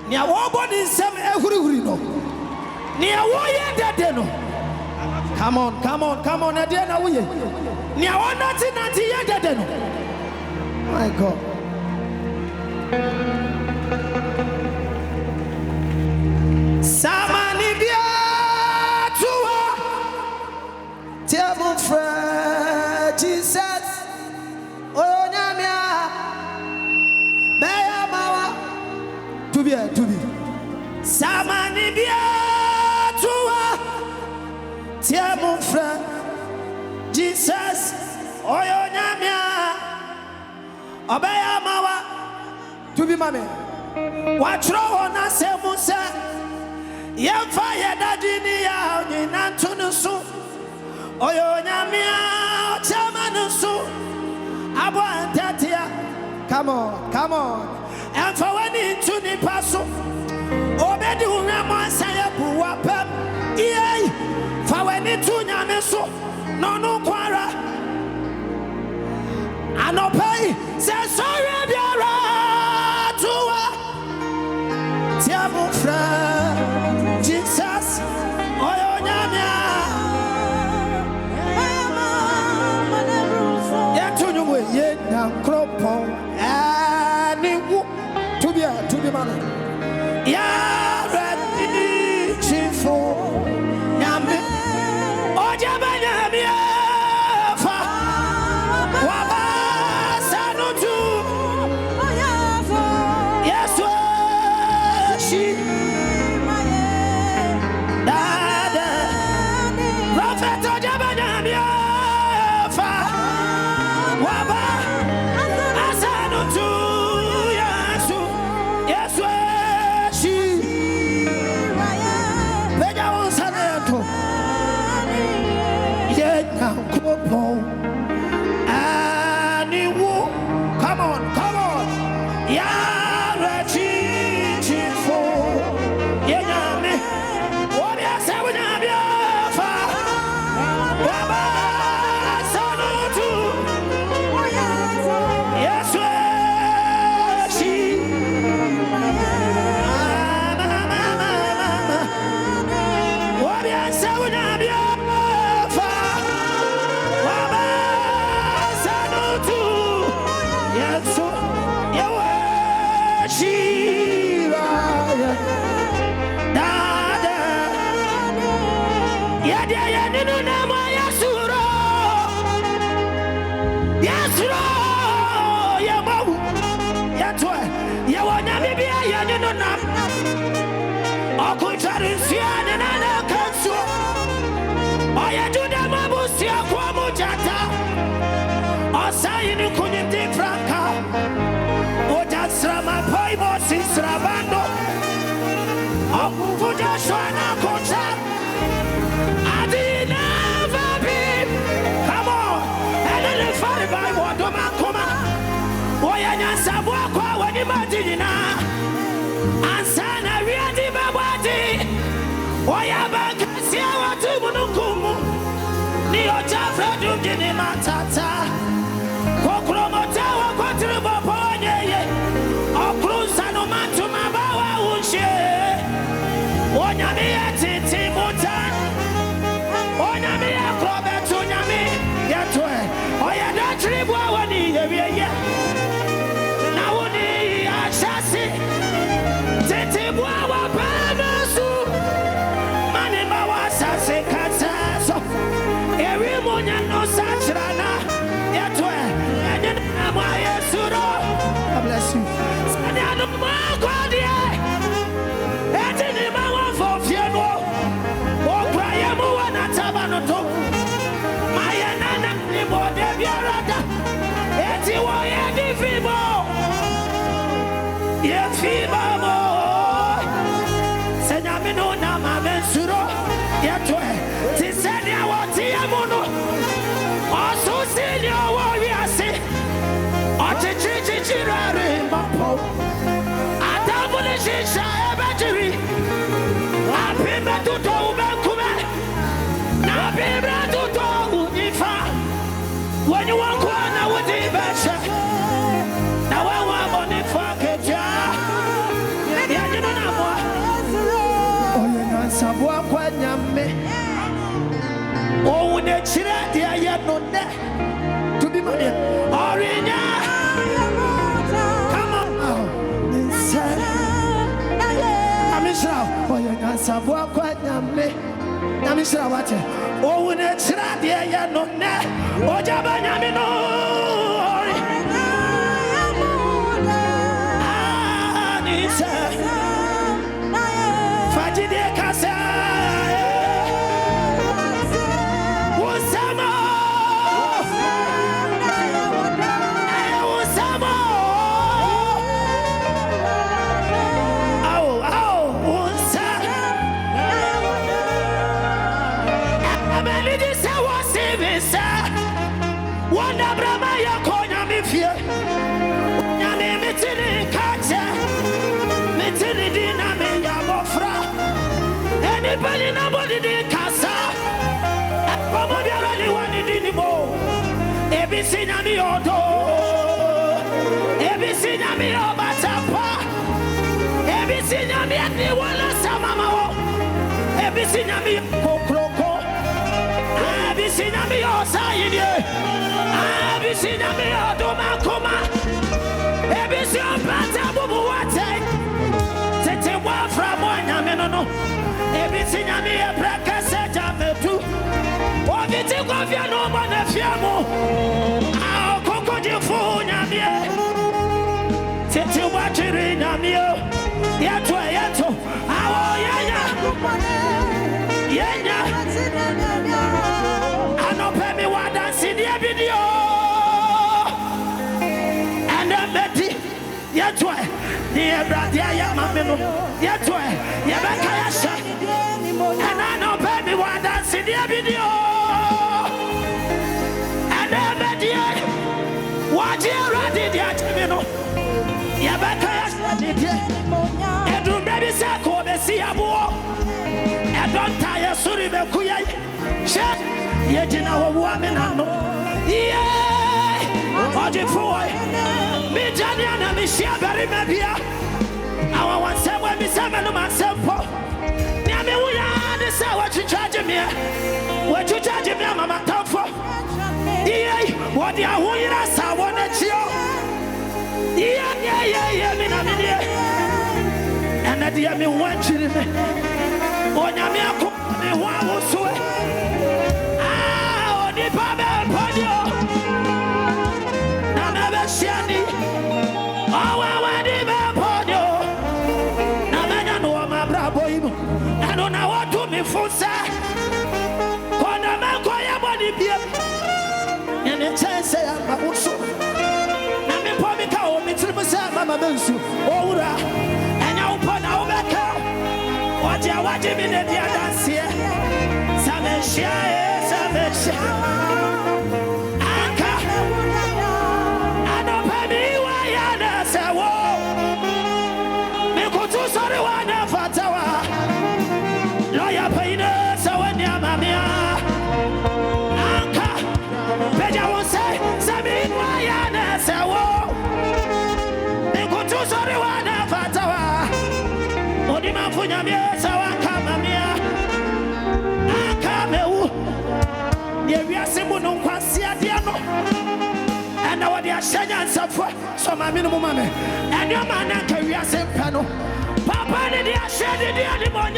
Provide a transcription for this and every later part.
Nia wobody sem ehuri no. Nia woye dede no. Come on. Ade na woye. Nia wonati nanti ye dede no. My God. Samani bia tuwa. Tell friend Jesus. Onyamia. Beya mawa. To be. Samani bia tuwa. Tell friend Jesus. Onyamia. Obeya mawa. To be mame. Watro ona se musa. Yemfa yedadi ni ya nyinantu nusu. Oyo nyamia chamanusu. Abo antatia. Come on. And for when into the paso. Obedi unama saya buwa pep. Yay. For when into nyameso. No kwara. Anopay. Say sorry biara. Tuwa. Tiamu fra. Jesus. Oyo nyamia. Ye na kropo ani wu to be man ya ready chifo nyame Ogyaba nyame fa wa ba sanutu yes she dada prophet Ogyaba nyame fa wa ba Come on. Yeah, what you say when I'm your father? Yes, she. What you say when I'm your Ogyaba kasi watu munukumu ni Ogyaba dugini matata kokromota wa kwatribo ponye okrusa no matuma bawa unche onyame yatiti muta onyame yakrobetu nyame yatwe oyada tribwa wani yewiye na woni ashasi titi bwa wa pamasu God bless you. When you walk on, I would be better. Now I want money for a sabua kwa nyame. Oh, ne chira dia ya no ne. To be money. Orinya. Come on. Namishra. Oh, ya sabua kwa nyame. Namishra wate. Oh, ne chira dia ya no ne. Ogyaba nyame no. Anybody nobody did casa. Nobody really wanted anymore. Everything on the auto. Everything on the Obatapa. Everything on the Walla Samama. Everything on the Coco. Everything on the Osai. Everything on the Odomakoma. Everything on Patabu Wate. Tete Wafra Moyameno. Everything I need a breakfast at the two. What did you go for no one of Fiamo? I'll cook your phone. Tete watching Namio. Yato, Yato. Oh, Yanya. I know Pemmy what I see the video. And I'm Betty. Yato. Dear brother, Yamamino. Yato. Yabakayasha. And I know baby what I see the video. And I'm at the end. What you ready, dear Timino? Yabakayasha. And do baby Sako, the Siabo. And don't tire Suribe Kuya. Shut. Yet you know a woman. Yeah. What you for? Me, Janiana, Michelle, very maybe. I want someone, Miss Emma, myself. What you charge me? What you charge me, Mama Tough? Yeah, what you want us? I want to chill. Yeah, and at the end, me want you to me. Oh, Yamako, me want to swear. Ah, the Baba Podio. I'm never shiny. Oh, I want the Baba Podio. Now, I know my bravo. I don't know what to me for, sir. And the chance I also. I'm a public cow, Mama Bensu, Ora, and I'll put our back out. What you watching in the dance here? Samesha. Anka. I don't pay me why I say, whoa. Me go to sorry one of Fatawa. Lawyer Payne, so when you're Mamma. Anka. Beja will say, Sammy, why I say, whoa. Me go to sorry one of Fatawa. Odima Funyamia, so I come, Anka, me. We are simple, no quasia, and now they are sharing some for some minimum money. And your man and career same panel. Papa, they are shedding the animal.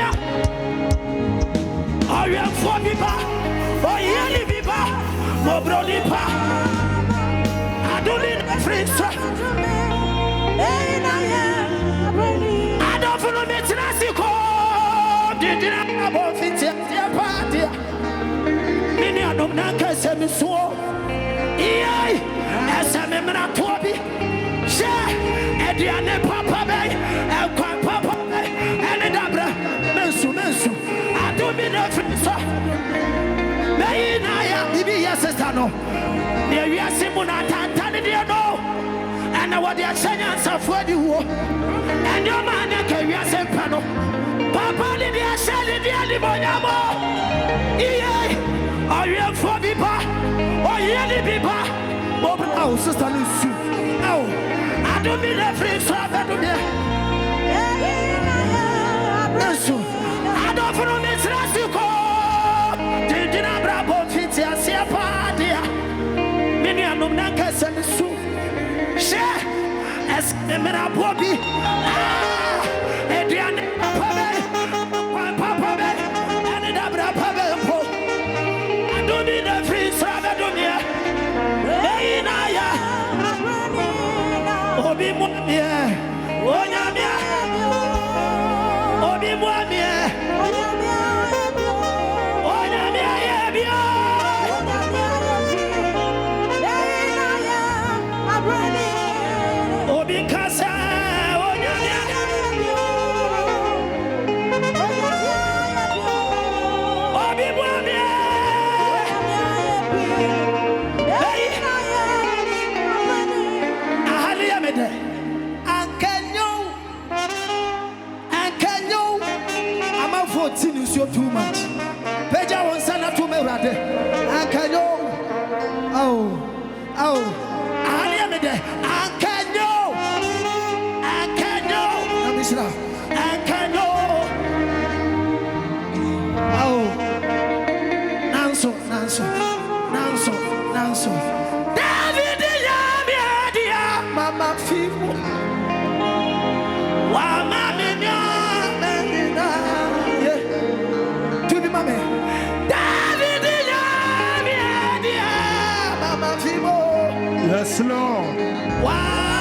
Or you have 4 people, or yearly people, more brody pa. I don't need a free strap. I don't follow me to Nasico. Did you have about 50 party? Many of them not can so. Yea, as a member of Toby, share, and the other Papa Bay, and Papa Bay, and the Dabra, Mensu. I don't mean nothing, sir. May I be your sister? No, there we are Simona Tantani, and what they are saying answer for you, and your man can be a panel. Papa, they are selling the animal. Yea. Are you a 4 people? Or yearly people? Oh, sister, listen. Oh, I don't mean a free swap. I don't follow me. Emera Bobby, Adrian, Papa, and Abra Papa, I don't need a free Sabadonia. Hey, Naya, Obi Mwamia, Onyamia, Obi Mwamia, Onyamia, Yabia, Obi Kasa, Onyamia, Obi Mwamia. Is too much. Peja won sana to me rade. Ankanyo. Oh. Ali me de. Ankanyo. Namisra. Ankanyo. Oh. Nanso. David ya dia. Mama fifu. Wa mama nya. Yes, Lord.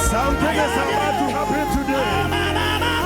Something is about to happen today.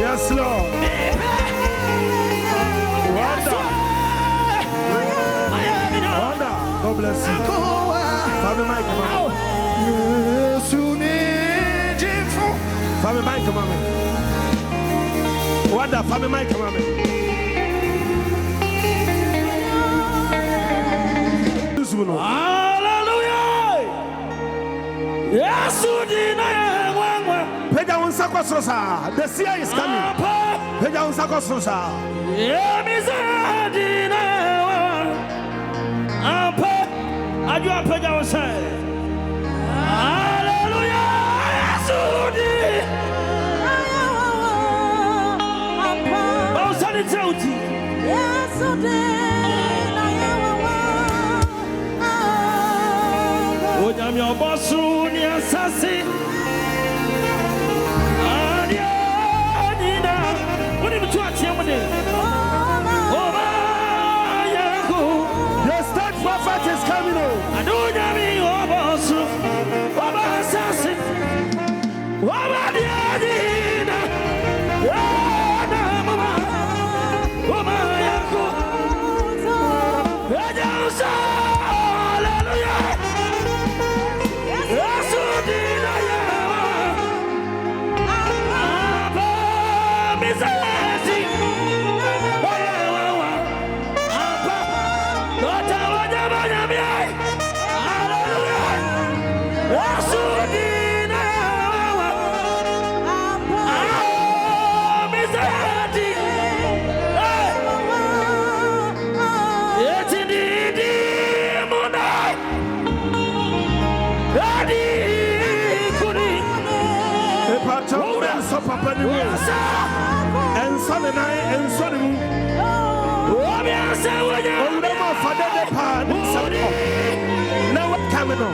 Yes, Lord. Wonder. God bless you. Father Mike, come on. Father Mike, come on. Family mic, come on. Hallelujah. Yes, the sea is coming. Your boss, assassin. The state prophet is coming on. I don't know me, assassin. And son and I and son now what coming on?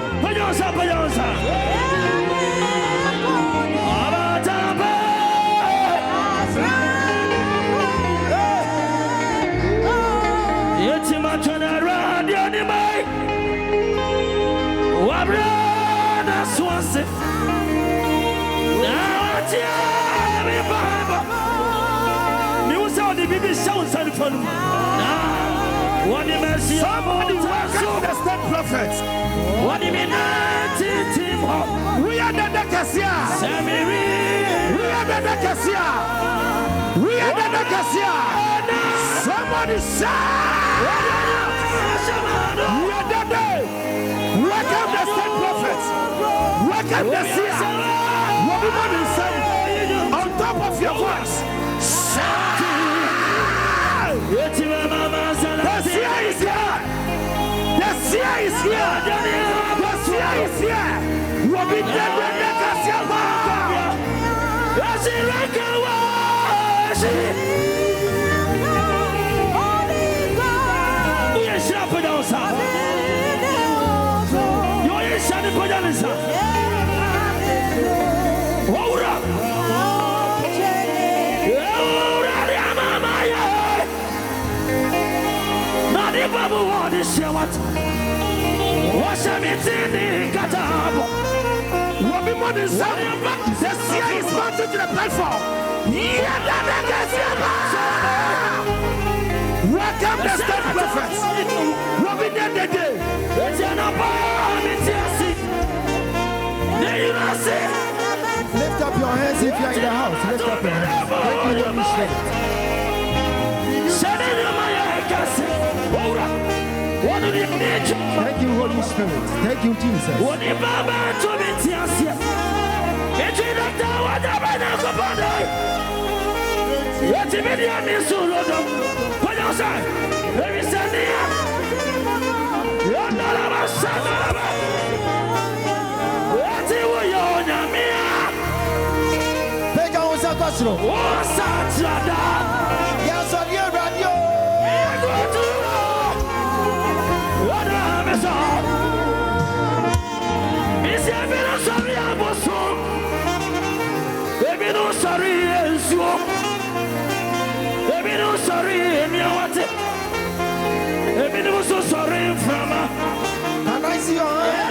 Somebody welcome the state prophets. What do you mean? We are the Decasia. We are the Decasia. We are the Decasia. Somebody shout. We are the day. Welcome the state prophets. Welcome the seer. What the man is saying on top of your voice. Shout. The seer is here. The seer is here. The seer is here. We'll be dead when the Cassia. The seer is mounted to the platform. Welcome the state prophets. Robin the day. Lift up your hands if you are in the house. Lift up your hands. Thank you, Holy Spirit. Thank you, Jesus. Can I see your hands?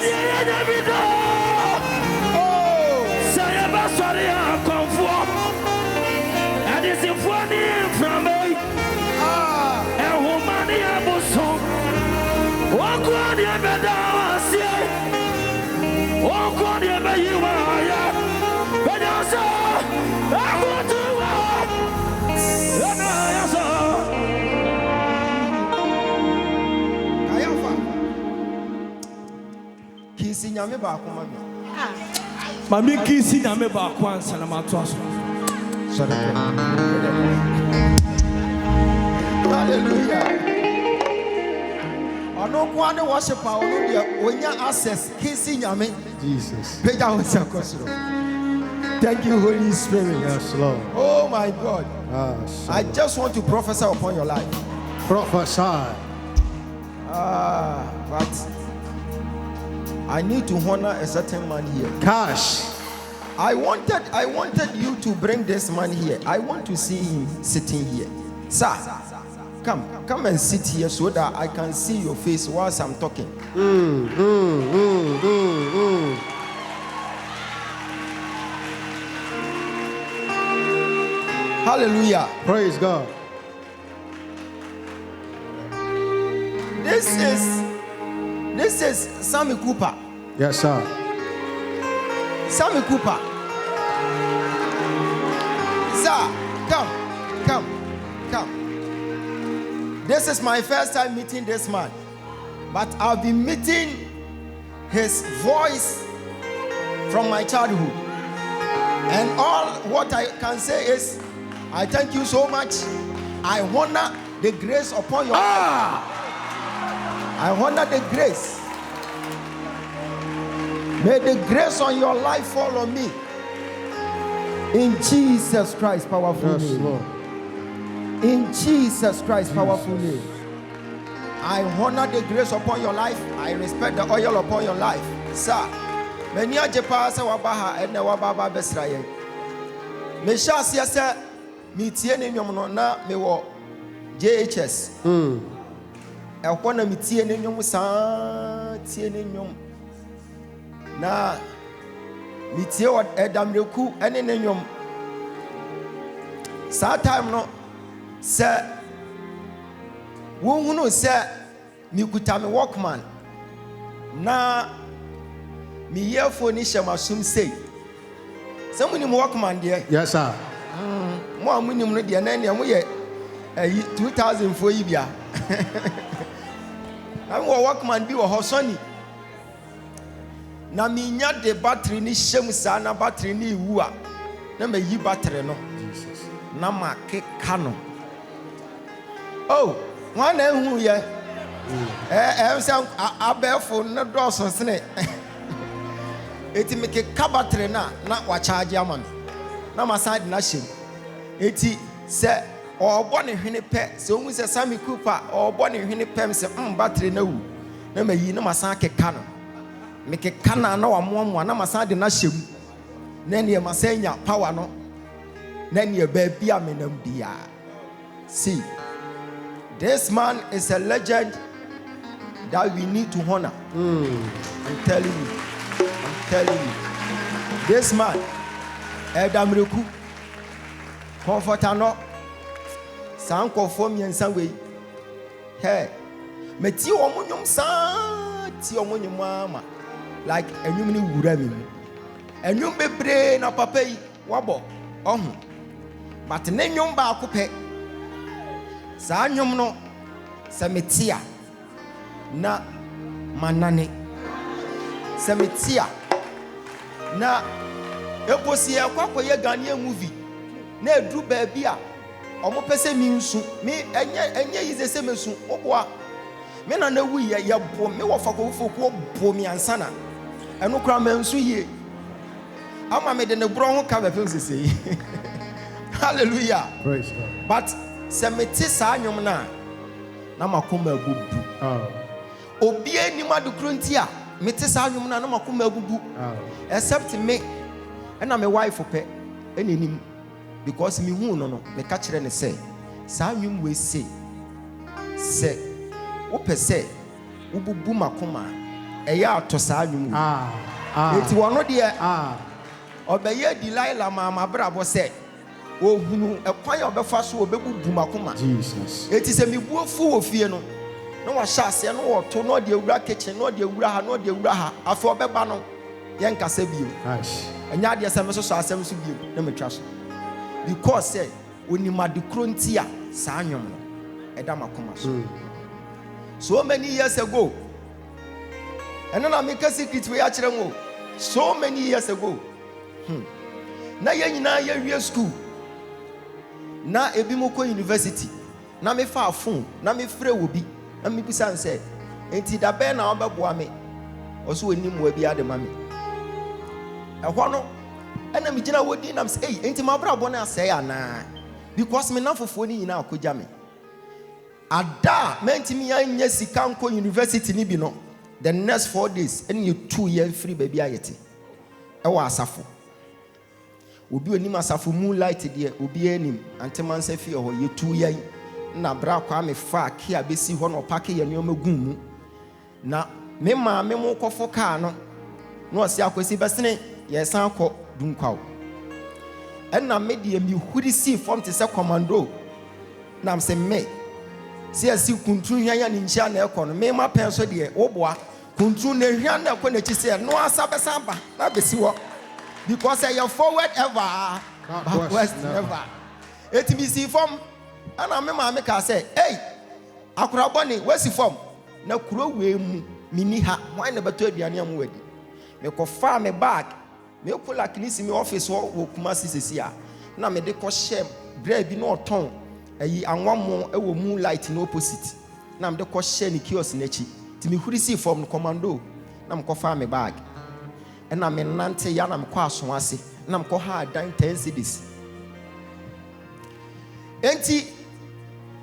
nyame ba akoma mi. Mami kisi nyame ba akwa nsanama to aso. Hallelujah. Ono kwa ne worship a ono dia onya access kisi nyame. Jesus. Peja wo sakosoro. Thank you, Holy Spirit. Yes, Lord. Oh my God. I just want to prophesy upon your life. Prophesy. But I need to honor a certain man here. Cash. I wanted you to bring this man here. I want to see him sitting here. Sir, come and sit here so that I can see your face whilst I'm talking. Hallelujah. Praise God. This is Sammy Cooper. Yes, sir. Sammy Cooper. Sir, come. This is my first time meeting this man, but I've been meeting his voice from my childhood. And all what I can say is, I thank you so much. I honor the grace upon your life. I honor the grace. May the grace on your life fall on me. In Jesus Christ, powerful name. Lord. In Jesus Christ, powerful name. I honor the grace upon your life. I respect the oil upon your life. Sir, many a jepa se wabaha ene wababa besraye. Me sha sia se me tie ne nwom no na me wo JHS. Ehwo na me tie ne nwom saa tie ne nwom. Na me tie wo edamreku ene ne nwom. Saa time no se wo hunu se me kuta me workman na me yefo ni shemasum sei. Se muni mo workman de. Yes, sir. Mo amunim no de na ne mo ye 2004 yi bia. Na mo workman bi wo hosoni. Na me nya de battery ni shem sa na battery ni wu a. Na me yi battery no. Jesus. Na ma ke kano. Oh, one who ye. Some abefo no doso sene. Eti me ke battery na wa charge am. Na ma side na shim. Eti se obo ne hwene pe se omu se Sammy Cooper obo ne hwene pem se battery na wu na mayi na masan keka no me keka na wa moamoa na masan de na hyem na ne masanya power no na ne ba bia menam bia. See, this man is a legend that we need to honor. I'm telling you, this man Edamreku comforter no sanko form yensan we hey meti omonyum san ti omonyum ama like enyum ni wura mi enyum bebre na papa yi wabo ohun but ne nyum ba akopɛ sa nyum no se metia na manane se metia na eposi akwakoye Ghanaian movie na edu ba bia omo pese mi nsu mi enye yize se mesu oboa me na wu ye bo me wo fakofo ko bo mi ansana eno kra ma nsu ye ama me de ne bro ho ka be fem sese. Hallelujah. Praise God. But se meti sa anyom na makoma abubu obi anim adukro nti a meti sa anyom na makoma abubu except me and my wife pe enenim because me hu no me ka kire ne say sa nwum we say wo pese wo bubu makoma eya ato sa nwum eti wono de obeye Delilah mama brabo say wo hunu ekwan ya obefa so obebubu makoma Jesus. eti se me buofu wo fie no na wa sha ase no wo to no de awura kitchen no de awura ha no de awura ha afa obeba no ye nkasa bio Nice. enya de se me so asem so bio na metwa so because say onimade kronti a sa anwom no eda makoma so. So many years ago And then I make a secret we actually so many years ago. Na ye school. Na Ebimoko University. Na me fa phone. Na me frɛ obi. Na me bisa say, enti da be na obeboa me. Oso enim wa bia de ma me. Ehɔ no, ɛna me gina wodi na me say, enti ma bra bɔ na asɛ ana. Because me na fofo ni nyina akogya me. Ada mentimi anya sika nko university ni bi no. The next 4 days, and you 2 years free baby ayeti. Ewa asafo. Obi onim asafo moonlight de obi anim anteman se fi ho ye 2 years na bra kwa me fa kia besi ho no pake ye nyoma gum mu. Na me ma me mo kofo kaa no. No ose akwesi besene ye san akọ dunkwaw. Enna me de mi huri si form te se commando. Na am se me si asi kuntru hwan ni nchia na ekọ no me ma pen so de oboa kuntru na hwan na ekọ na chi se no asa besamba na besi wo because you forward ever backward never it be si form ana me ma me ka say hey akura boni wasi form na kuro we mu mini ha hwan na beto aduane am wadi me ko fa me bag me kula kinisi me office wo kuma sisisi a na me de ko shem bra bi na oton ayi anwamo ewo moonlight no opposite na me de ko share ni kiosk na chi ti me huri si form no commando na me ko fa me bag and na me nante ya na me ko aso ase na me ko ha dan 10 cedis enti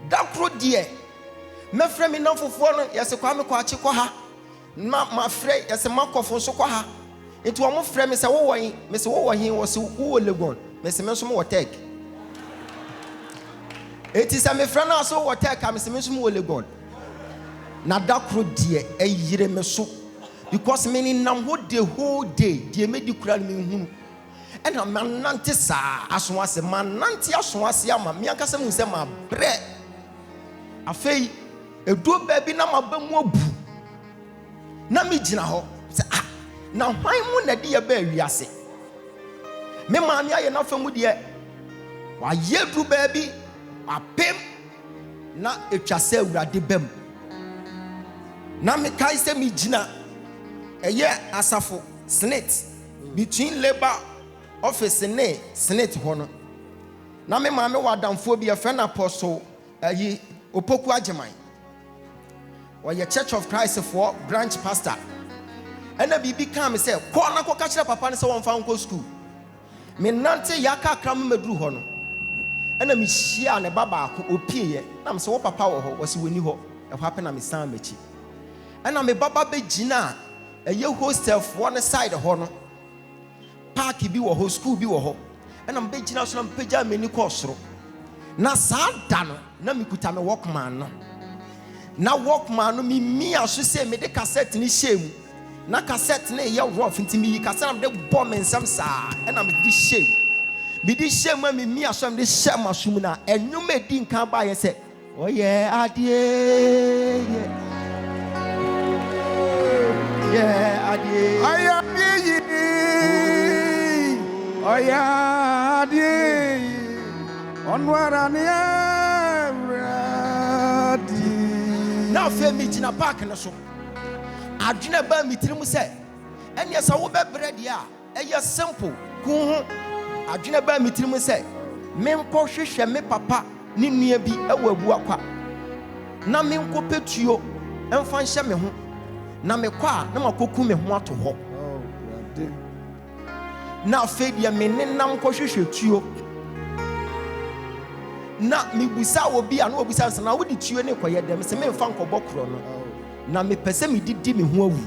dakro die me frɛ me na fofo no yese kwa me ko achi ko ha na ma frɛ yese makofo so ko ha enti wo mo frɛ me se wo wo hin me se wo wo hin wo se wo Legon me se me so mo tek enti se me frɛ na so wo tek me se me so mo Legon na dakro die ayire me so because many nam ho the whole day die me di kura me hu and na manante sa aso ase manante aso ase ama me akasa mu se ma bre afei edu ba bi na ma ba mu abu na me gina ho se na hwan mu na de ye ba wiase me ma me aye na fa mu de wa ye du ba bi apem na etwa se awurade bam na me kai se me gina eye asafo senate between labor office ne senate hono na me ma me wadamfo bi e friend apostle ayi opoku ageman or your Church of Christ for branch pastor and na bibi come say ko na ko ka kire papa ne se won fa nko school me nante yaka kram medru ho no and na me hia ne baba ko opie na me se wo papa wo ho wo se woni ho e ho happen na me san machi and na me baba be gina eye hostel for one side ho no park bi wo ho school bi wo ho and na me be gina so na me pagya me ni ko soro na saa da no na me kuta me workman no na workman no mi aso se me de cassette ni shame na cassette na ye rough nti mi cassette na de bomb nsam saa and na me di shame mi aso me de shame asum na enwum edi nkan ba ye se oh yeah adie yeah adie oh yeah adie onwara ne now fe mi gina park no so adwena ba mi tirim se ene sa wo be bread ya eye simple ku ho adwena ba mi tirim se me nko hwehwe me papa ne nua bi ewo abu akwa na me nko petuo emfa nhye me ho na me kwa na makoku me ho ato ho na fe dia me nenam nko hwehwe tuo na mi busa obi ana obusa nsa na wo di tuo ne koye dem se me mfa nkobọ kro no na me pese me didi me ho awu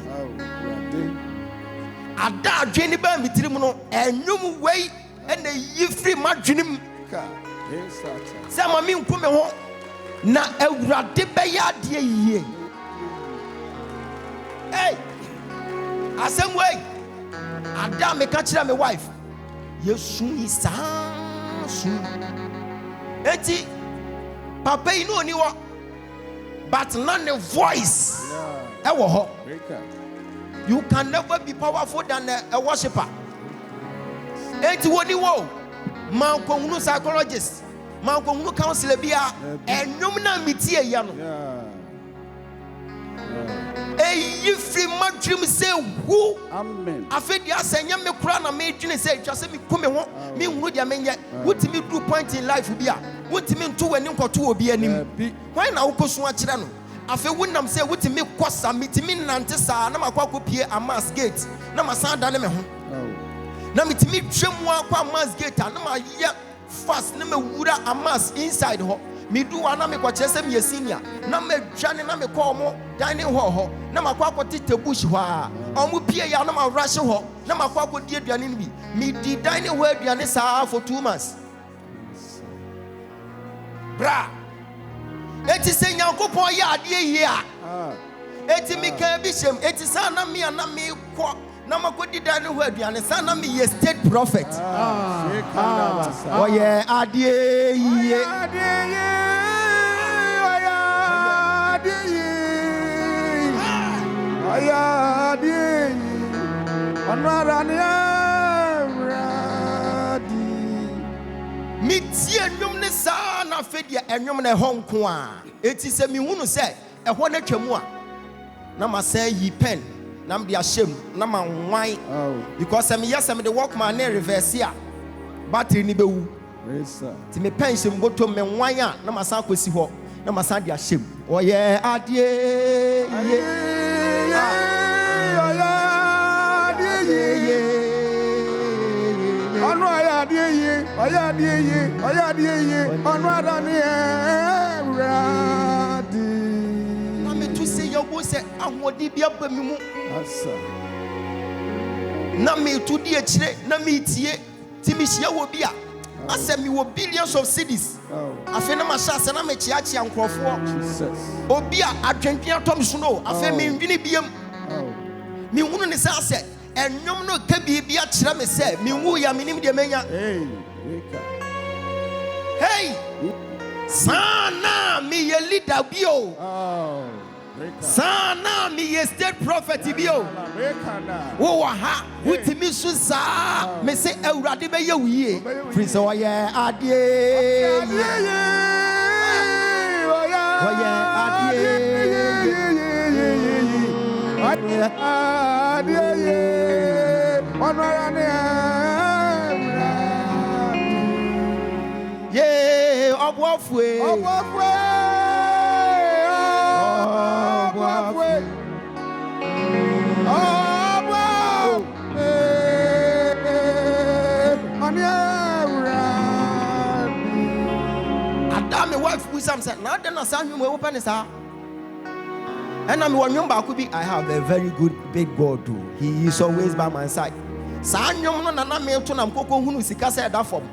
ada adwene ba mi tirim no enwum wei ena yi free madwenem se ma mi nko me ho na awurade be ya de yie hey asem wei ada me ka kira me wife yesu isa su eti papa yi no ni wo but not the voice ewo ho you can never be powerful than a worshiper eti woni wo man ko hunu psychologist man ko hunu counselor bia enum na metie ya no eyi free my dream say who Amen. afedi asenya me kura na me dwene say twa say me come ho me hunu dia menye wotimi do point in life bia wotimi nto wani nkoto obi anim why na wokoso a kire no afi wonam say wotimi kosa mitimi nante saa na makwa kopie amas gate na masan da ne me ho na mitimi twemu akwa amas gate na ma ye fast na me wura amas inside ho me do wana me kwache se me senior na me dwane na me call mo dining ho na makwa kwoti tebush ho a omo pie ya na ma rush ho na makwa kwodi aduane ni bi me di dining ho aduane saa for 2 months bra eti se nyankopon ya ade yie a eti mi ka bi shem eti sa na me ko na makodi dining ho aduane sa na me ye state prophet oh yeah ade yie Mitie nwom ne saa na fedia enwom na ho nko a eti se mi hunu se eho na twam a na ma say yi pen na me ahyem na ma nwan because me yes me the workman na reverse a battery ni bewu ti me pen hyem botom me nwan a na ma san kwesi ho na ma san de ahyem oye adie ye Onu ayadie onu adani radi na me to say your boy say ahodi bia ba mi mu na me to di akire na me tie ti mi hia wo bia asem mi wo billions of cities afi na ma sha na me chiachia nkrofo obi a adwendwen atom so no afi me ndwini biam mi hunu ne sa se enwom no ka bibia kire me se mi wu ya minim de menya hey sana mi ye leader bio sana mi ye state prophet bio wo wa ha wutimi so za me se awurade be ye wiye free so ye ade Obwafwe Adame wife Wisam said na den na san nwom e open sa and I'm one young bakubi. I have a very good big God too. He is always by my side. San nwom no na me to na mkoko hunu sika say da form.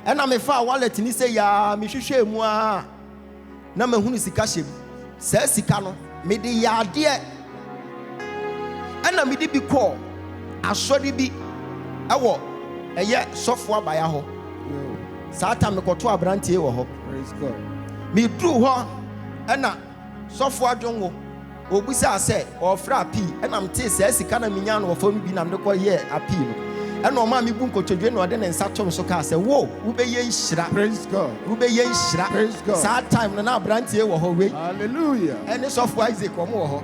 And I'm a far wallet ni say ya me hwehwe mu a na me hunu sika hye. Say sika no me de ya de and me de bi call asori bi ewo eye sofo abaya ho. Sata me koto abrantie wo ho. Praise God. Me dru ho na sofo adwonwo obusa say ofra api na mte say sika na minya no ofo no bi na me ko ye api no and no ma me bu nkotodwe no de nsa tom so ka say wo wo be ye nhira. Praise God. Wo be ye nhira. Praise God. Sad time na abrantie wo ho we. Hallelujah. And sofo Isaac wo mo ho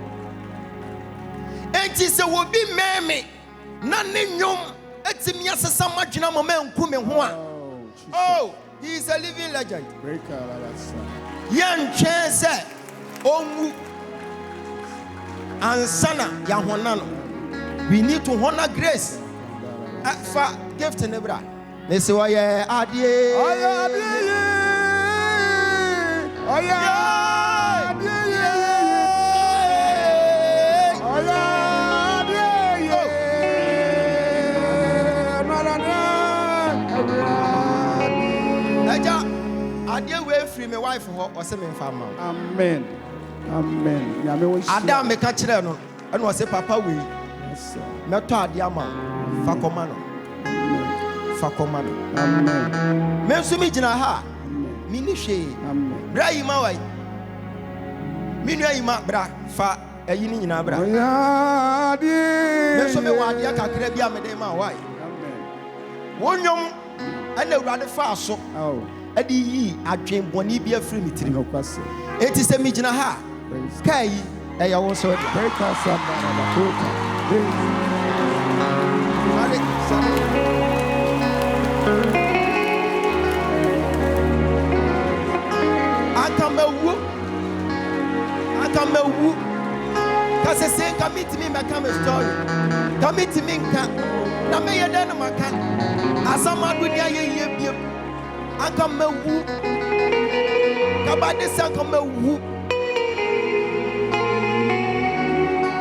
enti se wo bi meme na ne nwom etimi asesa madwena mo manku me ho a oh, he is a living legend. Yan chance onwu ansana ya honano. We need to honor grace. For gift in ebra. They say oh yeah adie. Oh yeah adie. Oh yeah adie. Oh yeah adie we free my wife or say me fama. Amen. Amen. Adam me ka kire no and was say papa we. Yes sir. Meto ade ama fa koma no. Fa koma no. Amen. Me nso me gina ha. Me ni hwe. Amen. Bra yi ma wai. Me nu yi ma bra fa ayi ni nyina bra. Ya ade. Me nso me wa ade akakra bia me dey ma wai. Amen. Wonyom ana urade fa so. Oh. Adi yi adwen boni bia free me tiri. Eti se me gina ha. Kai Hey, I want to Break us up. I come a whoop. Because I say, come meet me, my come a story. Come meet me, now may I then my can. As I'm out with you, I come a whoop. Come by this, I come a whoop.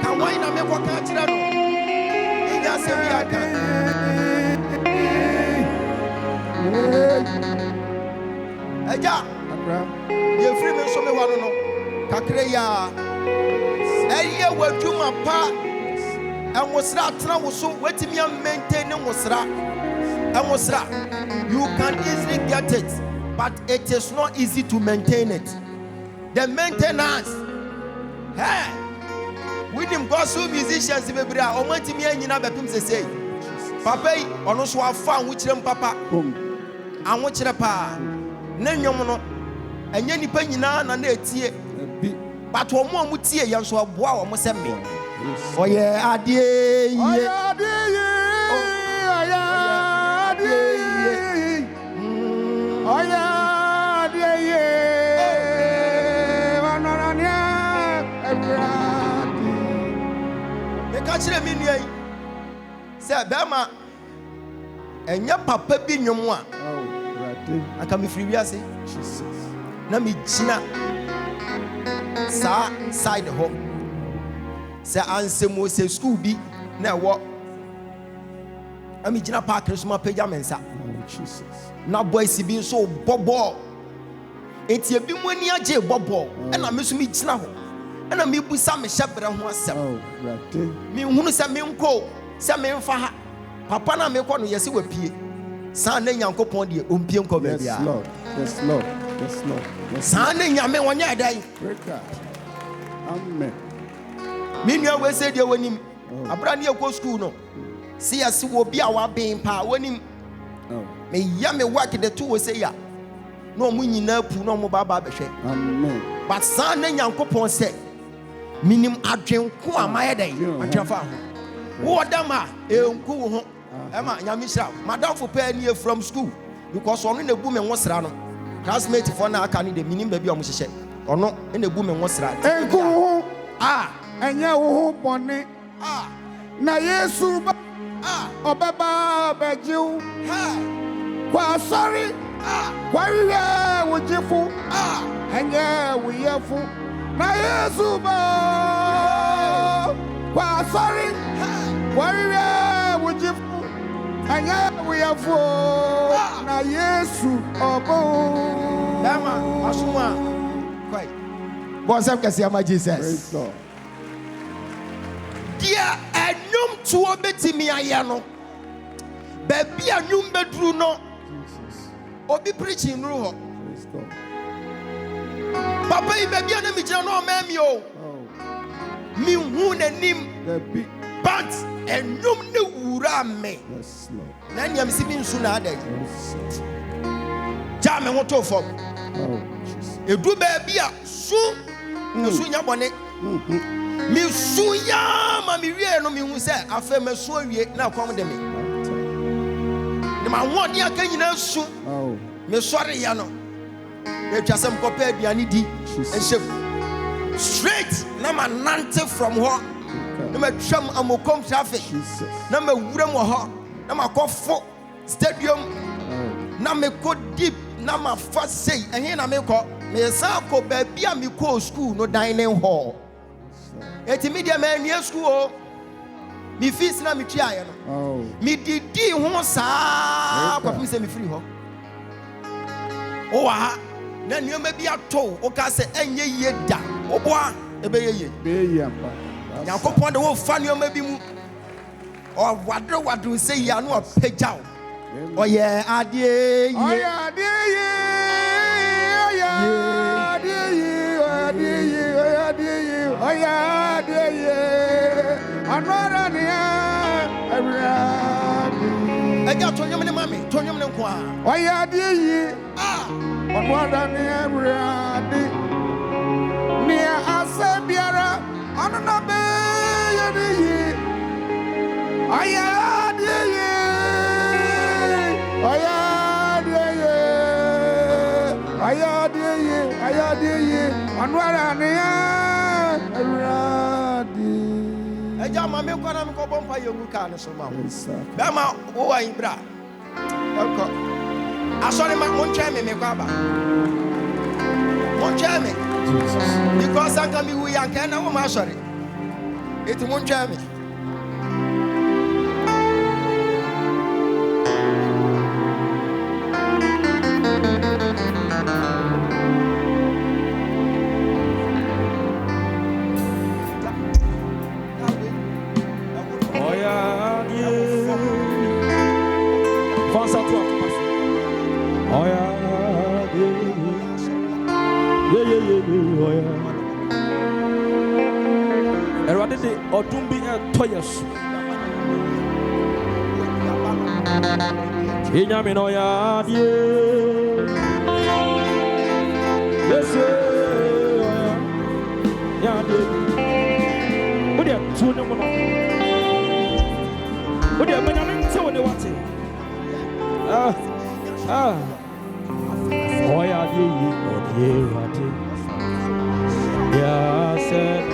Come why not make what can't you know? You just say, I can. Eja, you free me so me want to know. Kakreya, eye waduma pa, and was that was so wait me and maintain was that. You can easily get it, but it is not easy to maintain it. The maintenance, hey, with him go so musicians, baby, I want me and you know, say, Papa, on us who found which them papa, I want you to pa. Nenyomono enye nipa nyina na na etie but wo mo mutie ye so aboa wo mo se me oye ade ye me ka kire mi nuai se be ma enye papa bi nwomo a I can be free, Jesus. Let me china sa side home. Say answer mo say school be na what? I mean china park Christmas pejamensa. Jesus. Na boys be so bobo. Enti ebi mo ni age bobo. E na me so me china ho. E na me busa me shebre ho asem. Me hunu say me nko, say me mfa ha. Papa na me ko no yesi wapie. San na Nyankopon de ompie nko ba bia. Yes Lord. San na nyame wonya dai. Amen. Me nua we say de wonim. Abra ne ekɔ school no. See as wo bia wa ben pa wonim. Me ya me work the two we say ya. No mu nyina pu no mo baba behwe. Amen. But san na Nyankopon say minim adwenko amaye dai. Atwafa ho. Wo dama enku ho. Emma Nyamisha, Madam for penny from school because on in the boom and was rano. Classmate for now can the meaning baby or Mushe or no in the boom and was ran. And you bonnet. Na yesu Obaba Beju. Sorry. Why would you fool? And yeah, we are fool. Na yesu sorry. Why would you? And yeah, we are for na Yesu obo. Dama, asuma. Quite. Boss up kasi ama Jesus. Dia enum tuo betimi ayano. Baby enum bedru no. Obi preaching ru ho. Papa I baby na mi jira no memi o. Mi hu nanim. But enum ne wura me. Yes Lord. Na nyam si bi nsu na adai. Ja me woto fom. Edu ba bia su nsu nya bone. Mi su ya ma mi wie no mi hu se afa me su awie na kwam de me. Ne ma wodi aka nyina su. Me sori ya no. E twasem kopa aduane di. Ehye. Straight na ma nante from her. Na ma twam amokom traffic. Na ma wuram wo ho. Na ma kofo stadium. Na me ko deep na ma fa sei. Ehe na me ko. Me sa ko ba bia me ko school no dining hall. Eti media man near school o. Me fees na me tua ye no. Me didi ho saa. Papa me say me free ho. O wa na nneoma bi ato o ka se enye ye da. O boa e be ye ye. Be ye ampa. Nyankopon de wo fa nneoma bi mu. O wadro say ya no apagyaw. O ye ade ye. O ye ade ye. O ye ade ye. O ade ye. O ade ye. O ye ade ye. Anora ne everybody. Eja tonyom ne mame, tonyom ne nko a. O ye ade ye. Anora ne everybody. Ni asebiara Anwarania Radi. Eja mame kwa na mko bompa yogu ka no so ma. Bema wo wa ibra. Eko. Asori ma monche me kwa ba. Monche me. Because I can be we and can na wo ma asori. Eti monche me. Odumbi toyes. Inyami no ya die. Yes ya die. Odi atunu mo no. Odi amanyame nte woni wate. Oya die odi wate. Ya said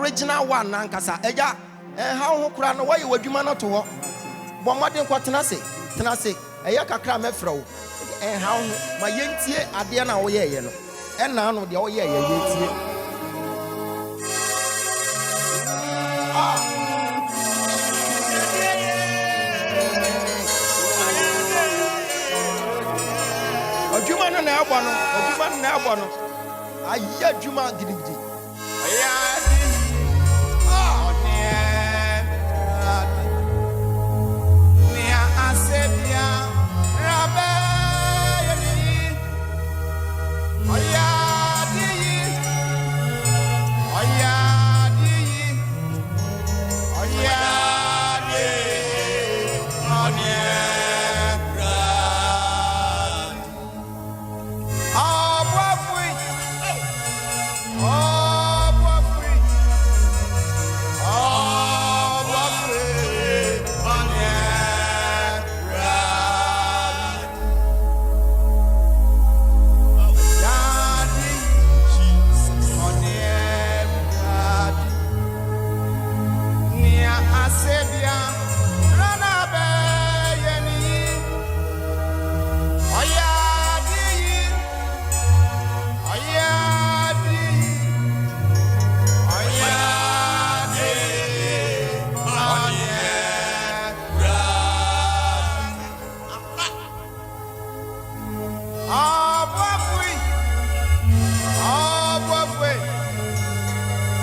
original one nankasa eja ha ho kura no waye wadwuma no to ho bo modern ko tenase eya kakra mefrɛ wo ha ho ma yentie ade na wo ye no na no de wo ye yentie adwuma no na abo no ayya adwuma gidigidi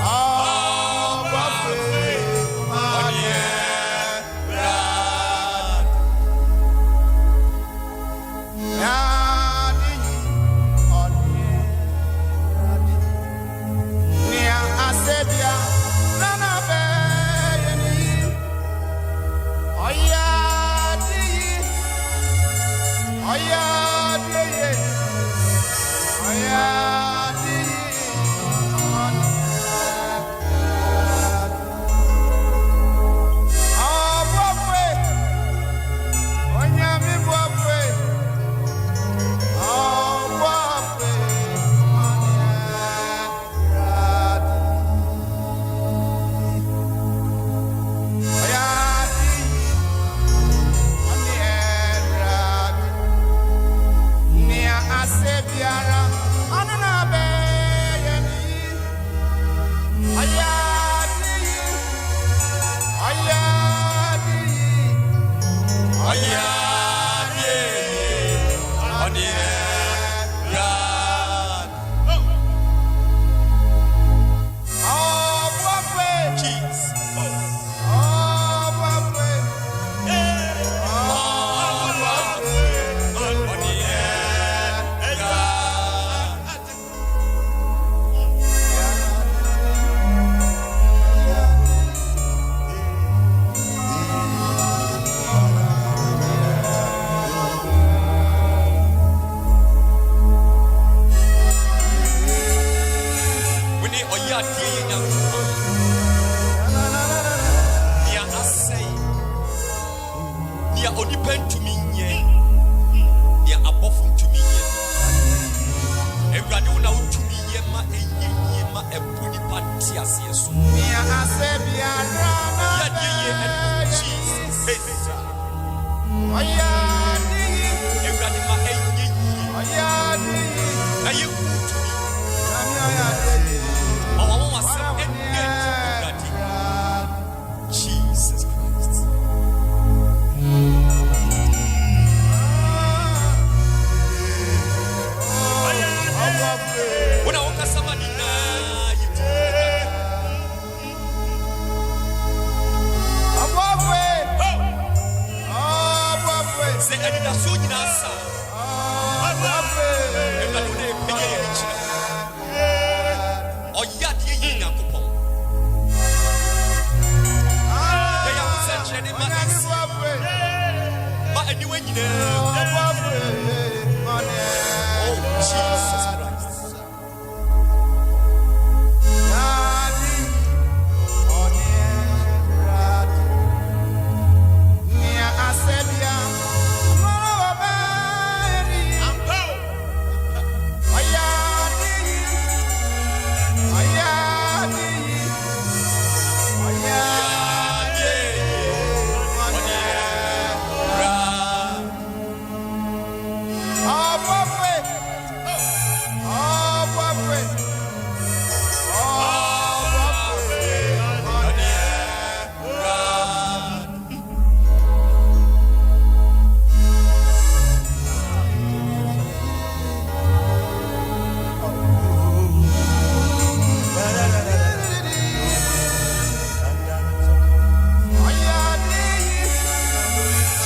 Oh,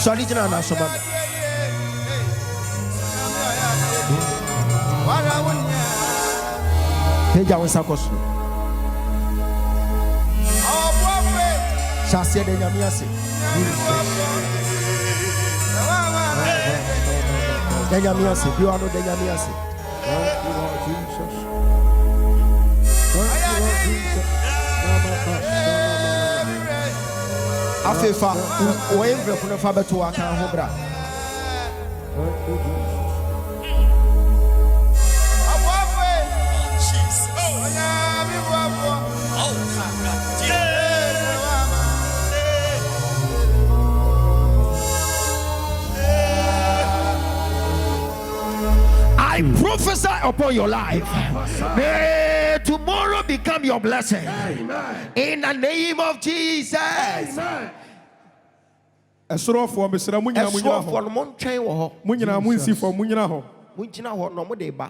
Sorry, Jana, so bad. Hey, Jawan Sakos. Chassis de Yamiasi. Yamiasi, you are not the Yamiasi. Afefa, o envre kuna fa beto aka ho bra. I prophesy upon your life. May tomorrow become your blessing. Amen. In the name of Jesus. Amen. Esrofo mesra munyina munyina ho. Esrofo no montwen wo ho. Munyina munsifo munyina ho. Munyina ho no mo de ba.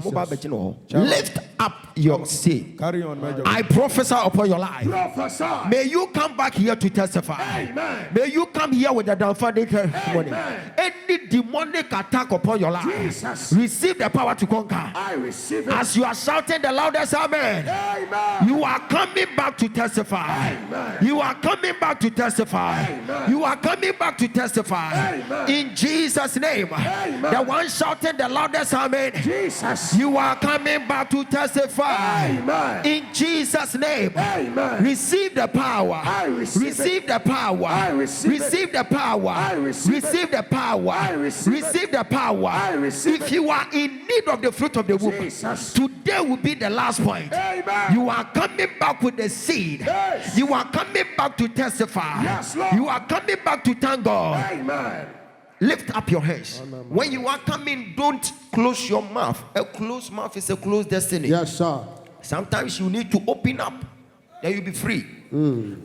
Mo ba begin ho. Lift up your seed. Carry on, Major. I prophesy upon your life. Prophesy. May you come back here to testify. Amen. May you come here with a downfalling testimony. Any demonic attack upon your life, Jesus. Receive the power to conquer. I receive it. As you are shouting the loudest amen, Amen. you are coming back to testify. Amen. You are coming back to testify. Amen. You are coming back to testify. Amen. In Jesus' name. Amen. The one shouting the loudest amen, Jesus. you are coming back to testify. Amen. In Jesus' name. Amen. Receive the power. I receive the power. I receive the power. I receive the power. I receive the power. I receive If you are in need of the fruit of the womb, Jesus. today will be the last point. Amen. You are coming back with the seed. Yes. You are coming back to testify. Yes, Lord. You are coming back to thank God. Amen. Lift up your hands. When you are coming, don't close your mouth. A closed mouth is a closed destiny. Yes, sir. Sometimes you need to open up, then you'll be free.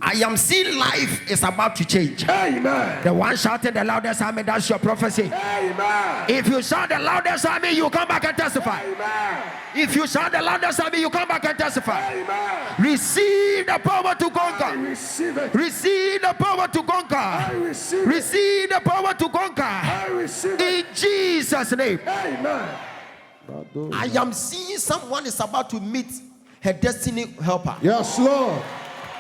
I am seeing life is about to change. Amen. The one shouting the loudest amen, that's your prophecy. Amen. If you shout the loudest amen, you come back and testify. Amen. If you shout the loudest amen, you come back and testify. Amen. Receive the power to I conquer. receive it. Receive the power to I conquer. receive it. Receive the power to conquer. I receive it. In Jesus' name. Amen. I am seeing someone is about to meet her destiny helper. Yes, Lord.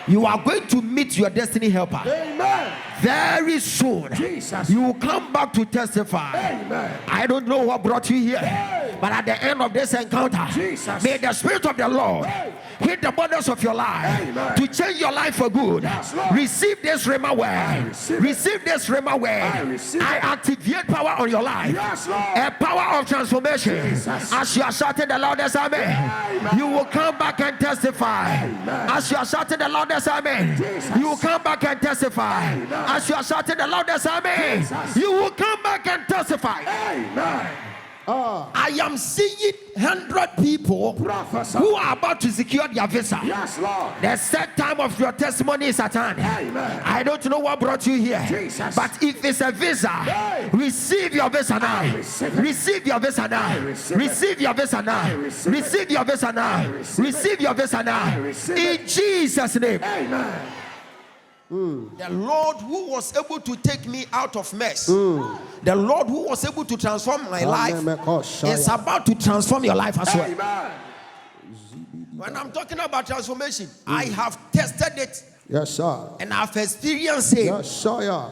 You are going to meet your destiny helper. Amen. Very soon. Jesus. You will come back to testify. Amen. I don't know what brought you here, but at the end of this encounter, Jesus. may the Spirit of the Lord hit the borders of your life. Amen. To change your life for good. Yes, Lord. Receive this Rhema word. Receive this Rhema word. I receive it. activate power on your life. Yes, Lord. A power of transformation. Jesus. As you are shouting the loudest amen, Amen. you will come back and testify. Amen. As you are shouting the loudest amen, Jesus. you will come back and testify. Amen. As you are shouting the loudest amen, Jesus. you will come back and testify. Amen. I am seeing 100 people Prophesy. who are about to secure their visa. Yes, Lord. The set time of your testimony is at hand. Amen. I don't know what brought you here, Jesus. but if it's a visa, Hey. receive your visa now. receive it. Receive your visa now. receive it. Receive your visa now. receive it. Receive your visa now. receive it. Receive your visa now. receive In Jesus' name. Amen. The Lord who was able to take me out of mess, the Lord who was able to transform my life, is about to transform your life as well. Amen. When I'm talking about transformation, I have tested it. Yes, sir. And I've experienced it. Yes, sir. Yeah.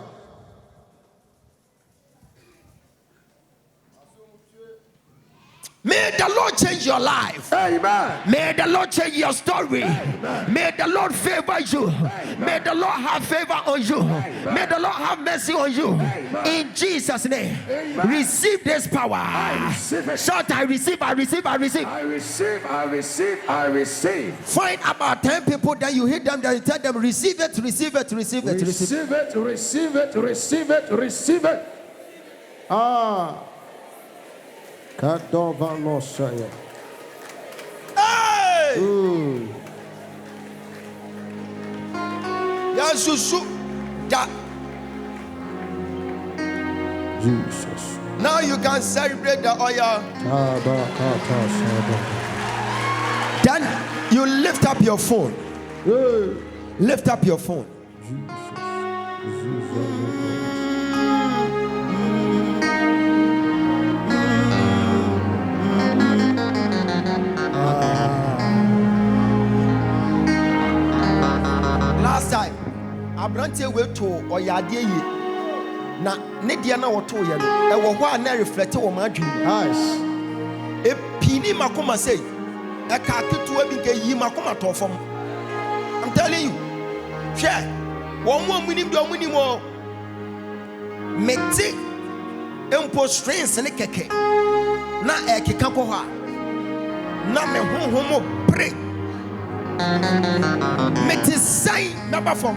May the Lord change your life. Amen. May the Lord change your story. Amen. May the Lord favor you. Amen. May the Lord have favor on you. Amen. May the Lord have mercy on you. Amen. In Jesus' name. Amen. Receive this power. I receive it. Shout, I receive, I receive, I receive. I receive, I receive, I receive. Find about 10 people, then you hit them, then you tell them, receive it, receive it, receive it, receive it, receive it, receive it, receive it. Ah. Hey! Yasusu da. Jesus. Now you can celebrate the oil. Then you lift up your phone. Lift up your phone. Last time, Abrante went to Ogyaba na ne dia na woto ye no e wo ho a na reflect wo ma adwene. Nice. E pini makoma say e ka ketu abi ke yi makoma to fam. I'm telling you. Share. One more munim do munim o. Meti empo strings ne keke. Na e keka ko ha. Na me honhomo break. Meti sai na ba fam.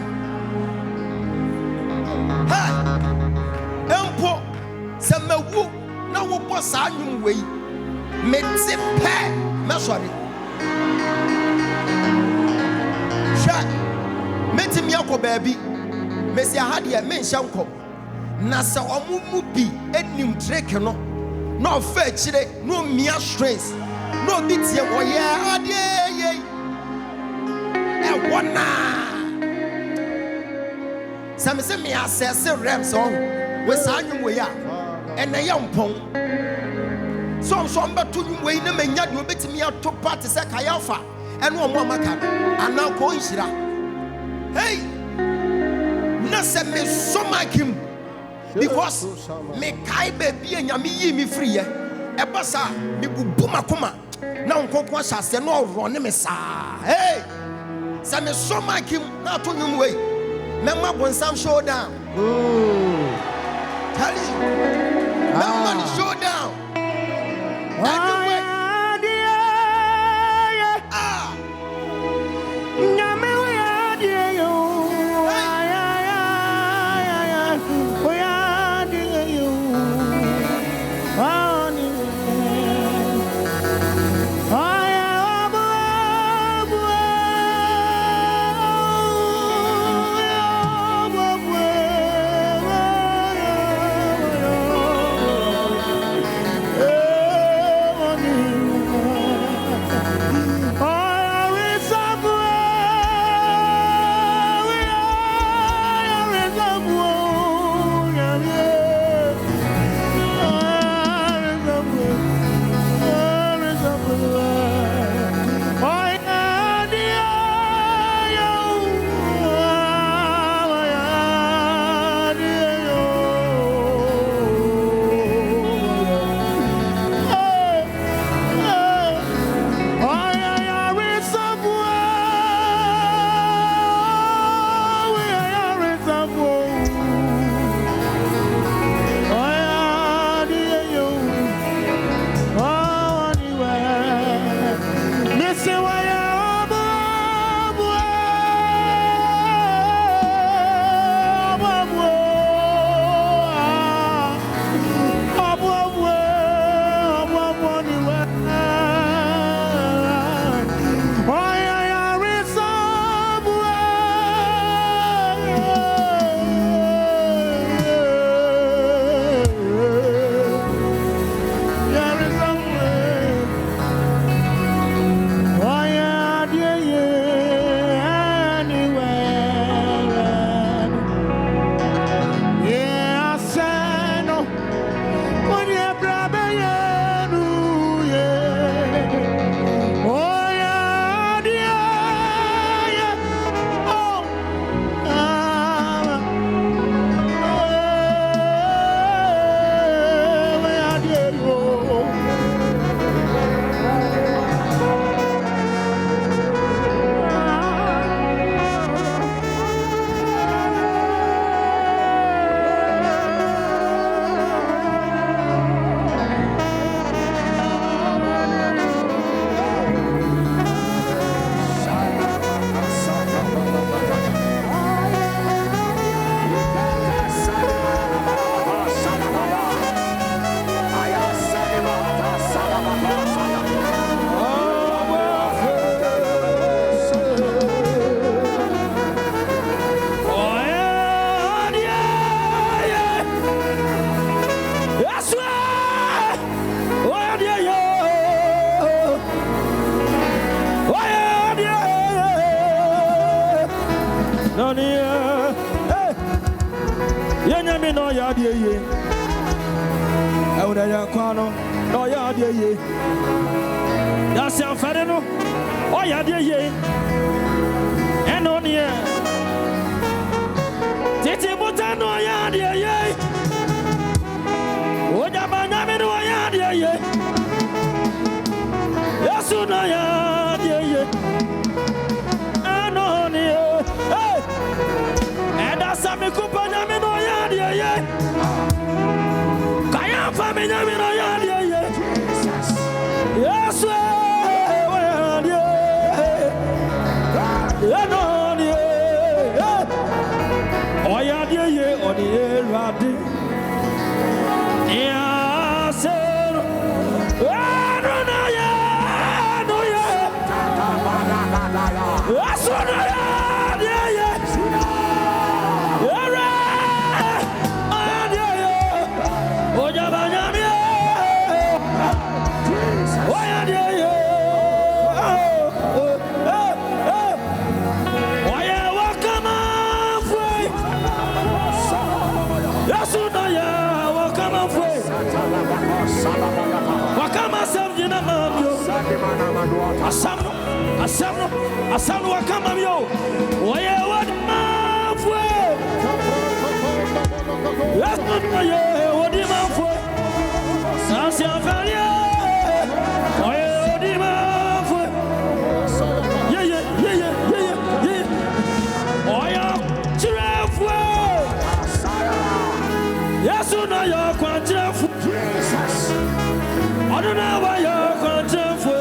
Ha! Empo se mewu na wo bo sa anwum wei. Meti pe me sorry. Sha meti mi akọ baabi. Mesi ahade e me nhya nkọ. Na se omumu bi enim trek no. Na ofa chire no mia stress. No bi tie wo ye ade ye. E wona. Some say me assess rems on we sanwum we ya ena ye mpon so mbeto nwum we na manya de obetimi ato party se kayafa ena omo amaka ana ko nhira hey na se me so makim because me kai baby anyame yi me free ye e bosa me bubu makoma na nkonkon hyase na oro ne me sa hey se me so makim na to nwum we Memma Bonsam showdown. Tell you. Memma showdown. Anyway. Yenyami no yadie ye. Ewuna yakwano no yadie ye. Yasi afare no o yadie ye. Eno nie. Titi buta no yadie ye. Ogyaba nyami no yadie ye. Yesu no yadie ye. Eno nie. Sami kupanya mino yadi ye. Kaya famenya mino yadi ye. Yes we yadi ye. No ye. O yadi ye oni radi. Ya ser. No ye. No ye. Yes no yadi ye. Asano wakama myo oye wadima fwe Yesu oye wadima fwe Sasi afalia oye wadima fwe Ye oye chire fwe Yesu na yo kwa chire fwe Aduna wa yo kwa chire fwe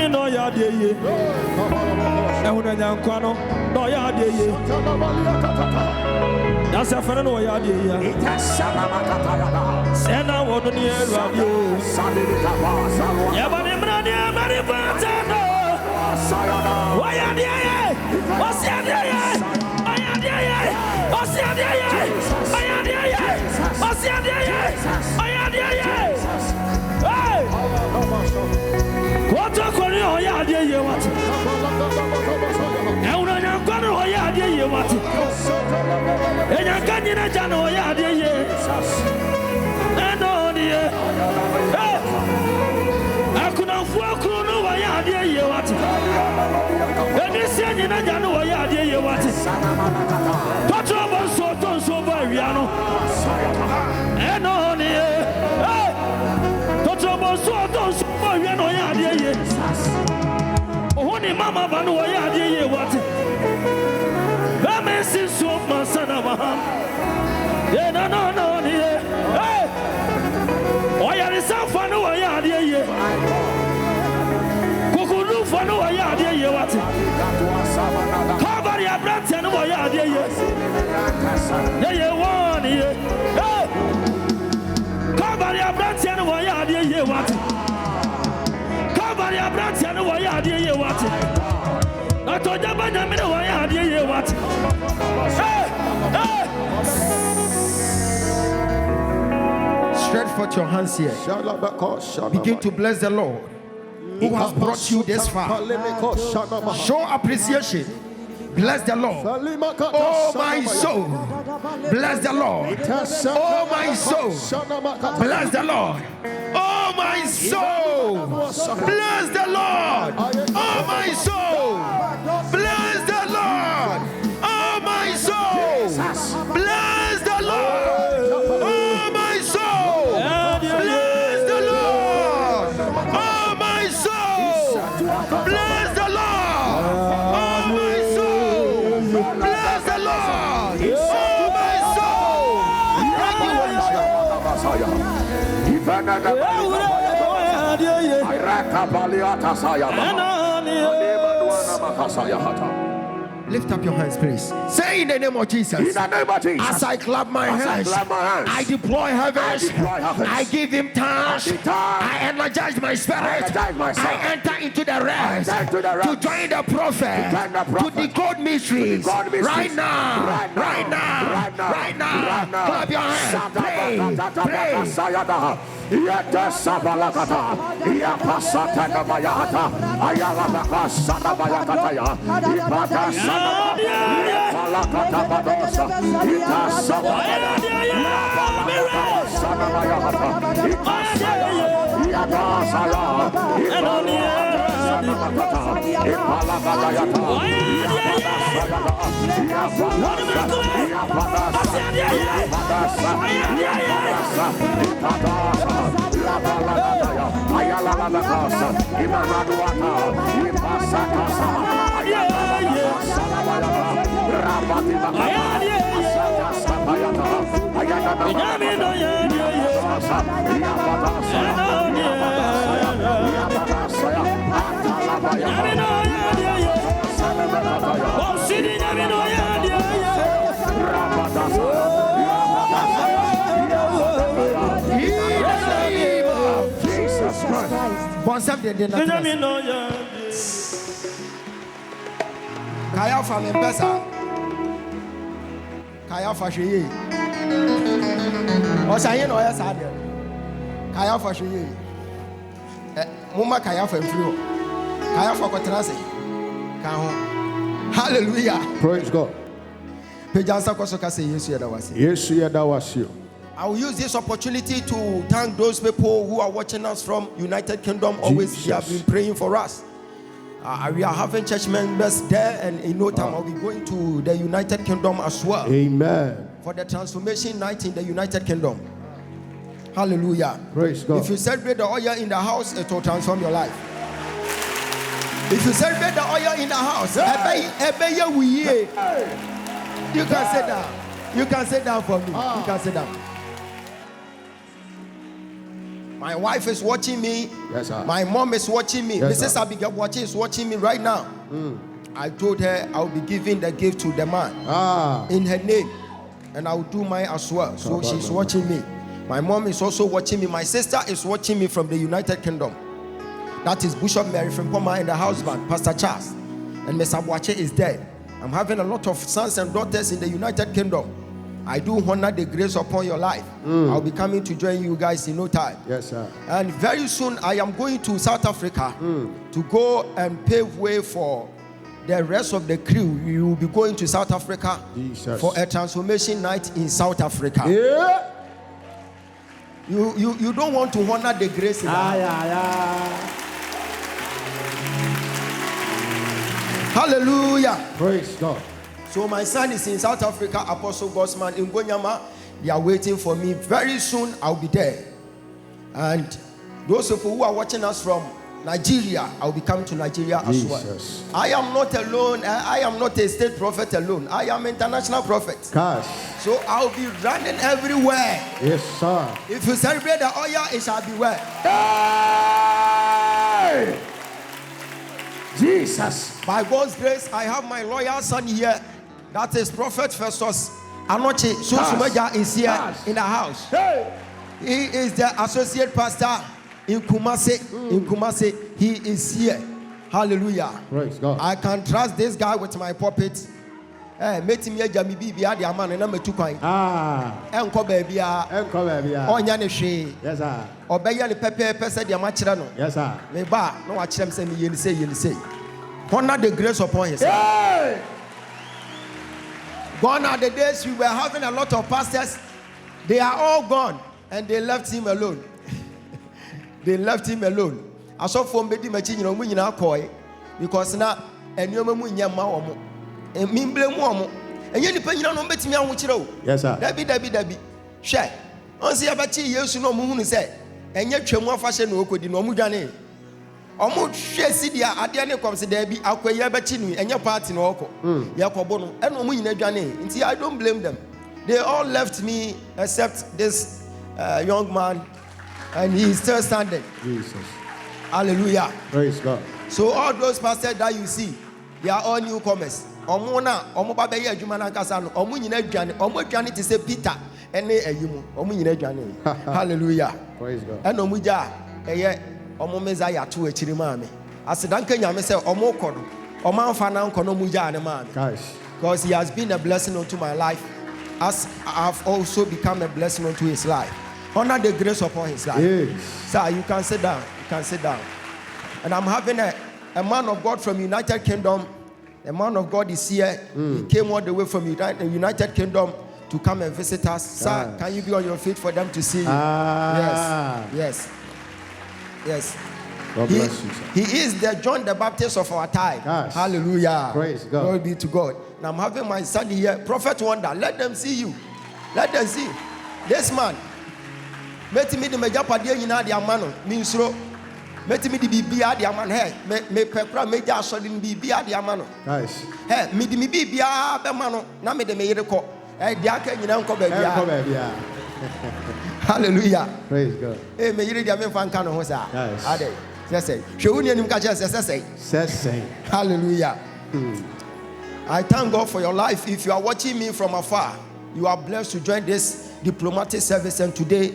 No yadi ye. Ehuna nyankwano no yadi ye. That's a friend no yadi ye. Sena wono ni radio. Yaba ni mrani mari batano. Wayadi ye. Osiadi ye. Ayadi ye. Osiadi ye. Ayadi ye. Osiadi ye. Ayadi ye. Hey! What a corner, oh, yeah, dear, you what? Now, when I'm going to, oh, yeah, dear, you what? And I can't get a channel, oh, yeah, dear, yes. And oh, dear. I could not walk on, oh, yeah, dear, you what? And you said, you know, oh, yeah, dear, you what? Touch over so very, and oh, dear. Touch over so very, no, yeah, dear, yes. Only Mama Van Waya, what? That makes it so much, son of a ham. Yeah, no, dear. Hey! Why are you so fun? Waya, dear? Kuku for no Waya, dear, what? Cover your breath and Waya, dear, yes. Yeah, one, yeah. Cover your breath and Waya, dear, what? Your brother and why are you what? I told you about them, why are you what? Stretch forth your hands here. Begin to bless the Lord who has brought you this far. Show appreciation. Bless the Lord. Oh my soul. Bless the Lord. Oh my soul. Bless the Lord. Oh my my soul, bless the Lord. Oh, my soul, bless the Lord. Oh, my soul, bless the Lord. Oh, my soul, bless the Lord. Oh, my soul, bless the Lord. Oh, my soul, bless the Lord. Oh, my soul. Thank you, Holy Spirit. Lift up your hands, please. Say in the name of Jesus. In the name of Jesus. As I clap my hands, I deploy heavens. I give him thanks. I energize my spirit. I enter into the rest to join the prophet, to decode mysteries. Right now. Right now. Right now. Clap your hands. Pray. Yata sabalakata, yapasata nabayata, ayalabaka sanabayata ya, ibada sanabaya, badosa, ita sabaya, yapalaka sanabayata, ipasaya, yadasaya, ipalakata, ipalabadayata, Kayafa membesa. Kayafa sheye. Osaye no ya sade. Kayafa sheye. Muma kayafa mfrio. Kayafa kotrase. Ka ho. Hallelujah. Praise God. Pejansa kosoka say Yesu yadawasi. Yesu yadawasi. I will use this opportunity to thank those people who are watching us from United Kingdom. Always they have been praying for us. We are having church members there, and in no time I'll be going to the United Kingdom as well. Amen. For the transformation night in the United Kingdom. Hallelujah. Praise God. If you celebrate the oil in the house, it will transform your life. If you celebrate the oil in the house, you can sit down. You can sit down for me. You can sit down. My wife is watching me. Yes, sir. My mom is watching me. Yes, Mrs. sir. Abigail watching is watching me right now. I told her I'll be giving the gift to the man in her name, and I'll do mine as well. So she's watching me. My mom is also watching me. My sister is watching me from the United Kingdom. That is Bishop Mary Frimpoma and the husband, Pastor Charles. And Miss Abuache is there. I'm having a lot of sons and daughters in the United Kingdom. I do honor the grace upon your life. I'll be coming to join you guys in no time. Yes, sir. And very soon I am going to South Africa to go and pave way for the rest of the crew. We will be going to South Africa for a transformation night in South Africa. Yeah. You don't want to honor the grace in Hallelujah. Praise God. So my son is in South Africa, Apostle Gosman in Gonyama. They are waiting for me. Very soon I'll be there. And those people who are watching us from Nigeria, I'll be coming to Nigeria as well. I am not alone. I am not a state prophet alone. I am international prophet. Gosh. So I'll be running everywhere. Yes, sir. If you celebrate the oil, it shall be well. Hey! Jesus. By God's grace, I have my loyal son here. That is Prophet Festus Anoche Susumaja is here in the house. Hey! He is the associate pastor in Kumasi. In Kumasi, he is here. Hallelujah. Praise God. I can trust this guy with my puppet. Meti me agya me bibia de ama na metu kwan. Enko baabia. Onya ne hwe. Yes, sir. Obeya ne pepe se de ama kire no. Yes, sir. Me ba na wa kire me se me yeni say. Honor the grace upon his life. Hey! Gone are the days we were having a lot of pastors. They are all gone and they left him alone. they left him alone. I saw from Betty Machine, because now and you remember and mean blame woman. And you depend on Betty Meow. Yes, sir. Debbie. Share. On see about years to know moon said, and yet you more fashion work with the Nomujane. Almost share Sidia at the end comes the Debbie, Aqua Bachini, and your party in Oko, Yacobono, and Omina Jane. See, I don't blame them. They all left me except this young man, and he is still standing. Jesus. Hallelujah. Praise God. So all those pastors that you see, they are all newcomers. Omona, Omobabaya Jumana Casano, Omunina Jan, Omojani to say Peter, and Omunina Jani. Hallelujah. Praise God. And Omuja, Omomezaya to a Chirimami. I said, Uncle Yamese, Omokono, Oman Fanan Konomuja and a man. Because he has been a blessing unto my life, as I have also become a blessing unto his life. Honor the grace upon his life. Yes. Sir, you can sit down. You can sit down. And I'm having a man of God from United Kingdom. The man of God is here. He came all the way from United Kingdom to come and visit us. Sir, can you be on your feet for them to see you? Yes. God bless you, sir. He is the John the Baptist of our time. Yes. Hallelujah. Praise God. Glory be to God. And I'm having my son here, Prophet Wonder. Let them see you. Let them see. This man. Meti me the major padia yina di amano minsro. Meti me the bibia di aman he me pekra meja so di bibia di amano. Nice. He me di bibia be mano na me de me yire ko. Di aka nyina nko ba bia. Hallelujah. Praise God. Me yire di amen fan kan ho sa. Nice. Ade. Say. Hwe woni anim ka che say. Hallelujah. I thank God for your life. If you are watching me from afar, you are blessed to join this diplomatic service, and today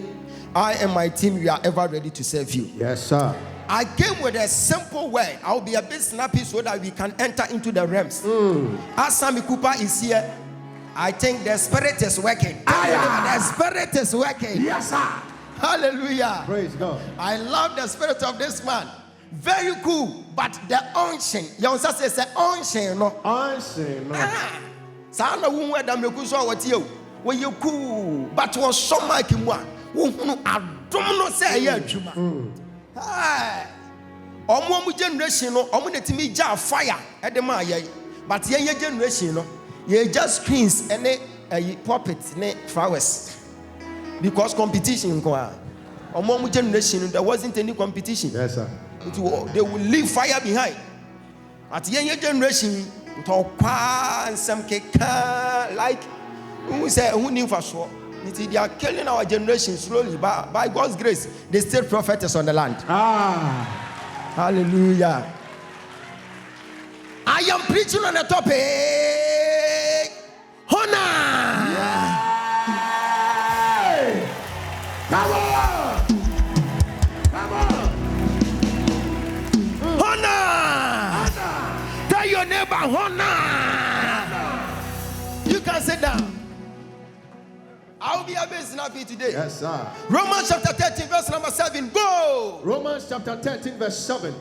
I and my team, we are ever ready to serve you. Yes, sir. I came with a simple word. I'll be a bit snappy so that we can enter into the realms. As Sammy Cooper is here, I think the Spirit is working. The Spirit is working. Yes, sir. Hallelujah. Praise God. I love the spirit of this man. Very cool, but the unction. You say the unction, no. Unction, no. Sana wunwe da mekuso awati we you cool, but was so like him one. Wunu adom no say ya adwuma. Omo mu generation no, omo netimi ja fire e de ma aye. But ye generation no, ye just screens and a puppet ne flowers. Because competition kwa. Omo mu generation there wasn't any competition. Yes, sir. They will leave fire behind. At the generation, and some like who say who knew for sure. They are killing our generation slowly, but by God's grace, the state prophet is on the land. Hallelujah. I am preaching on the topic. Honor. Come on. Honor. Tell your neighbor, honor. You can sit down. I'll be a bit snappy today. Yes, sir. Romans chapter 13, verse number 7. Go. Romans chapter 13, verse 7.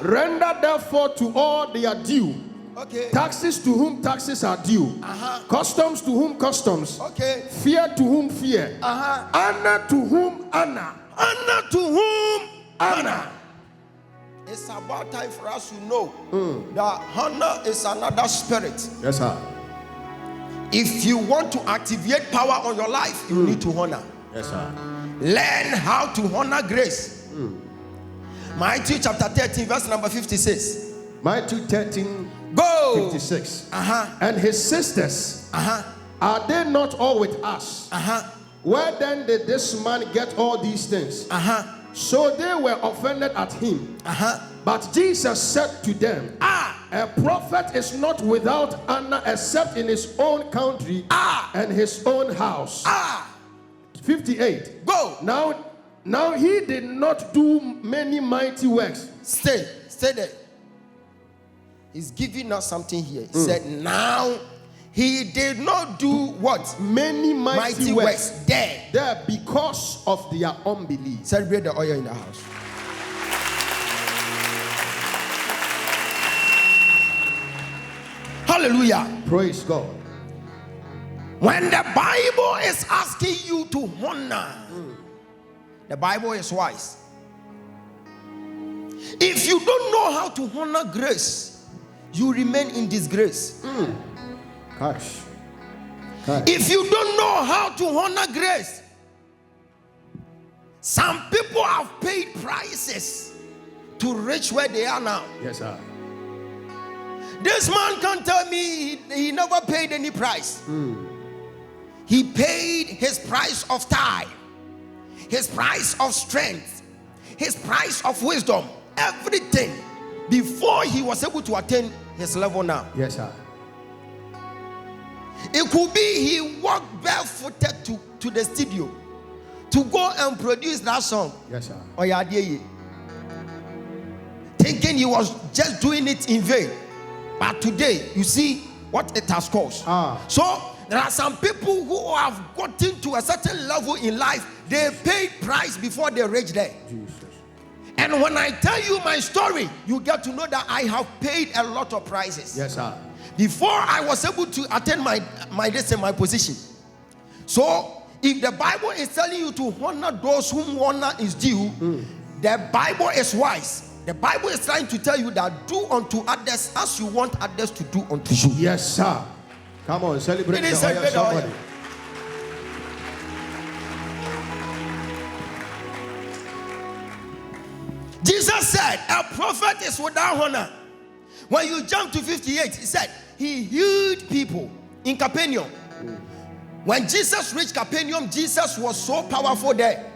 Render therefore to all their due. Okay. Taxes to whom taxes are due. Customs to whom customs. Okay. Fear to whom fear. Honor to whom honor. Honor to whom honor. It's about time for us to know that honor is another spirit. Yes, sir. If you want to activate power on your life, you need to honor. Yes, sir. Learn how to honor grace. Matthew chapter 13, verse number 56. Matthew 13, go. 56. And his sisters, are they not all with us? Where then did this man get all these things? So they were offended at him. But Jesus said to them, a prophet is not without honor except in his own country and his own house. 58. Go. Now he did not do many mighty works. Stay there. He's giving us something here. He said, now he did not do what? Many mighty works there because of their unbelief. Celebrate the oil in the house. Hallelujah. Praise God. When the Bible is asking you to honor, the Bible is wise. If you don't know how to honor grace, you remain in disgrace. Gosh. If you don't know how to honor grace, some people have paid prices to reach where they are now. Yes, sir. This man can tell me he never paid any price. He paid his price of time, his price of strength, his price of wisdom, everything before he was able to attain his level now. Yes, sir. It could be he walked barefooted to the studio to go and produce that song. Yes, sir. Thinking he was just doing it in vain. But today, you see what it has caused. So, there are some people who have gotten to a certain level in life. They paid price before they reach there. Jesus. And when I tell you my story, you get to know that I have paid a lot of prices. Yes, sir. Before I was able to attain my position. So, if the Bible is telling you to honor those whom honor is due, the Bible is wise. The Bible is trying to tell you that do unto others as you want others to do unto you. Yes, sir. Come on, celebrate It is the oil, somebody. Jesus said, a prophet is without honor. When you jump to 58, he said, he healed people in Capernaum. When Jesus reached Capernaum, Jesus was so powerful there,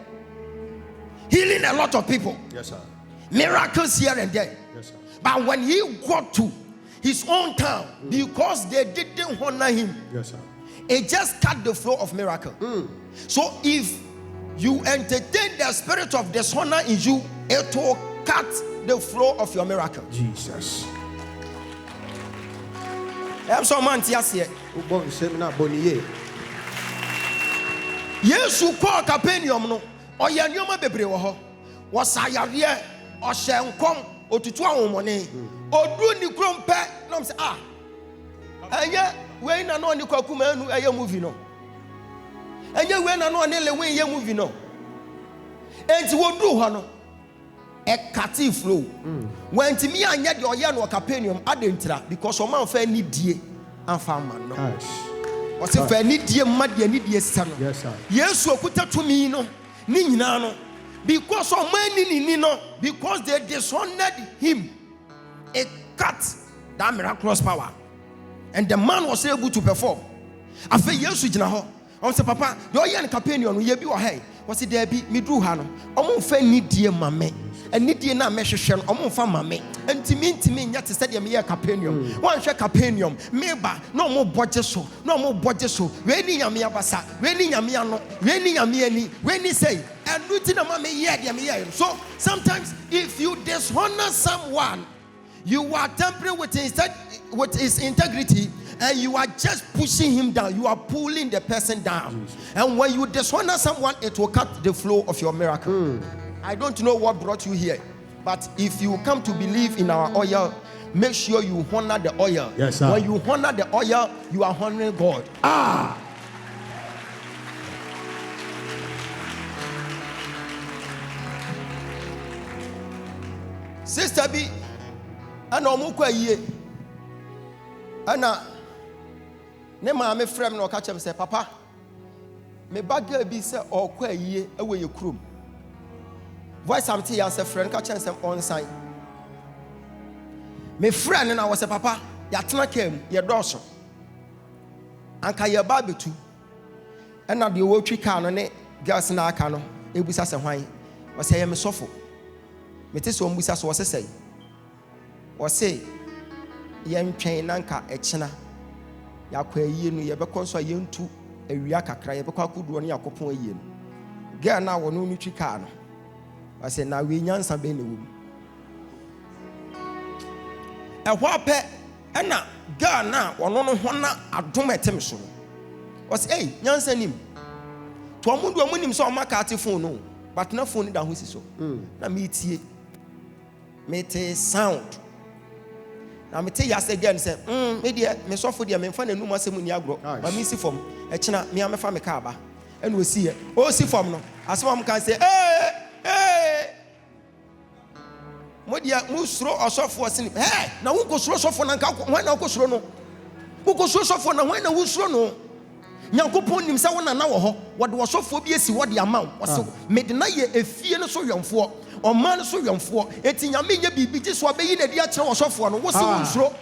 healing a lot of people. Yes, sir. Miracles here and there. Yes, sir. But when he got to his own town, because they didn't honor him, Yes, sir. it just cut the flow of miracle. So if you entertain the spirit of dishonor in you, it will cut the flow of your miracle. Jesus. I'm so man here. Yes, you call Capernaum no. Or ya nyoma bebre wo ho. Was ayare o hyenkom otutu awomone. Odu ni krom pe na say eye we na no ni kwakuma anu eye movie no. Eye we na no ne le we eye movie no. Enti wodu ho no. E kati flow. When timi anya de oye no Capernaum adentira because o man fa ni die amfa man no. What's if I need dear mad, need dear son? Yes, sir. Yes, so put that to me, no, Ninano, because of many Nino, because they dishonored him, it cut that miraculous power, and the man was able to perform. I feel yes, you know, I say, Papa, your young companion, you be or hey, what's it there be me do hano? I'm fair need dear mamma. And need you not measure shell on family. And to me, yet to study me a Capernaum. One share Capernaum, Meba, no more bodgeso, no more bodgeso. Raining a mea basa, raining a meano, raining a meani, when he say, and rooting a mammy yet. So sometimes if you dishonor someone, you are tampering with his integrity. And you are just pushing him down. You are pulling the person down. And when you dishonor someone, it will cut the flow of your miracle. I don't know what brought you here, but if you come to believe in our oil, make sure you honor the oil. Yes, sir. When you honor the oil, you are honoring God. Sister B, and Omukwa ye, Anna, ne maame frem no catch him say, Papa, me bagger be say or kwa ye away your crew. Voice am tea as a friend catch him on sign. Me friend and I was a papa, yatna came, your dawson. Anka your baby too. And now the old tree can on it, girls in our cano, it was as a wine, was say, I'm a sofa. Metis one was as was a say. Or say, young chain anka etchina. Yakwe yin, you ever console yin to a riaka cry, because I could run your coupon yin. Girl now on no tree can. I said, now we young some baby. A whopper and now, girl now, one on one, I don't met him so. Was a young send him. To a moon, him saw my cat phone, but no phone down with so. Now meet ye, made a sound. Now me tell you again, say, media, me so for the men find a new Massimiagro, but me see from a china, me am a family carba, and we see it. Oh, see from no, as one can say, hey. Modia musro osofo sin. Hey, na wo kosro osofo na nka when na kosro no. Wo kosro osofo na when na wo sro no. Nyankopon nim se wo na wo ho. Wo de osofo bi esi wo de ama wo. So me de na ye efie no so yomfo. Oman so yomfo. Eti nyame nya bibi ti so abeyi na di a kire osofo no. Wo se wo sro.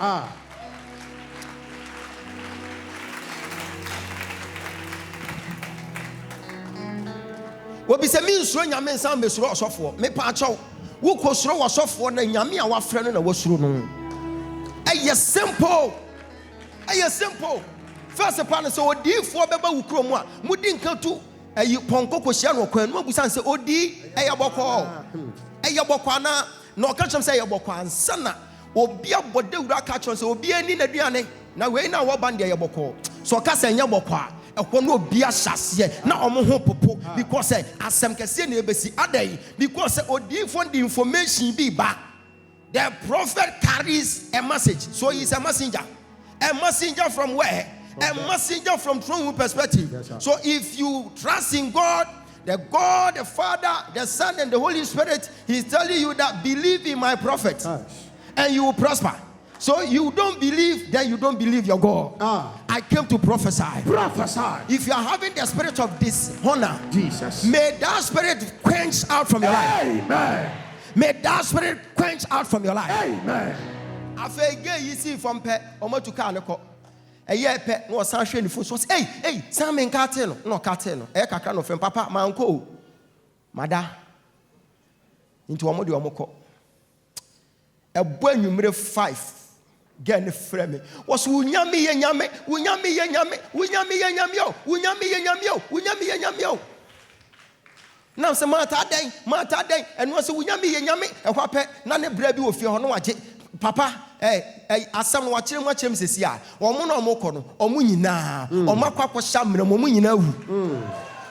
Wo bi se mi nsuro nyame nsan be suro osofo. Me pa acho. Wo ko suro osofo na nyame a wafre no na wo suro no. Eye simple. Eye simple. First part so odi fo beba wo kro mu a mudi nka tu ayi ponko ko hia no kwan no abusan se odi eye bokọ na no ka chem se eye bokọ ansa na obi abode wura ka chem se obi ani na duane na we na wo band eye bokọ so ka se nya bokọ a ekwo no obi ahyase na omo ho popo because asem kese na ebesi adai because odi fo the information bi ba. The prophet carries a message, so he is a messenger from where? A messenger from throne room perspective. Yes, so if you trust in God, the Father, the Son, and the Holy Spirit, He's telling you that believe in my prophet, and you will prosper. So you don't believe, then you don't believe your God. I came to prophesy. Prophesy. If you are having the spirit of dishonor, Jesus, may that spirit quench out from your life. Amen. May that spirit quench out from your life. Amen. After you see from pe omo to car no. Eye pe no san hwe ni fo so hey san men kate no kate no e kakra no fem papa manko mada into omo de omo ko e bo anwumre 5 get ne frɛ me was wunyame ye nyame now se mata den and was wunyame ye nyame e hwa pe na ne bra bi ofie ho no wagye papa asam no wachire mo achem sesi a omo na omo kɔ no omo nyina omo akwakɔ shamre mo omo nyina wu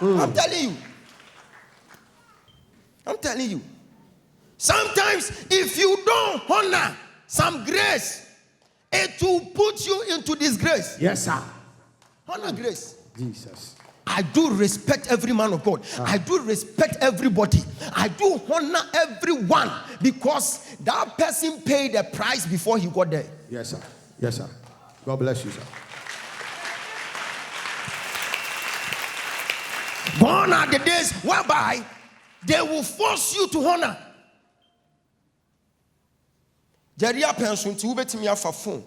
I'm telling you sometimes if you don't honor some grace it will put you into disgrace. Yes sir. Honor grace. Jesus. I do respect every man of God. I do respect everybody. I do honor everyone because that person paid a price before he got there. Yes, sir. Yes, sir. God bless you, sir. Gone are the days whereby they will force you to honor. Jeria pension to ubet me for phone.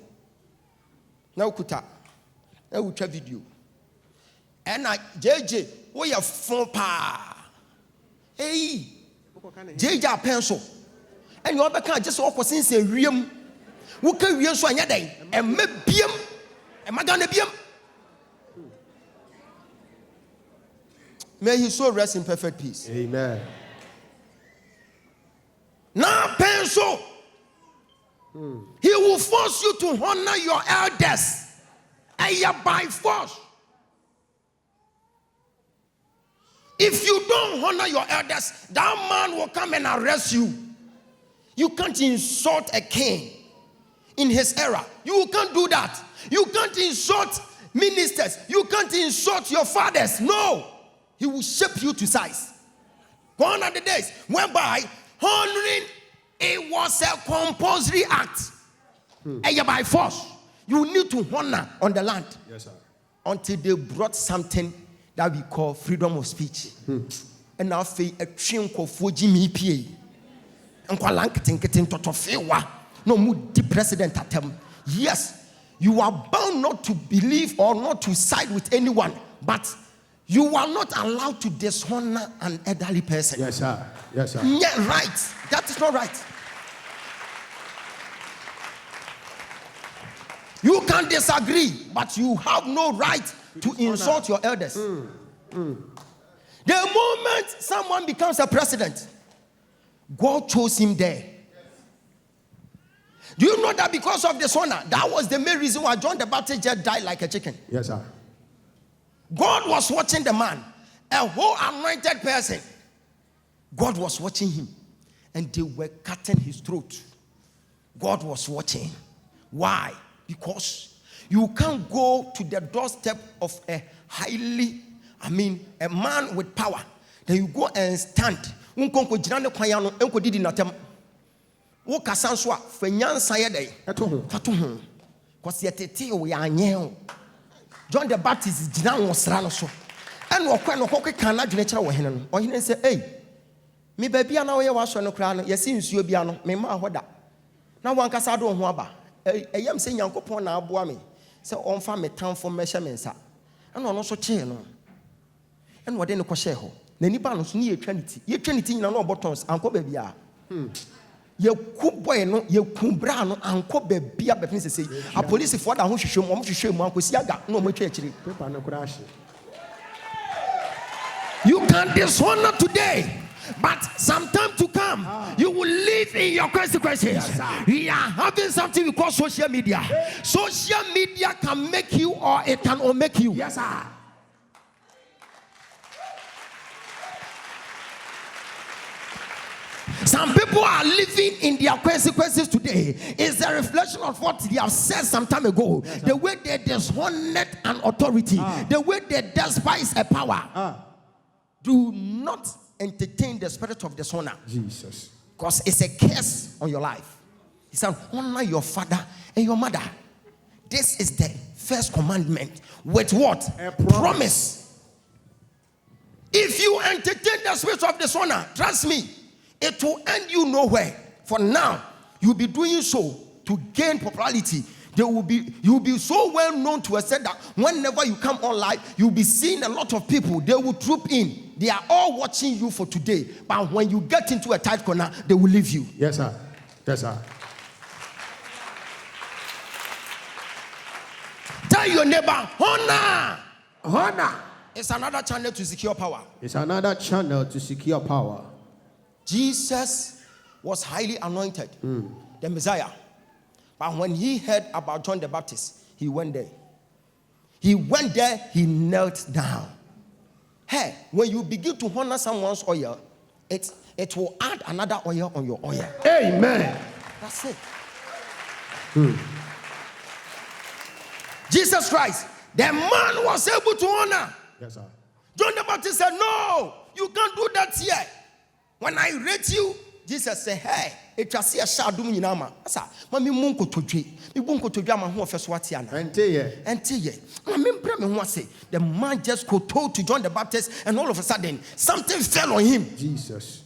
Now kuta. Now we try video. And I JJ, we have phone pa. Hey, JJ pencil. And you can't just walk since a ream. Who can we so any day? And maybe and Madame Biam. May his soul rest in perfect peace. Amen. Now, pencil. He will force you to honor your elders. And by force. If you don't honor your elders, that man will come and arrest you. You can't insult a king in his era. You can't do that. You can't insult ministers. You can't insult your fathers. No. He will shape you to size. Gone are the days whereby honoring it was a compulsory act. And by force, you need to honor on the land. Yes, sir. Until they brought something that we call freedom of speech. And now a chink of Fuji PA. And Kwalanketin Totofewa. No moody president at them. Yes, you are bound not to believe or not to side with anyone, but you are not allowed to dishonor an elderly person. Yes, sir. Yes, sir. Yeah, right. That is not right. You can disagree, but you have no right to insult your elders. The moment someone becomes a president, God chose him there. Do you know that because of dishonor, that was the main reason why John the Baptist just died like a chicken? Yes, sir. God was watching the man, a whole anointed person. God was watching him, and they were cutting his throat. God was watching. Why? Because you can't go to the doorstep of a man with power. Then you go and stand. wo kasa nso a fa nyansa ye dey fato ho cause yetete wo ya anye John the Baptist gina wo sra no so and wo kwa no kokeka na dwene kire wo hene no ohene say me ba bia na wo ye waso no kra no yesi nsuo bia no me ma hoda na wankasa do ho aba eyam se Nyankopon na aboa me se onfa me tamfo mehye me nsa ana ono so chee no and wo de ne ko hye ho na nipa no so ne yetwa niti nyina no botons anko ba bia ye ku boy no ye ku bra no anko ba bia be pin sese a police for da ho hwehwem om hwehwem anko siaga no mo twa akiri paper no kura hye. You can dishonor today, but sometime to come, you will live in your consequences. Yes, we are having something we call social media. Social media can make you or it can unmake you. Yes, sir. Some people are living in their consequences today. It's a reflection of what they have said some time ago. Yes, the way they dishonored an authority, the way they despise a power. Do not entertain the spirit of dishonor. Jesus. Because it's a curse on your life. He said, honor your father and your mother. This is the first commandment. With what? A promise. If you entertain the spirit of dishonor, trust me, it will end you nowhere. For now, you'll be doing so to gain popularity. You'll be so well known to a extent that whenever you come on live, you'll be seeing a lot of people. They will troop in. They are all watching you for today. But when you get into a tight corner, they will leave you. Yes, sir. Yes, sir. Tell your neighbor, honor. Honor. It's another channel to secure power. It's another channel to secure power. Jesus was highly anointed, the Messiah. But when he heard about John the Baptist, he went there. He knelt down. Hey, when you begin to honor someone's oil, it will add another oil on your oil. Amen. That's it. Jesus Christ, the man was able to honor. Yes, sir. John the Baptist said, no, you can't do that here. When I rate you, Jesus said, hey, it was a shadow in Nama. Mammy Munko to drink. You won't go to Drama who first what Yana. And the man just told to John the Baptist, and all of a sudden, something fell on him. Jesus.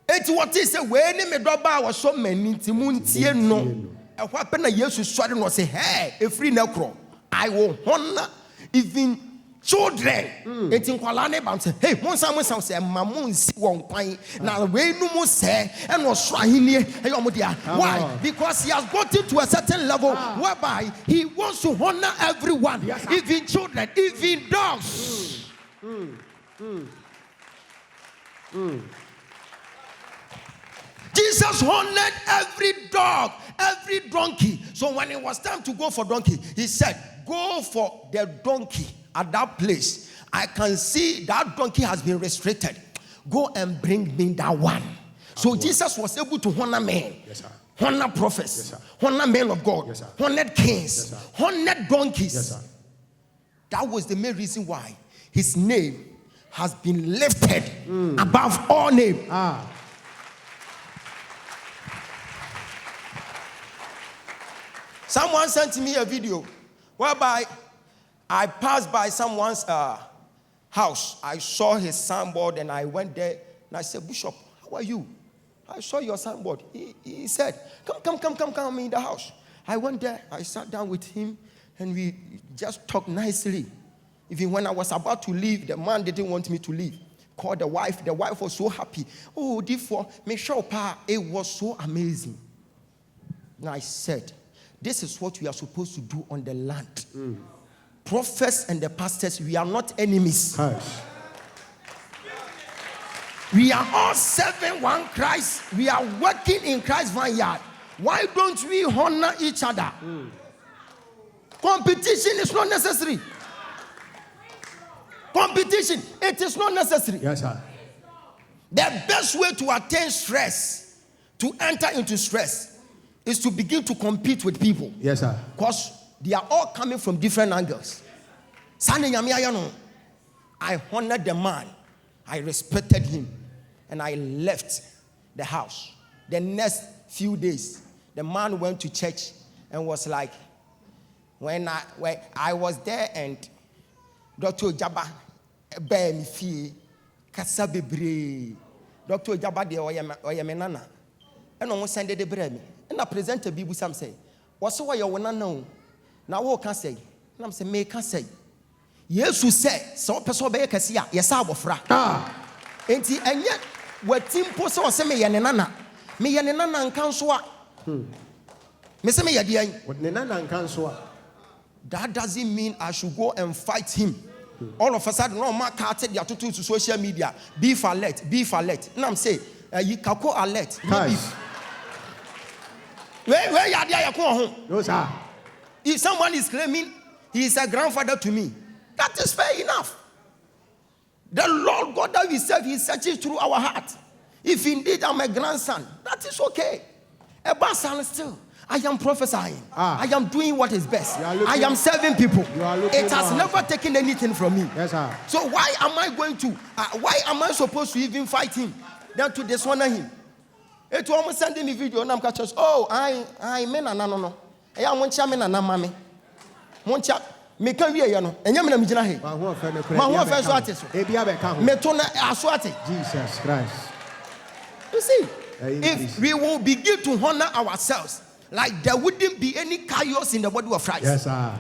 It's what he said, when me drop was so many Timunti no. And what happened? Jesus started was say, hey, a free necro. I will honor even children. It's in Kualane Bam say, hey, someone say, Mamun si one pine. Now, way no more say, and was trying here. Why? Because he has gotten to a certain level whereby he wants to honor everyone, even children, even dogs. Jesus honored every dog, every donkey. So when it was time to go for donkey, he said, go for the donkey at that place. I can see that donkey has been restricted. Go and bring me that one. So Jesus was able to honor men, honor prophets, honor men of God, honored kings, honored donkeys. That was the main reason why his name has been lifted above all names. Someone sent me a video whereby I passed by someone's house. I saw his signboard and I went there and I said, Bishop, how are you? I saw your signboard. He said, come in the house. I went there. I sat down with him and we just talked nicely. Even when I was about to leave, the man didn't want me to leave. Called the wife. The wife was so happy. Oh, therefore, make sure, pa, it was so amazing. And I said, this is what we are supposed to do on the land. Prophets and the pastors, we are not enemies. We are all serving one Christ. We are working in Christ's vineyard. Why don't we honor each other? Competition is not necessary. Competition, it is not necessary. Yes, sir. The best way to attain stress, to enter into stress, is to begin to compete with people. Yes, sir. Because they are all coming from different angles. I honored the man. I respected him. And I left the house. The next few days, the man went to church and was like, when I was there and Dr. Ogyaba bear me fee, kasa bebre. Dr. Ogyaba de oyamenana. And almost send the bremi. And I present a bibu some say, what's why you wanna know? Now what can say? And I'm saying, make can say. Yes, you say, so person be kasia, yes, I will fra. And yet, what team post on send me yanana. Me yanana and kanswa. Me say me yadian. What nenana and kanswa. That doesn't mean I should go and fight him. All of a sudden, no man can't take their to social media. Beef alert. And I'm saying, you kako alert. Nice. Where you are there, you come home. No, sir. If someone is claiming he is a grandfather to me, that is fair enough. The Lord God that we serve, He searches through our heart. If indeed I'm a grandson, that is okay. A son still. I am prophesying. I am doing what is best. I am serving people. It has never taken anything from me. Yes, sir. So why am I going to? Why am I supposed to even fight him? Then to dishonor him? It almost sending me video and I'm catching. Oh, I mean no. I want you mean na mami. Want you me can we you know? Enya me na mijina he. Ma ho fe so ate so. Me to na aso ate. Jesus Christ. You see, if we will begin to honor ourselves, like there wouldn't be any chaos in the body of Christ. Yes, sir.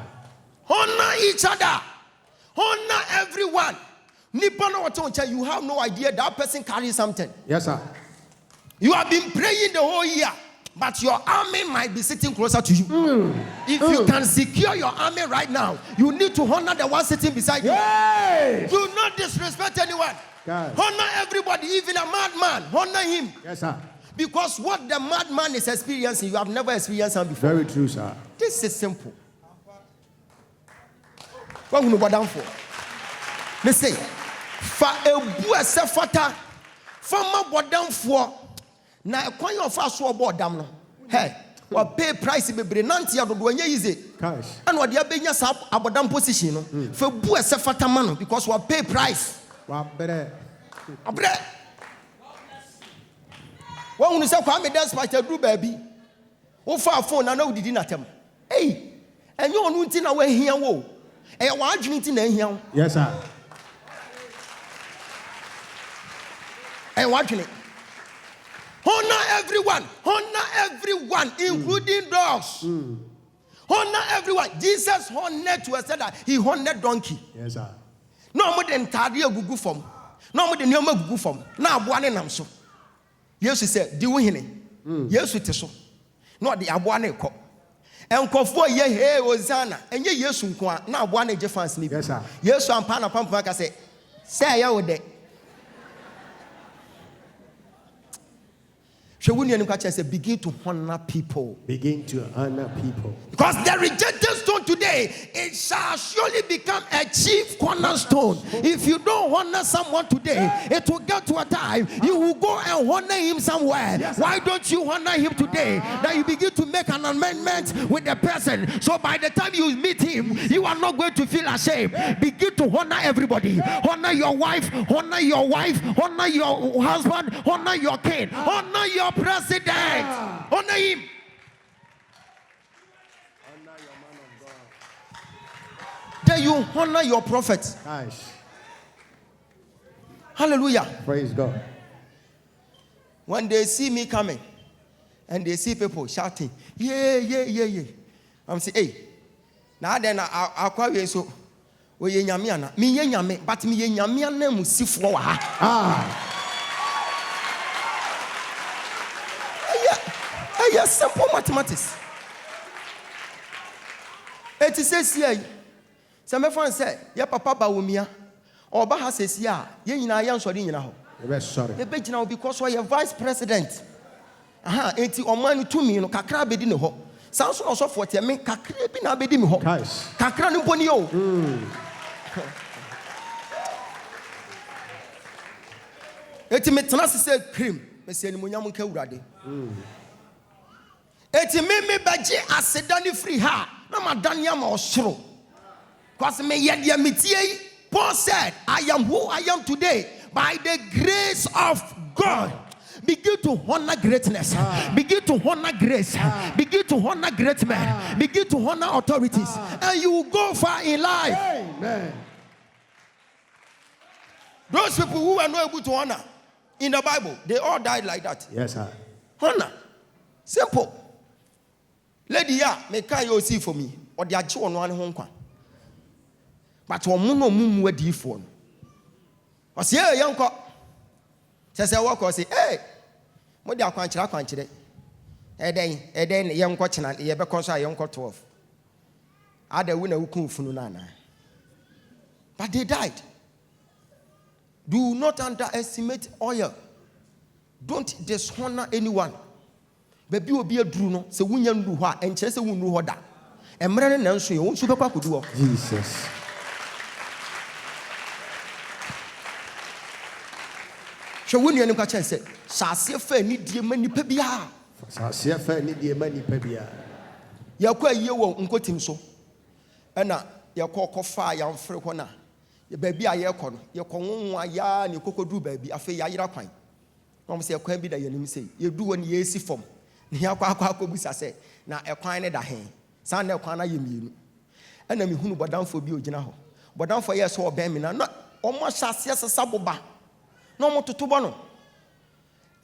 Honor each other. Honor everyone. You have no idea that person carries something. Yes, sir. You have been praying the whole year, but your army might be sitting closer to you. If you can secure your army right now, you need to honor the one sitting beside you. Yes. Do not disrespect anyone. Yes. Honor everybody, even a madman. Honor him. Yes, sir. Because what the madman is experiencing, you have never experienced him before. Very true, sir. This is simple. What will you go down for? They say, "For a boy sefata, for my go down for na a coin of us or board down. Hey, what pay price be brenantia do when easy. Cash. And what the abenya sap abodam position for boy sefata man because what pay price. What better? Abre. When you say Kwame dance party do baby, o fa phone na no didi na tem. Hey, and you onu nti na we hia wo. E wa adwene nti na hia. Yes, sir. And watching it. Honor everyone, including dogs. Honor everyone. Jesus honored to us that he honored donkey. Yes, sir. No more than Tadia Gugu form. No more than Yoma Gugu form. Now, Buane Namso. Yes, he said, do we? Yes, it is so. Not the Abuane cop. And Kofo ye he Ozana. And ye yes, now Buane Jeffans. Yes, sir. Yes, I'm Pana Pampaka say I would day. Begin to honor people. Begin to honor people. Because the rejected stone today, it shall surely become a chief cornerstone. If you don't honor someone today, it will get to a time you will go and honor him somewhere. Yes, why don't you honor him today? That you begin to make an amendment with the person. So by the time you meet him, you are not going to feel ashamed. Begin to honor everybody. Honor your wife, honor your husband, honor your kid, honor your president. Honor him. Honor your man of God. Then you honor your prophet. Nice. Hallelujah. Praise God. When they see me coming and they see people shouting, yeah. I'm saying, hey, now then I'll call you so. We yamiana. Me yami, but me yamiana musifwa. Yes, simple mathematics. It says here, some friends say, "Ya papa bawumia, or baha says ya, ye na yan sorry in now." Sorry. The bench now because we are vice president. Enti omanu to me no kakra bedi ne ho. Sounds also for me kakra bi na bedi me ho. Kakra no boni o. Eti metena se cream, me se ni munyam nka wurade. Eti me baje asedani free ha na madania ma osoro. Cause me yede mitie. Paul said, I am who I am today by the grace of God. begin to honor greatness. Begin to honor grace. Begin to honor great men. Begin to honor authorities. And you will go far in life. Amen. Those people who are not able to honor in the Bible, they all died like that. Yes, sir. Honor. Simple. Lady, yeah, make you see for me. Or the actual one home. But one no moon with the phone. I say, young cop. Says I walk or say, hey, what do you want to then young coach and you because I young cop 12. I the winner who come from Nana. But they died. Do not underestimate oil. Don't dishonor anyone. Baby will be a druno, so we young do what and chess won't know that. And Maran and so you won't super could do. Jesus. So when you know what I said, Sassia fair need the many pebia. Sassia fair need the many pebia. You are quite you won't go him so. And now you call fire and free corner. Your baby are your con, your con, ya, and your cocoa do baby, a fair yara pine. Mom say a quaint bit that you say, you do when you see from. Near Quaco say, now a pine at a hand. San El Quana you mean. And then who but down for Biogenaho. But down for yes or Bemina, not almost as yes a saboba. No more to Tubano.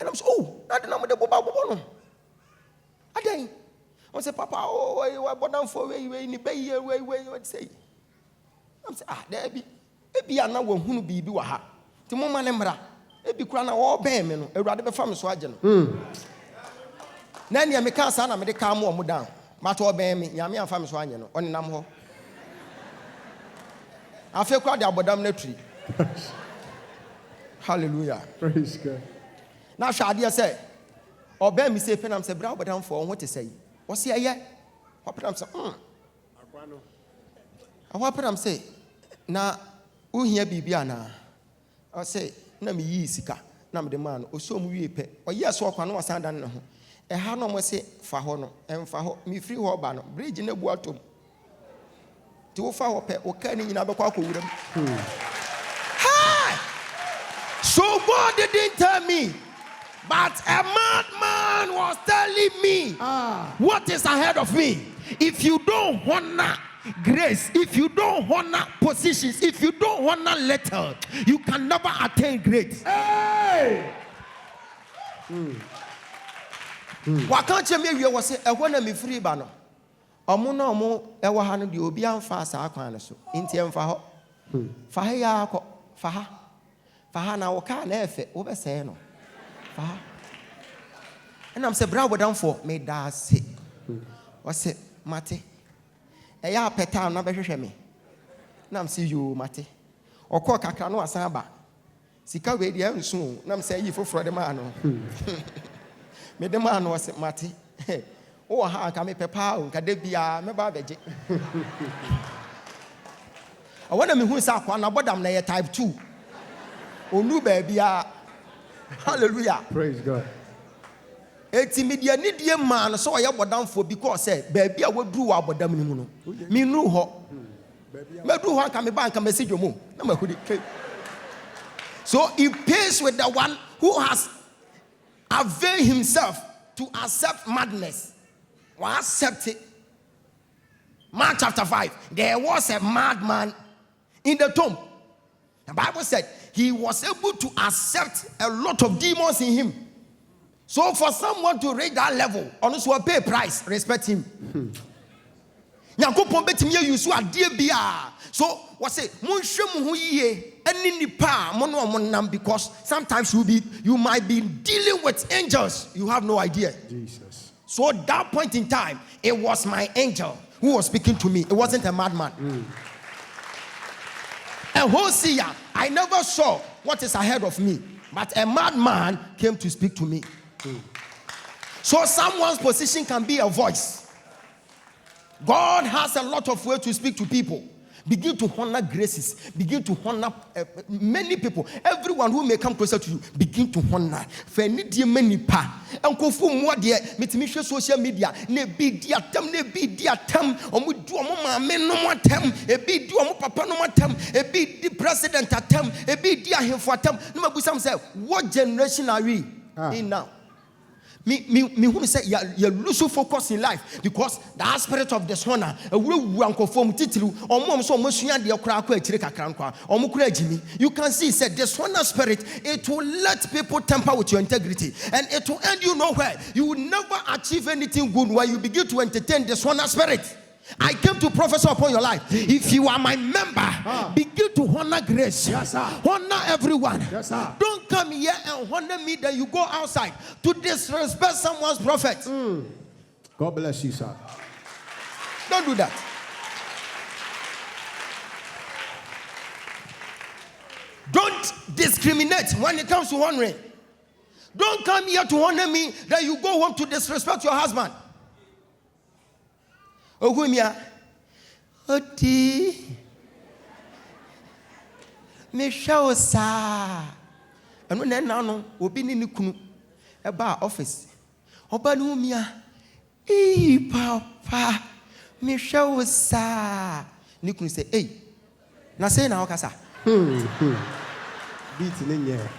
And I'm so, oh, not the number of Bobono. Again, I say, Papa, oh, you are down for where you in the bay, where you would say. I'm saying, there be. Maybe I know who be do a ha. The moment Embra, maybe crown all bearmen, a rather famous wagon. Nanny, I make a son, I made a car more down. Mato bear me, Yammy and famous wagon, on Namho. I feel quite the abodam tree. Hallelujah. Praise God. Now, Shadia say, or bear me say, Penam say, brow, but down for what to say. What's here yet? What Penam say, what Penam say, now. Uhia bibiana. I say, na me yi sika, na me de man, o so mu wie pe. O yes wo kwa no wasan dan ne ho. E ha no mo se fa ho no, em fa ho, me free ho ba no, bridge na bu atom. Ti wo fa ho pe, o ka ni nyina be kwa akowuram. Hi! So God didn't tell me, but a madman was telling me what is ahead of me. If you don't honor grace, if you don't honor positions, if you don't honor letter, you can never attain great. Hey! Why can't you make you say, I want to be free banner? Omo mo ewa ha no de obi amfa sa akwan no so. Inti emfa ho. Fa ha ya akọ, fa ha. Fa ha na wo ka na efe, wo be say no. Fa ha. And I'm say bra bodam for me da se. Wo say mate. Eya peta na be hwehwe me. Na am say you mate. Okọ kakra no asan ba. Sika we dia nsu. Na am say yi foforo de ma no. Me de ma no wo say mate. Oh, ha ka me pepa o nkade bia me ba beje. I want me hu sa kwa na bodam na ye type 2. Onu ba bia. Hallelujah. Praise God. Eti media ni die man so ye bodam for because say ba bia waduru wa bodam ni mu no. Me nuru ho. Me du ho ka me ba nka message mo. Na ma hudi. So it pays with the one who has availed himself to accept madness. Well, accept it. Mark chapter 5. There was a madman in the tomb. The Bible said he was able to accept a lot of demons in him. So for someone to reach that level, honestly, will pay a price. Respect him. So what say? Because sometimes you might be dealing with angels. You have no idea. Jesus. So at that point in time, it was my angel who was speaking to me. It wasn't a madman. And Hosea, I never saw what is ahead of me, but a madman came to speak to me. So someone's position can be a voice. God has a lot of ways to speak to people. Begin to honor graces. Begin to honor many people. Everyone who may come closer to you, begin to honor. For many pa. And conform what dear, meet social media. Ne be dear tem, ne be dear tem. Or we do a mama men no more tem. A be do a papa no more tem. A be the president at tem. A be dear him for tem. No matter some say, what generation are we? now. Me who say you lose focus in life because the spirit of dishonor you can see said dishonor spirit, it will let people tamper with your integrity and it will end you nowhere. You will never achieve anything good when you begin to entertain dishonor spirit. I came to prophesy upon your life. If you are my member, begin to honor grace. Yes, sir. Honor everyone. Yes, sir. Don't come here and honor me, then you go outside to disrespect someone's prophet. God bless you, sir. Don't do that. Don't discriminate when it comes to honoring. Don't come here to honor me, then you go home to disrespect your husband. Ogumia, Oti, Michelle sa, and when no, obini ni kunu, eba office, obanumia, papa, Michelle sa, Nikun say, hey, na say na okasa. Beat in here.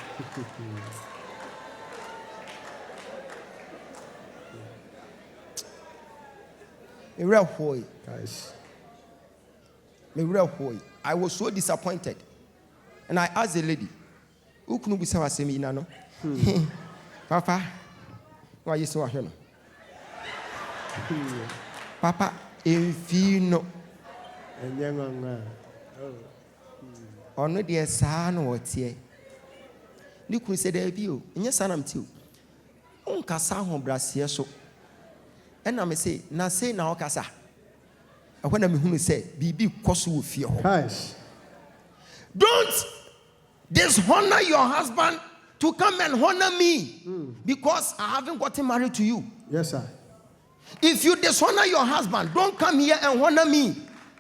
Guys, I was so disappointed, and I asked the lady, "Who can be someone say me no? Papa, why you so aheno? Papa, infino. Ono de sa no wotie. Ni kun se da bi o, nya sanam ti o. Onka sa ho brasie so. And I say, na say na okasa. And when I'm who say, Bibi kosu fear. Don't dishonor your husband to come and honor me because I haven't gotten married to you. Yes, sir. If you dishonor your husband, don't come here and honor me.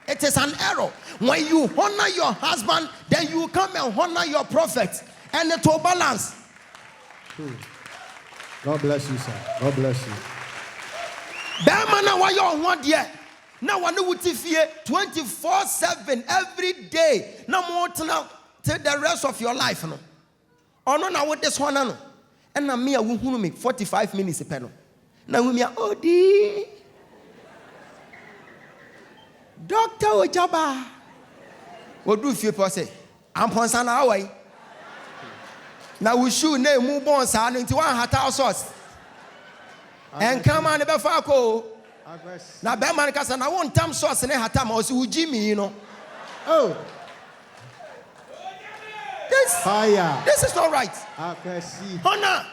It is an error. When you honor your husband, then you come and honor your prophet, and it will balance. God bless you, sir. God bless you. Now why you want here? Now I know what if 24/7 every day. No more now till the rest of your life. No. Oh no, now with this one no. And now me I will make 45 minutes a penny. Now we me Odi. Dr. Ogyaba. What do you say? I'm Ponsana away. Now we should name move on son into one hat sauce. And come on the Bafako. Now Batman Cassan, I want time sauce and a time also Jimmy, you know. Oh, this is not right. Honor.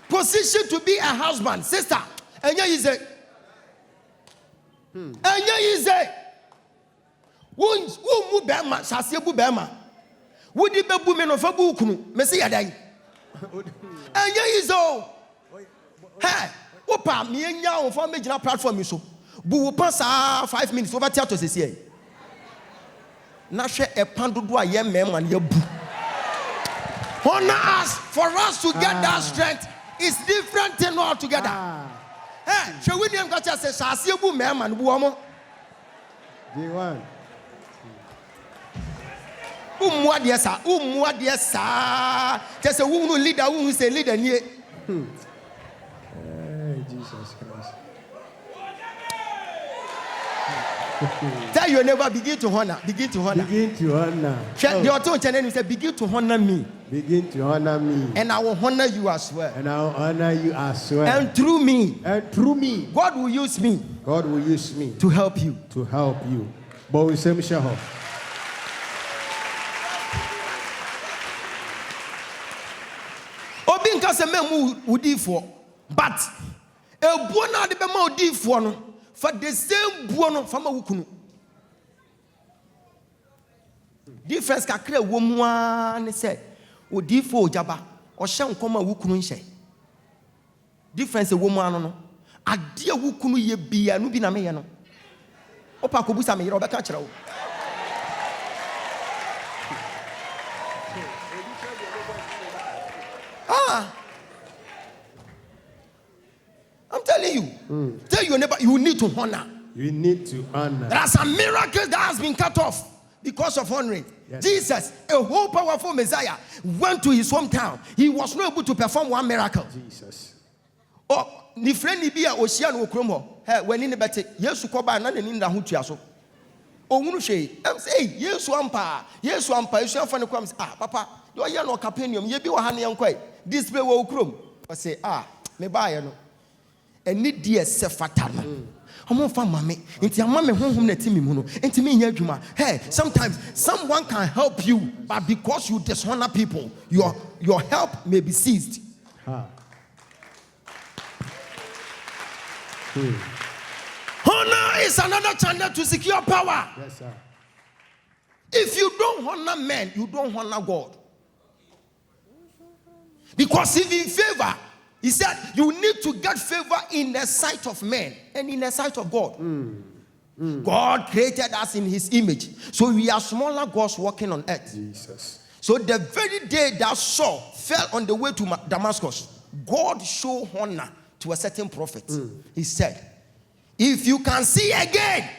Position to be a husband, sister. And yeah, is it? And yeah, is it? Won't move Bama, Sasiabu Bama. Would you be women of a book? Messia day. And yeah, is all. Hey, Opa, me and you for major platform, you so. Boo pass 5 minutes over theater this year. Nashe a pandu a young man and your boo. Honor us for us to get that strength is different thing altogether. Hey, shall we name got us a Sasiabu man and woman? D1. What yes, sir. What yes, sir. Just a woman leader who say leader near. Jesus Christ. Tell your neighbor, begin to honor. Begin to honor. Begin to honor. Your tongue channel say, begin to honor me. Begin to honor me. And I will honor you as well. And I will honor you as well. And through me. And through me. God will use me. God will use me. To help you. To help you. But we say, Michelle. Obi nka se memu udi for. But ebuo na de be ma odi for no for the same buo no fa ma wukunu. Difference kakra wo mu an say odi for Ogyaba o hye nkoma wukunu nhye. Difference wo mu an no ade wukunu ye bia no bi na me ye no. Opa ko busa me yere obeka kire wo. I'm telling you. Tell your neighbor, you need to honor. You need to honor. There are some miracles that has been cut off because of honoring. Yes. Jesus, a whole powerful Messiah, went to his hometown. He was not able to perform one miracle. Jesus. Oh, ni friend ni bia Ocean Okromo. Hey, when in the better, yes, to cover and in the Hutiaso. Oh, Munushi, I'm saying, yes, Wampa, yes, Wampa, you shall find the crumbs. Ah, Papa, you are no capenium, you be a honey and quay. Display will crum. I say, me buy no. And need dear Sefatana. I'm on for mommy. Into your mammy home let me muno. Into me yajuma. Hey, sometimes someone can help you, but because you dishonor people, your help may be seized. Honor is another channel to secure power. Yes, sir. If you don't honor men, you don't honor God. Because if in favor, he said you need to get favor in the sight of men and in the sight of God. God created us in his image. So we are smaller gods walking on earth. Jesus. So the very day that Saul fell on the way to Damascus, God showed honor to a certain prophet. He said, if you can see again,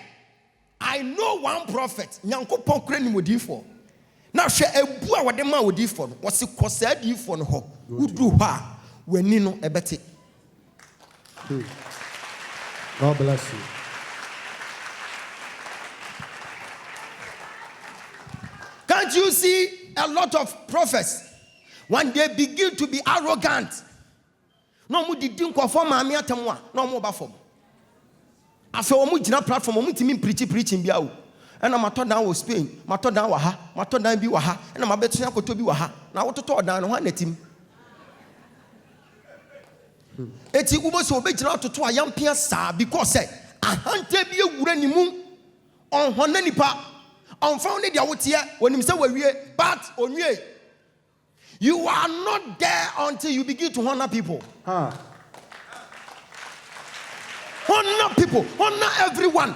I know one prophet. Now she a boy what the man would do for what's it cost you for who do her when you know a better. God bless you. Can't you see a lot of prophets when they begin to be arrogant? No more did conform my miatamwa, no more bafom. I saw a platform, preaching biao. And I'm a thought down with Spain, my thought down waha, my thought down be waha, and I'm a better to be waha. Now what to talk down one at him. It's a woman so big out to a young piazza because I hunted be a wooden moon on Honanipa, on founded Yawotia when himself were but on ye. You are not there until you begin to honor people. Honor people, honor everyone.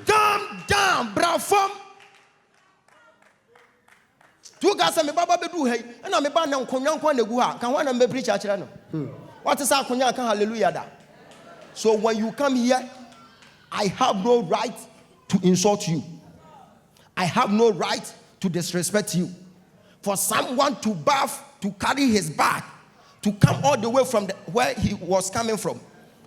Calm down, bravo. Two guys me baba bedu hey, and I'm a band on Konyan Kwanegua. Can one and preach at Channel? What is our Konyan? Hallelujah. Da. So when you come here, I have no right to insult you. I have no right to disrespect you. For someone to bath, to carry his bag, to come all the way from where he was coming from,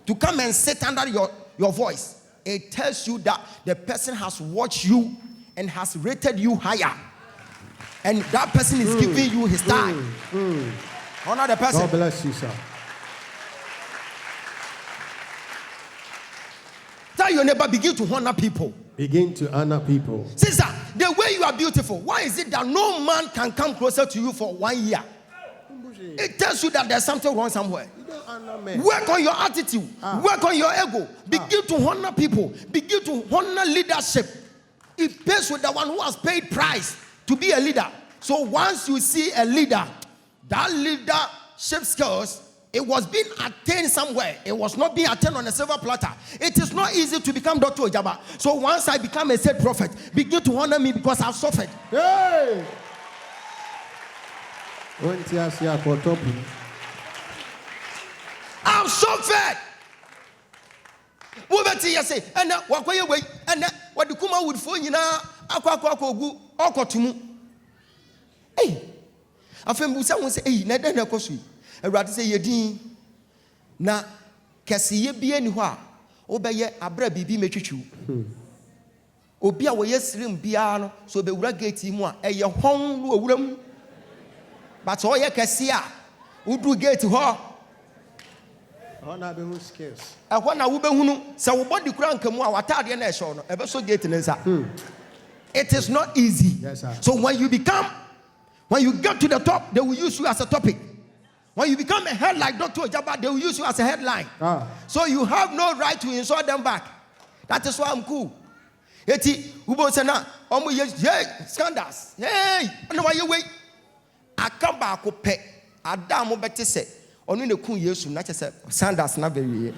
to come and sit under your voice, it tells you that the person has watched you and has rated you higher. And that person is giving you his time. Honor the person. God bless you, sir. Tell your neighbor, begin to honor people. Begin to honor people. Sister, the way you are beautiful, why is it that no man can come closer to you for 1 year? It tells you that there's something wrong somewhere. Work on your attitude. Work on your ego. Begin to honor people. Begin to honor leadership. It pays with the one who has paid price to be a leader. So once you see a leader, that leadership skills, it was being attained somewhere. It was not being attained on a silver platter. It is not easy to become Dr. Ogyaba. So once I become a said prophet, begin to honor me because I've suffered. Hey! I'm suffered. Mubeti yase, and what way away, and what the Kuma would phone you now, Aquaquaco, Okotumu. Hey, I feel someone say, hey, Neden Kosu, a rat say, Yedin. Na Cassie be anywhere, obey a bread be metrichu. Obia way slim piano, so the regate him one, a your home room. But all your Cassia, who do get to her. Honor the skills. I want to Ubehunu, so what the crown come out, Tadian Nation, ever so getting inside. It is not easy. Yes, sir. So when you get to the top, they will use you as a topic. When you become a head like Dr. Ogyaba, they will use you as a headline. So you have no right to insult them back. That is why I'm cool. Eti Ubo Sena, hey, scandals. Hey, I know why you wait. I come back, Adam Betty said. Only the cool years not just Sanders not very.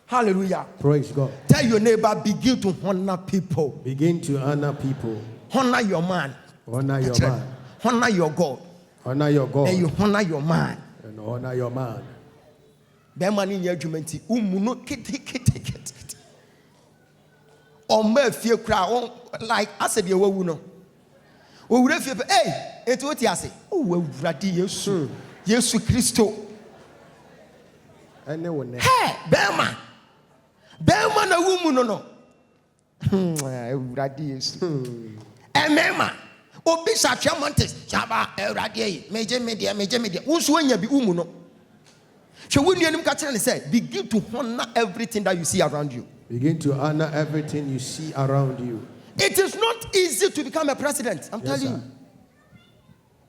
Hallelujah. Praise God. Tell your neighbor, begin to honor people. Begin to honor people. Honor your man. Honor your man. Honor your God. Honor your God. And you honor your man. And honor your man. Be man in your judgment. ma fie kra like I said you wu no o wura fie hey eto oti ase o wurade Yesu Yesu Kristo ene wona hey bema na wu mu no wurade Yesu emema obi satwa montes chaba wurade meje media unso anya bi umu no hwe wunnuanim ka kire ne say begin to honor everything that you see around you. Begin to honor everything you see around you. It is not easy to become a president. I'm telling you.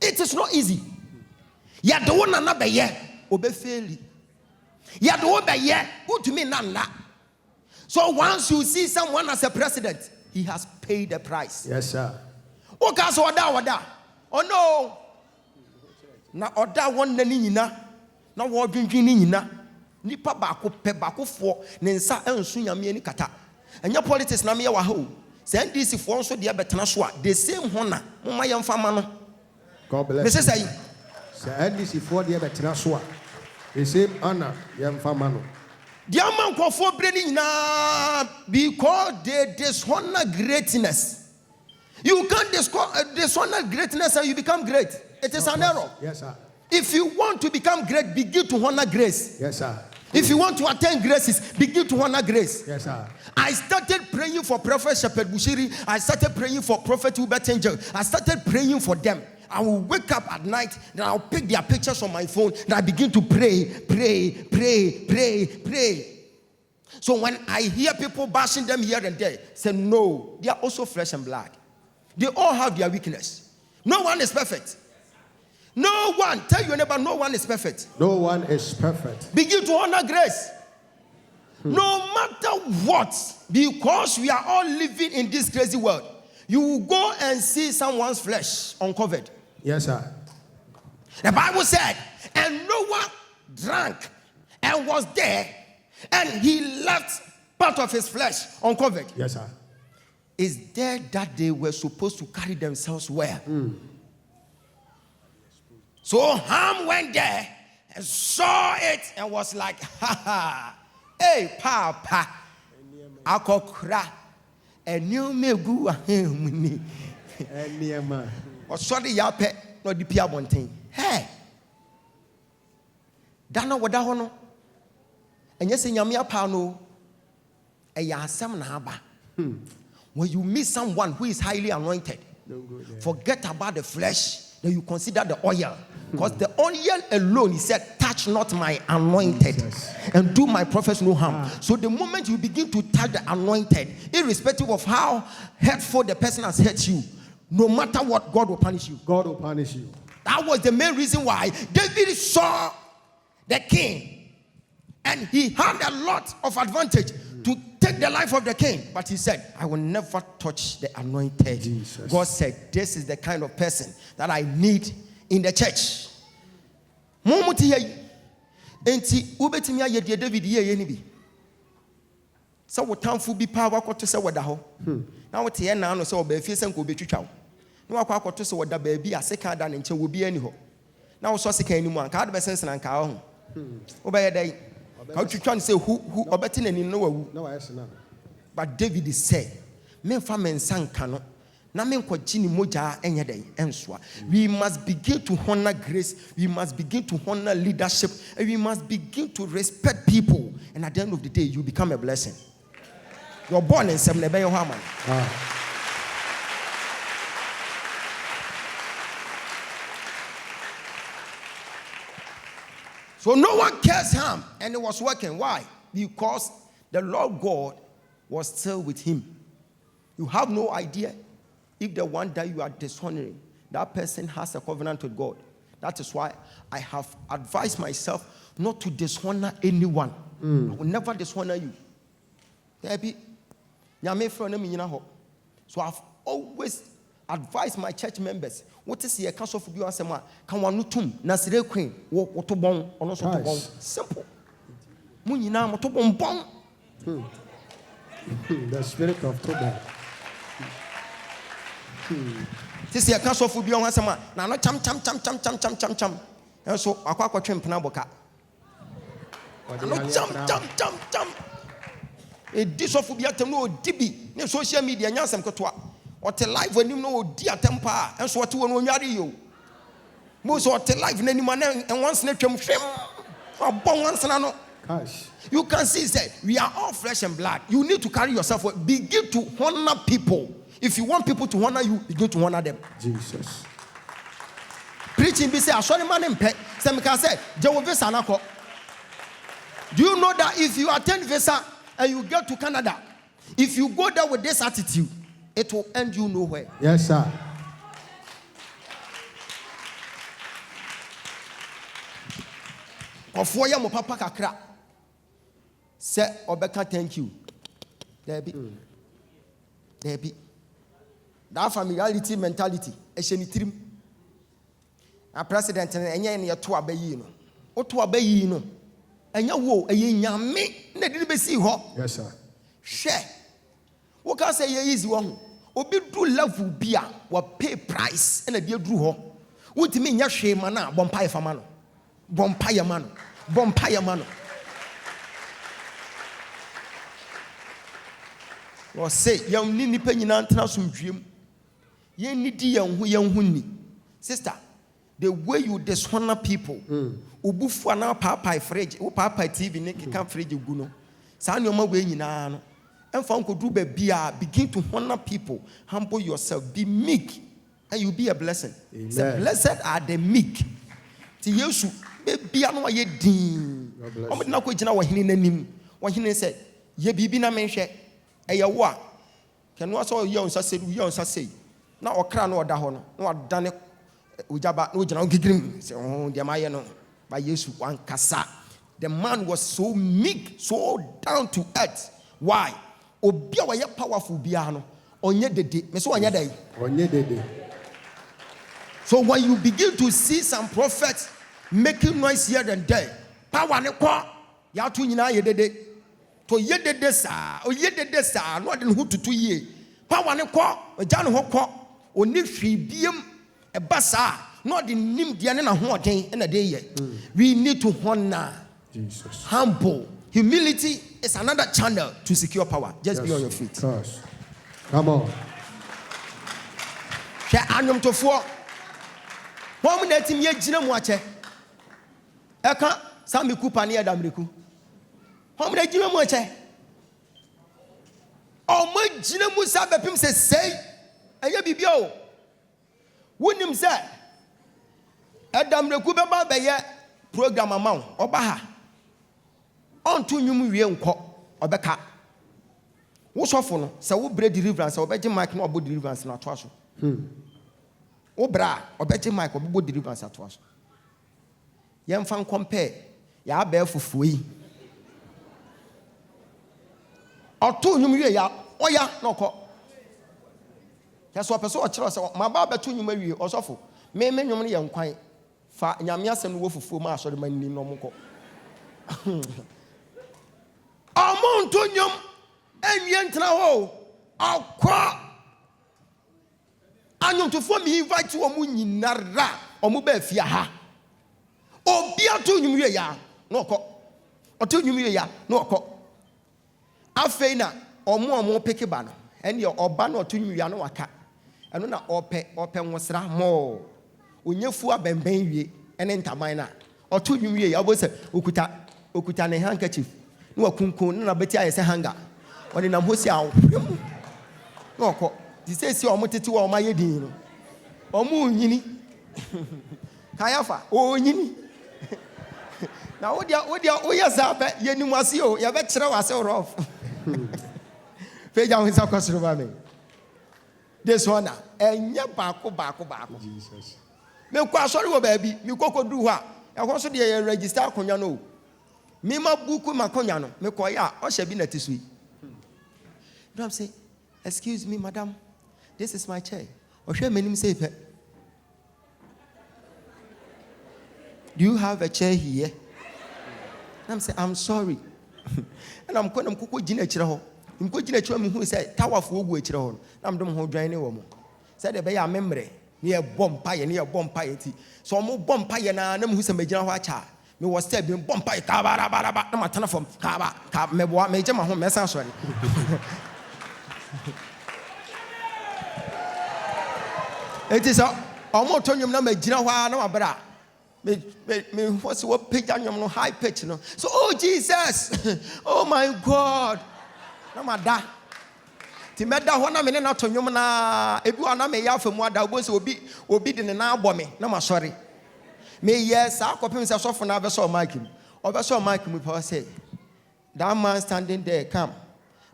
It is not easy. Ya do one na be ye obefeli. Ya do be ye utumi na. So once you see someone as a president, he has paid the price. Yes, sir. Okay, so oda. Oh no. Na oda one nani nyina. Na wo dwendwen ni nyina. Nipa baako pe baako fo ne nsa ensu nyame ani kata. Enya politics na me ye wa ha o. Se NDC fo nso de betena so a the same hona mama ye mfa ma no. God bless. Me say se NDC fo de betena so a the same honor ye mfa ma no. The man nkofo bre ni nyina because they dishonor greatness. You can't dishonor greatness and you become great. It is an error. Yes, sir. If you want to become great, begin to honor grace. Yes, sir. If you want to attain graces, begin to honor grace. Yes, sir. I started praying for Prophet Shepherd Bushiri. I started praying for Prophet Hubert Angel. I started praying for them. I will wake up at night, then I'll pick their pictures on my phone, then I begin to pray. So when I hear people bashing them here and there, say no, they are also flesh and blood. They all have their weakness. No one is perfect. No one. Tell your neighbor, no one is perfect. No one is perfect. Begin to honor grace. No matter what, because we are all living in this crazy world, you will go and see someone's flesh uncovered. Yes, sir. The Bible said, and Noah drank and was there, and he left part of his flesh uncovered. Yes, sir. Is there that they were supposed to carry themselves well? So Ham went there and saw it and was like, ha ha, hey, papa, akokra, and you may go ahead. Or sorry, yape, no the Pia Bontain. Hey, Dana Wadahono, and yes, in Yamia Pano, a Yasam Naba. When you meet someone who is highly anointed, forget about the flesh. Then you consider the oil. Because the oil alone, he said, touch not my anointed and do my prophets no harm. So the moment you begin to touch the anointed, irrespective of how hurtful the person has hurt you, no matter what, God will punish you. God will punish you. That was the main reason why David saw the king and he had a lot of advantage to take the life of the king. But he said, I will never touch the anointed. Jesus. God said, this is the kind of person that I need in the church. Enti ubetimi aye de David ye ni bi. So what tamfo bi pa wakoto se wada ho. Na wote ye na no se oba fie se nko obetwitwa wo. Na wakwa akoto se wada ba bi aseka da ne nche wo bi ani ho. Na wo so seka ani mu an ka da besense na nka ho. Wo ba ye dai. Ka twitwa ne se hu obeti nani no wawu. Na wa yesena. But David said, "Me fa men sanka no. Na me nkwaji ni moja enye dai enswa." We must begin to honor grace. We must begin to honor leadership. And we must begin to respect people. And at the end of the day, you become a blessing. You're born in Semnebe Yohaman. So no one cares him, and it was working. Why? Because the Lord God was still with him. You have no idea if the one that you are dishonoring, that person has a covenant with God. That is why I have advised myself not to dishonor anyone. I will never dishonor you. So I've always advised my church members. What is the council of you asema? Can one nutum nasire queen? What to bon or not to bon? Simple. Munina moto bon bon. The spirit of Toba. This is a council of you asema. Now no cham. And so akwa twem pena boka. No cham. disophobia tem no dibi ne social media nyasem kotwa what live anim no di atempa enso what won onware yo mo so what live na anim and once na twam hwem abon once na no Cash. you can see say we are all flesh and blood. You need to carry yourself well. Begin to honor people. If you want people to honor you, begin to honor them. Jesus. Preaching be say asori man mpe say me can say jewo visa na ko. Do you know that if you attend visa and you get to Canada, if you go there with this attitude, it will end you nowhere. Yes, sir. Ofo ya mo papa kakra. Say obeka thank you. There be. That familiarity mentality. Eshenitirim. A president enye ne to abayi no. O to abayi no. Enya wo eye nyame na de be si ho. Yes, sir. Share. Wo ka say ye easy wo ho. Obi do level bia wa pay price na de dru ho. Wotimi nya hwe ma na bompa ye fama no. Bompa ye ma no. Or say, young Nini Penny Nantrasum dream. Ye need young ni. Sister, the way you dishonor people, Ubufana Papa fridge, or Papa TV, Nicky can fridge you guno. San your way in an and found could do beer, begin to honor people, humble yourself, be meek, and you'll be a blessing. Say, blessed are the meek. Tiyosu, be no ye dean. I'm not going to know what he named. What he said, ye be na mention. Eyawa can was all young say na okra na oda ho no na wadane Ogyaba no gina gigrim say oh dia maye no by Yesu wan kasa. The man was so meek, so down to earth. Why? Obi a ye powerful bia no onye dede me so onye dai onye dede. So when you begin to see some prophets making noise here and there, power ne kwa ya tu nyina ye dede to ye dede sa o ye dede sa no de hu tutu ye power ne ko oja ne ho ko oni hwi biem e basa no de nim de ne na ho oden na de ye. We need to honor Jesus. Humble humility is another channel to secure power. Just be on your feet. Gosh. Come on. She anyum to fo won na tim ye gina mu ache eka sami kupa ne adamreku won na gina mu ache o ma gina mu sa bepim se sei eye bibia o wonim se adamreku be ba be ye program amaw oba ha onto nwum wie nko obeka wo sofo no se wo bre deliverance obeje mic na obo deliverance na to aso wo bra obeje mic obo deliverance ato aso yem fan compare ya ba fufuo yi oto nwum wie ya oya na okọ ya so peso o kire se ma ba beto nwum awie osofo me nwum ne ye nkwan fa nyame asem no wo fufuo ma asori manni no mko amonto nwum enwie ntra ho akwa anyum to for me invite wo mu nyinara omu ba afia ha obi ato nwum wie ya na okọ oto nwum wie ya na okọ afeina omo peke ba no ene oba na oto nwum wie na waka eno na ope nwosra mo onyefu abemben wie ene ntaman na oto nwum wie ya obo se okuta ne handkerchief na wakunkun na beti ayese hanga oni na mhosi awo na okọ di se si omo tete wa omo ayedin no omo nyini kayafa onyini na wodia oyesa be yenimwase o ye be kire wase rough feja hunsa kwasoro ba me this one enye baako Jesus me kwa sori wo ba bi me kokodu ho a e ko so de ye register akonya no me ma buku makonya no me ko ya o hye bi na tisui. You know what I'm saying? Excuse me, madam. This is my chair. Do you have a chair here? I'm saying, I'm sorry. And I'm going to go to the I'm going to the who said, Tower for which I'm doing whole draining woman. Said, Obey a memory near bomb pie, near bomb piety. So I'm bomb pie and I'm who's a major watcher. Me was step being bumped by Kabaraba, no matter from Kaba, Meboa, Major Mahon, Messa, sorry. It is a Omotonium number, Jinawa, no, bra. Me what's what pitch on your high pitch, no. So, oh Jesus, oh my God, no matter. Timeda hona me na to nwom na ebi ana me ya famu ada obo se obi de ne na abọ me na ma sorry me yes akopem se sofo na be so mic mu obe so mic mu pa say that man standing there come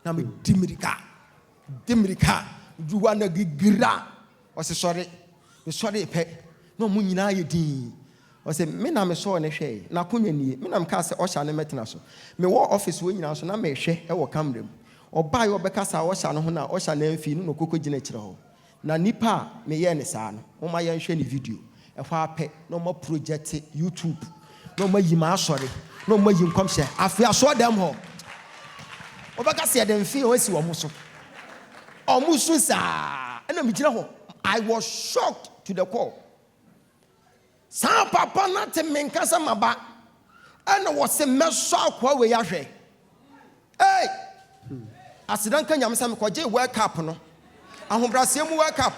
na me dimirika juwa na gigira o se sorry me sorry pe no mu nyina ye din o se me na me so ne hwe na konwa nie me na me ka se o sha ne metena so me wo office wo nyina so na me hwe e wo camera mu oba yo bekasa wo sha no ho na o sha na mfi no kokko gina kire ho na nipa me ye ne saa no o ma ye nhwe ne video e hwa ape no mo project YouTube no mo yi ma asore no mo yi nkomhye afia so dem ho obekasa ye dem fi o si wo mo so o mu su saa na me gina ho. I was shocked to the core. Sa papa na te menkasa maba and was a meso akwa we ya hwe. Hey, asidan kan nyam sam kwaje world cup no ahobrasem world cup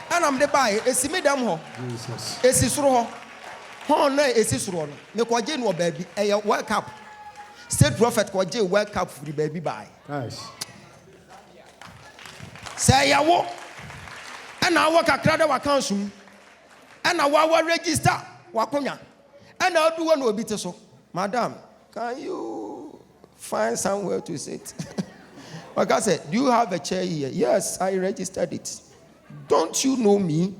anam de bae esimi dem ho Jesus esi soro ho na esi soro no me kwaje no baabi eye world cup state prophet kwaje world cup free baabi bae nice say yawo ana wa kakra da wa kansum ana wa register wa konya ana oduwo na obi te so madam can you find somewhere to sit? Like I said, do you have a chair here? Yes, I registered it. Don't you know me?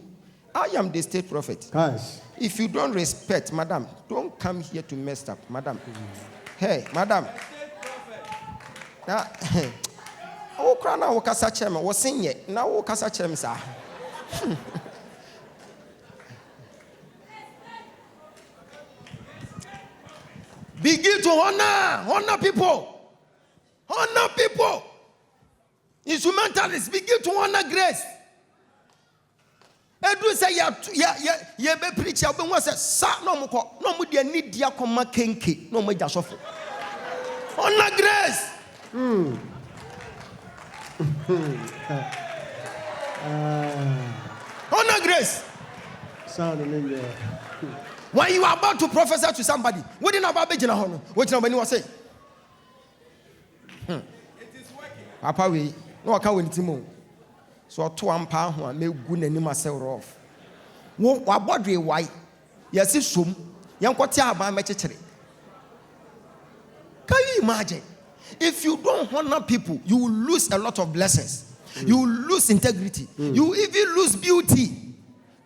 I am the state prophet. Nice. If you don't respect, madam, don't come here to mess up, madam. Hey, madam. Now, oh, crana, oh, kasa chairman, was sing it. Now, oh, kasa chairman, sir. Begin to honor people. Honor people. Instrumentalists begin to honor grace. Edu say ya be preacher be won say sa no mo ko no mo de ani dia koma kenke no mo ja sofo. Honor grace. Honor grace. Sound in there. When you are about to prophesy to somebody, what did about be jina hono? What did you say? It is working. Papa we no aka we ntimo. So to ampa ho a me gu nanim asel rough. Wo abodwe wai. Yesi som. Yankote aban me chekere. Can you imagine? If you don't honor people, you will lose a lot of blessings. You will lose integrity. You will even lose beauty.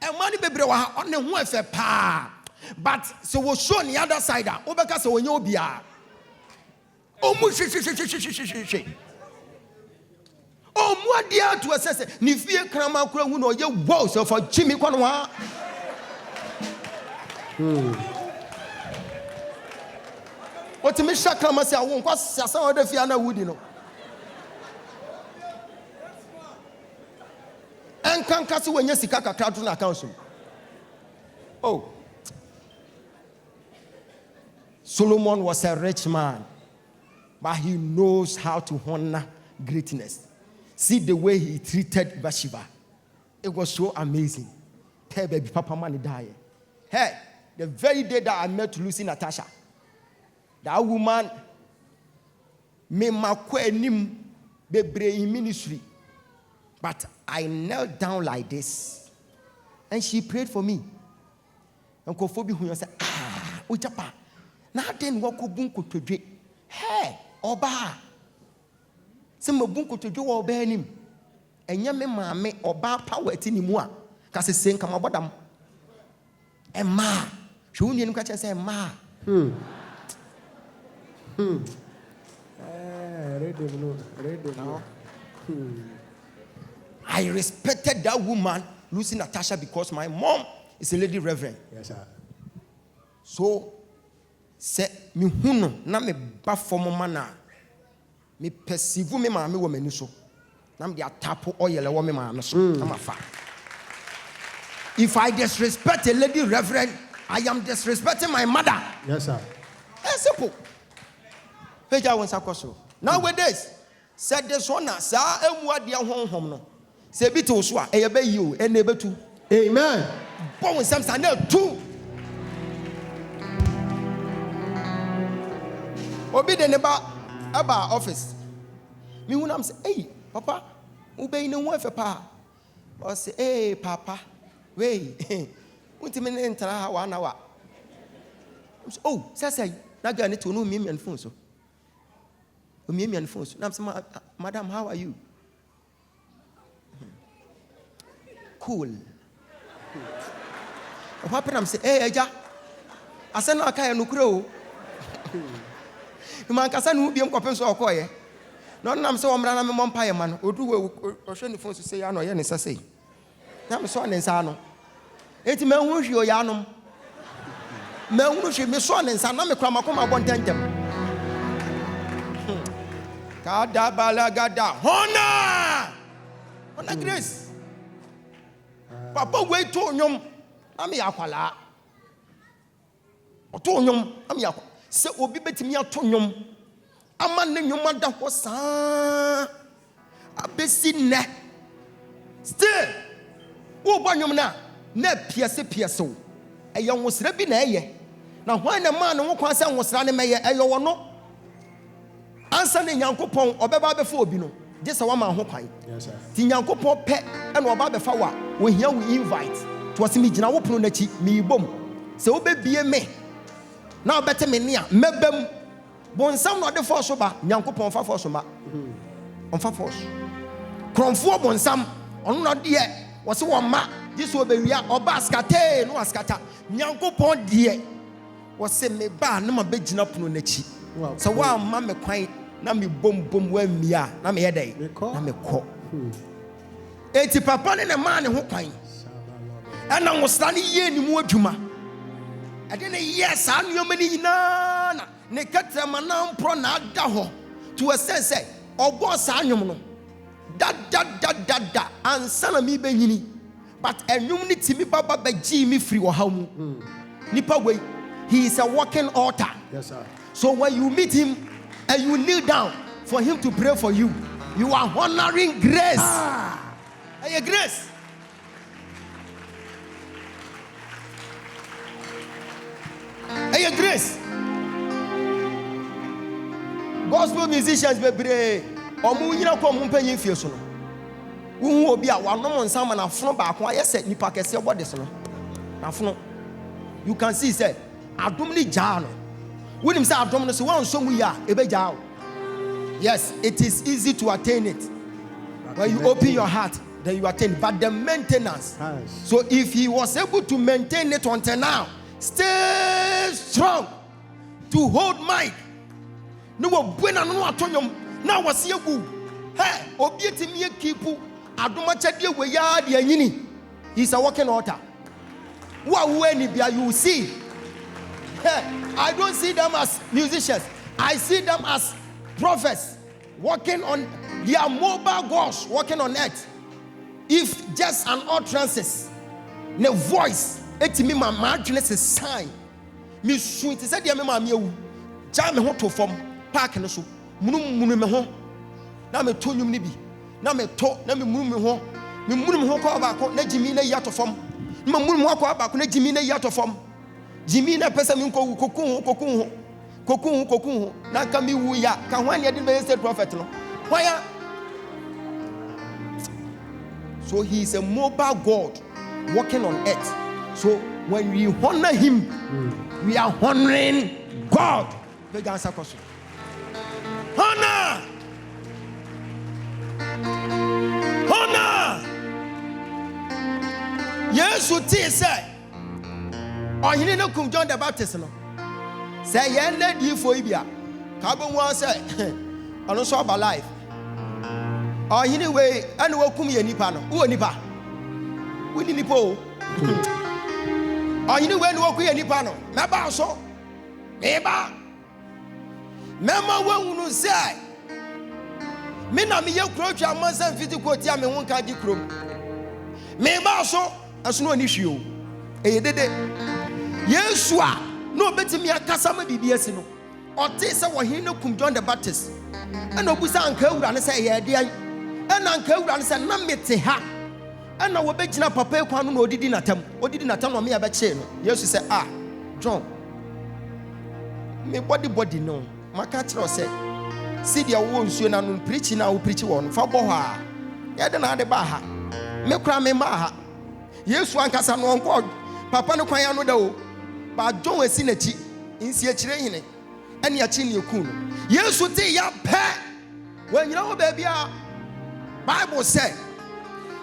And money bebre wa on the ho efe pa. But so we show on the other side. Obeka so wenye obia. Omu shi. Omu dia to assess ni fie krama kura hu no ye wow so for Jimmy kwano ha. Otimi shakrama se awo nkwa siasa oda fie na wudi no. Enkanka se wenye sika kakra to na account. Oh. Solomon was a rich man, but he knows how to honor greatness. See the way he treated Bathsheba. It was so amazing. Hey, baby, Papa man died. Hey, the very day that I met Lucy Natasha, that woman made my quenim bebre in ministry. But I knelt down like this, and she prayed for me. And Kofobi who said, Ogyaba. Na den wako bunko todwe. Hey, oba. Se mabunko todwe wo oba anim. Enya me maame oba power ati ni mu a. Ka se sen kama bodam. Emma. Hwe woni enu ka che se emma. I respected that woman, Lucy Natasha, because my mom is a lady reverend. Yes, sir. So, se mi hunu na me ba form mana me perceive me ma me wo mani so na me dey tap oil wo me ma no so na ma fa. If I disrespect a lady reverend I am disrespecting my mother. Yes, sir. It's simple. Nowadays, said this one, sir, and what dear home. Say bit to swa, a bay you, and neighbor too. Amen. Bon, some no two. Obi the neighbor about office. Me when I'm say, hey, papa, obey no one for pa. Or say, hey, papa, wait, what do you mean? Enter 1 hour. Oh, say, now I need to know me and phone so. Me and phone. Now, madam, how are you? Cool. What happened? I'm saying, hey, Eja. I said, no, I can't grow. You man, Cassan will be on copy so quiet. No, I'm so I'm running my empire man. Or do or show the phone to say, I know, yes, I say. I'm son and son. It's me who's your yanum. Me who's your son and son. I'm a cramacoma 110. Gada balagada. Honor grace. Papa wait to nyom. Ami akwala. Oto nyom. Ami akwa. Se obi betimi ato nyom. Ama ne nyom ada ho saa. Abesi ne. Still. Wo ba nyom na piase wo. Eye nwosra bi na eye. Na hwan na man wo kwan se nwosra ne meye eye wo no. Answer ne Nyankopon obeba befa obi no. Je se wa ma ho kwan. Yes sir. Ti Nyankopon pe e na oba befa wa. We here we invite. To wasi mi gina wo pono na chi mi bom. Se wo be bie me. Na obete me ne a mebam. Bonsam no de force ba Nyankopon fa force ma. On fa force. Kromfo bonsam ono no de wo se wo ma. Jesu obewia oba askate no askata. Nyankopon de wo se me ba na ma be gina pono na chi. So wa ma me kwan na me bom wa mia na me yedai na me ko eti papa ne ma ne ho kwan ana nwosra ne ye ni mu adwuma ade ne yes anuoma ni nyina na ne katrama na mpro na ada ho to a sense obo sa anwom no da ansa na me benyini but enwom ni timi baba ba gi me free wo haw mu nipa wey he is a walking altar. Yes sir. So when you meet him and you kneel down for him to pray for you, you are honoring grace. Hey, grace. Hey, grace. Gospel musicians be pray. Omu nyina ko mu panyin fie so no. Wo obi a wanom nsam na fono ba ko ayese nipa kese body so no. Na fono. You can see say adom ni ja no. When him say adom no so wan so mu ya ebeja. Yes, it is easy to attain it. When you open your heart, then you attain it. But the maintenance. So if he was able to maintain it until now, stay strong to hold mic. No buena no atonyom. Now was ye gu. Hey, obi etimi ekipu adom achade we ya de anyini. He's a walking altar. When you see, I don't see them as musicians. I see them as prophets walking on their mobile gods, walking on earth. If just an utterances, the voice, it me my marginless is sign. Me sweet said ya me ma me ewu. Ja me ho to fom park no so. Munu me ho. Na me to nyum ni bi. Na me to na me munu me ho. Me munu me ho ko ba ko na jimi na ya to fom. Ma munu mo ko ba ko na jimi na ya to fom. Jimi na pesa mi ko kokun na ka mi wu ya ka hwan ya be state prophet no. Why? So he is a mobile God walking on earth. So when we honor him, we are honoring God. Big answer question. Honor. Yes, what he said. Oh, you didn't come John the Baptist, no? Say, yeah, let you for Ibia. Carbon was say, I don't saw about life. Oh, anyway, I know come here, Nipano. Who Nipa? We need Nipo. Oh, anyway, no walk here, Nipano. Maba so. Meba. Mema won't say. Mina me your crouch and must have physical time and one candy chrome. Meba so, as no issue. Eh, did it. Yeshua no betimi akasa ma bibia no ote se wo hin no kum John the Baptist and obusa anka wura ne se ye de an na anka wura ne se na mete ha na wo begina papa ekwan no odidi natam no me ya be che no Yesu se John me body no maka kire o se see dia wo nsuo na no preach na wo preach wo no fa bo ha ye de na de ba ha me kura me ma ha Yesu ankasa no onko papa no kwan ya no da o ba John esi na chi nsi akire hine ene achi ne eku no Yesu te ya pe wanyina wo ba bia Bible say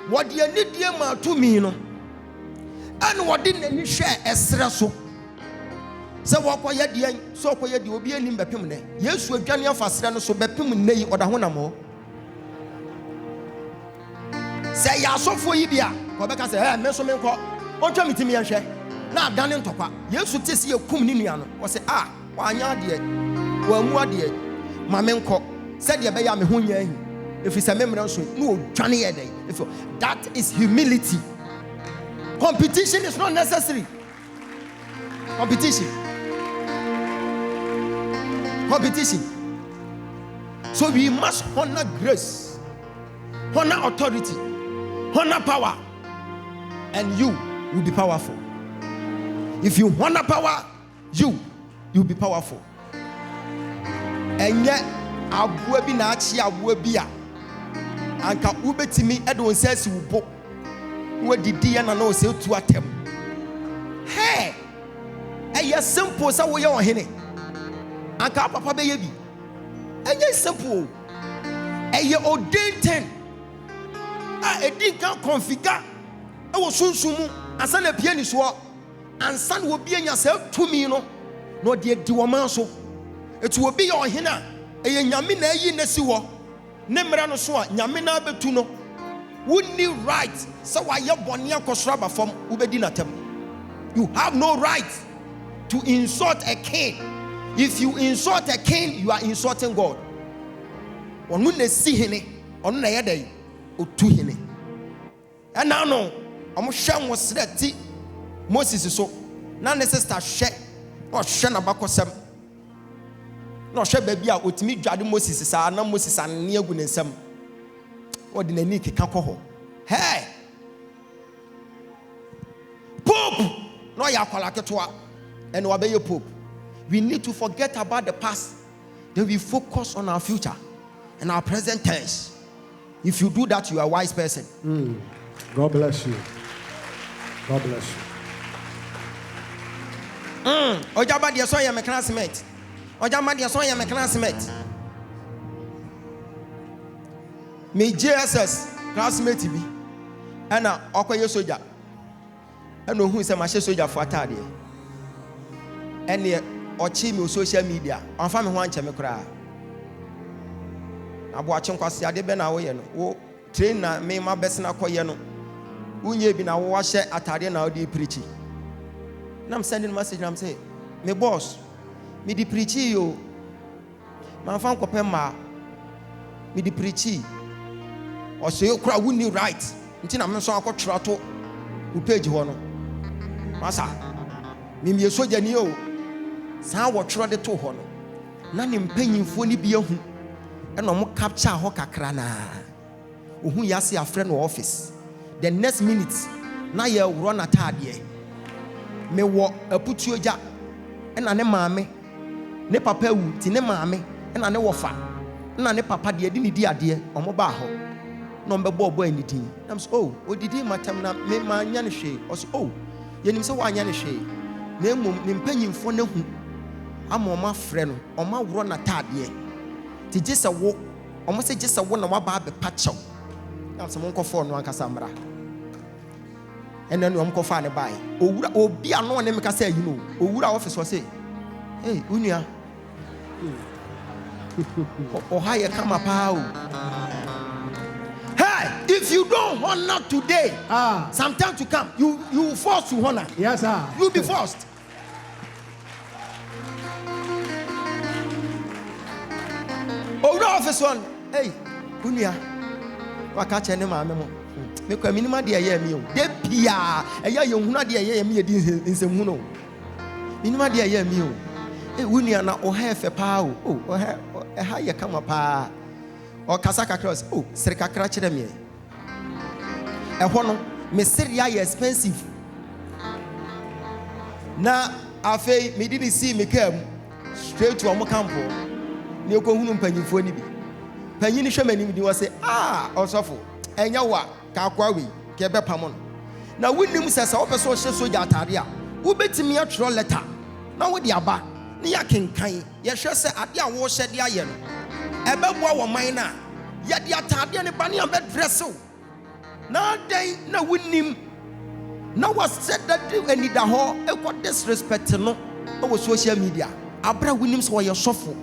what the anidie ma to me no and what did nani hwe esre so se wo koye de so koye de obi anim bepem ne Yesu adwane afasre no so bepem nei oda ho namo se ya sofo yi bia ko be ka se me so me nko ontwa mitimi ye hwe na adane ntokwa Yesu tesi ekum ni nua no wo se wa anya de wa mu ade ma me nko se de be ya me ho nya hi if it's a memory no Johnny Ede. If that is humility. Competition is not necessary. Competition. So we must honor grace, honor authority, honor power, and you will be powerful. If you honor power, you'll be powerful. And yet, abuabi na achi abuabia. Anka ubetimi edon sesi ubo we didi na no se tu atem eye simple sa wo ye ohene anka papa be ye bi eye simple eye ordained edi kan configure e wo sunsumu ansa na pie ni so ansa na obi anya se tumi no no de di wo man so etu obi ye ohene a eye nyame na ayi na si wo Nemra no so a nyame na betu no wonni right so wa ye bone akosra ba fam ubedi natem. You have no right to insult a king. If you insult a king, you are insulting God. Onu na si hene onu na ye dai otu hene and now no omo hwe wo sreti Moses so na ne sister hwe o hwe na bakosem no hwe baby a otimi dwade Moses sa na Moses an ne agu ne nsam odi na ni keka kɔ hɔ Pope no ya kwala ketwa and obey Pope. We need to forget about the past, then we focus on our future and our present tense. If you do that, you are a wise person. God bless you. God bless you. Ogyaba de so ya me classmate. Ogyaba de so ya me classmate. Me JSS classmate bi. Ana okoye soja. Ana ohun se ma hye soja fo atade. Ene ochi me social media. Onfa me ho anche me kra. Abo achi nkwase ade be na wo ye no. Wo train na me ma besna koye no. Unye bi na wo hye atade na wo dey preach. Now I'm sending a message and I'm saying, my boss, me di preachy yo. My fan ko pema. Me di preachy. Or say you cry win right. Nti na me so akotwra to u page ho no. Masa. Me soja ni o. Sa wo twra de to ho no. Na ne mpanyimfo ni bia hu. E no mo capture ho kakra na. Ohu yase afre no office. The next minute na ye run atade. Me wo aputuoja ena ne maame ne papa wu ti ne maame ena ne wofa ena ne papa de adi ne di ade omo ba ho no mbebo obo anidin nam so odidi matam na me ma anya ne hwe o so yenim se wa anya ne hwe na emom ne mpanyimfo ne hu ama omo afre no omo awro na tade ti gese wo omo se gese wo na wa ba be pachew nam se monko fo no ankasa mra and then I'm going to buy. Oh, be a no one say, you know, or would our office was say, hey, Unia, or higher come up. Hey, if you don't honor today, sometime to come, you will force to honor. Yes, sir. You'll be forced. Oh, the office one, hey, Unia, what catch any mamma? Me kwa minima de aye mi o de pia eya ye huna de aye mi edi nsem hu no Minima de aye mi o. Wuni ana o ha fe pa o. O ha ye kama pa. O kasa kakra o sere kakra kire me. Ho no me sere ya expensive. Na afei me did see me come straight to omo campo. Ne ko hunu mpanyifo ni bi. Panyini hwe manim di wo se osofo enya wa ka akwa we ke be pam no. Na wunim sesa wo pese o hye soja atade a wo betimi atro letter na wo di aba ne ya kenkan ye hwe se ade a wo hye de aye no ebeboa wo man na ye de atade ne ba ne am be dress na den na wunim na was said that any da ho e ko disrespect no o social media abra wunim so ye sofo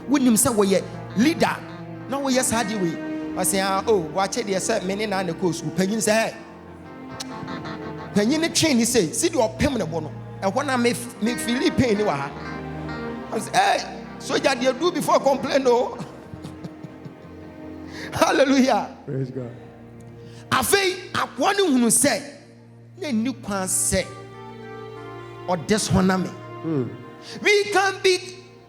wunim se wo ye leader na wo ye sade we I say wa che de se me ne na na ko school panyin se panyin train ni say see the opem ne bo no e ho na me Philippine ni wa ha I say soldier dey do before complain no. Hallelujah, praise God. Afei akwa ne hunu se na ni kwan se or dishonor me. We can be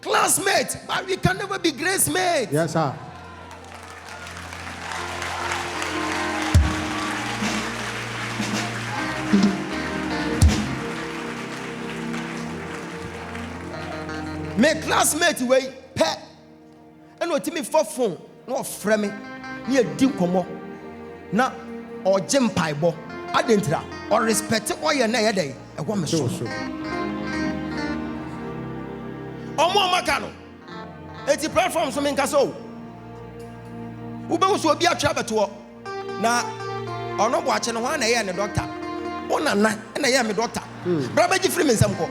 classmates but we can never be grace mates. Yes sir. My classmate way pet and what me for phone no frɛ me near dim komo na or gem paibo adentra or respect or your na yede e wo me so omo makano eti platform so me nka so wo be so obi atwa beto na ono bo ache no ho na ye ne doctor ona na na ye me doctor bra ba gi free me nsam ko.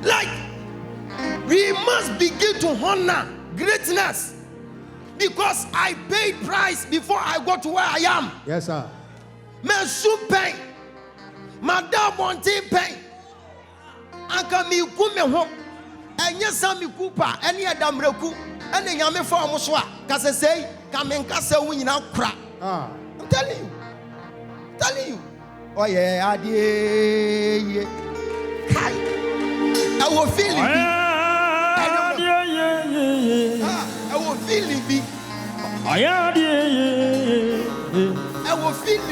Like, we must begin to honor greatness because I paid price before I got to where I am. Yes, sir. Me super, madam bonte pain. Anka mi ku me ho. Enye sam mi ku pa, ene adamreku, ene nyame fa omo so a. Ka se sei, ka me nka se wo nyina kra. I'm telling you. Oh yeah, adie. Kai. I will feel it. I will feel it. I will feel it.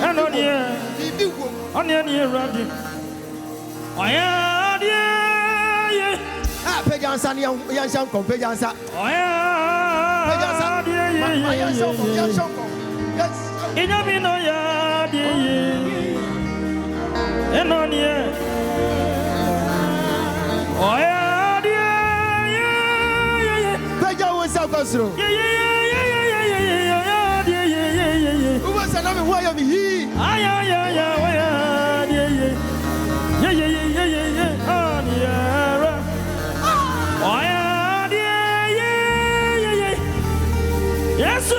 Oh yeah, Peja was out through. Who was another way of he? Yes,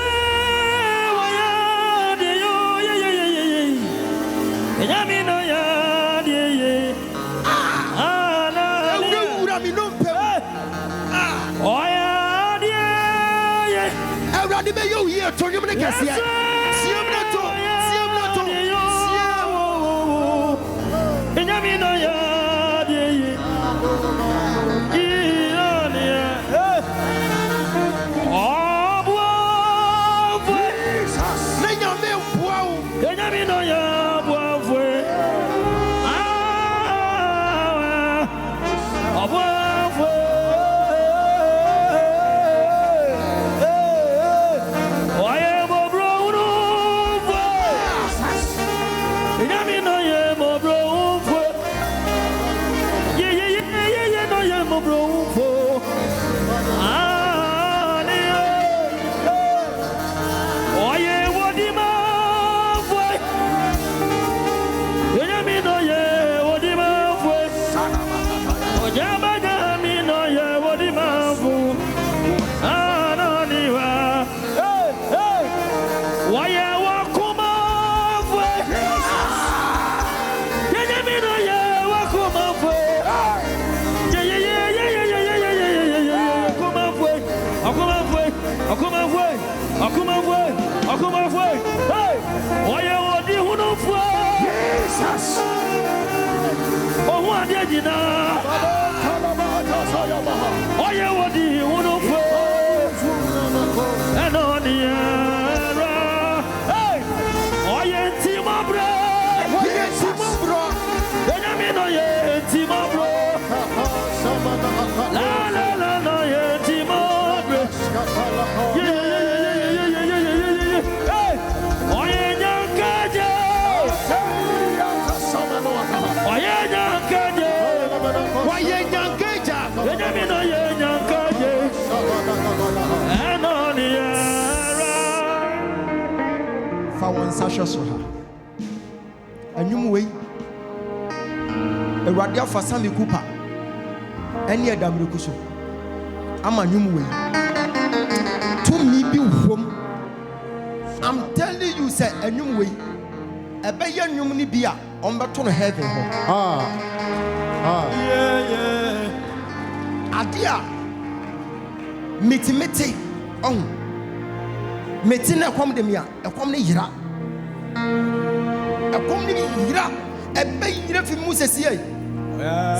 you here to you make us here. Sasha Soha. And you way a radia for Sammy Cooper. Any Adam Rukuso. I'm a new way. To me, be home. I'm telling you, say a new way. A better new money beer on back to heaven. Adia Meti on Metina come de mia, a comedy yira. A comedy yira, a bay yira for Moses ye.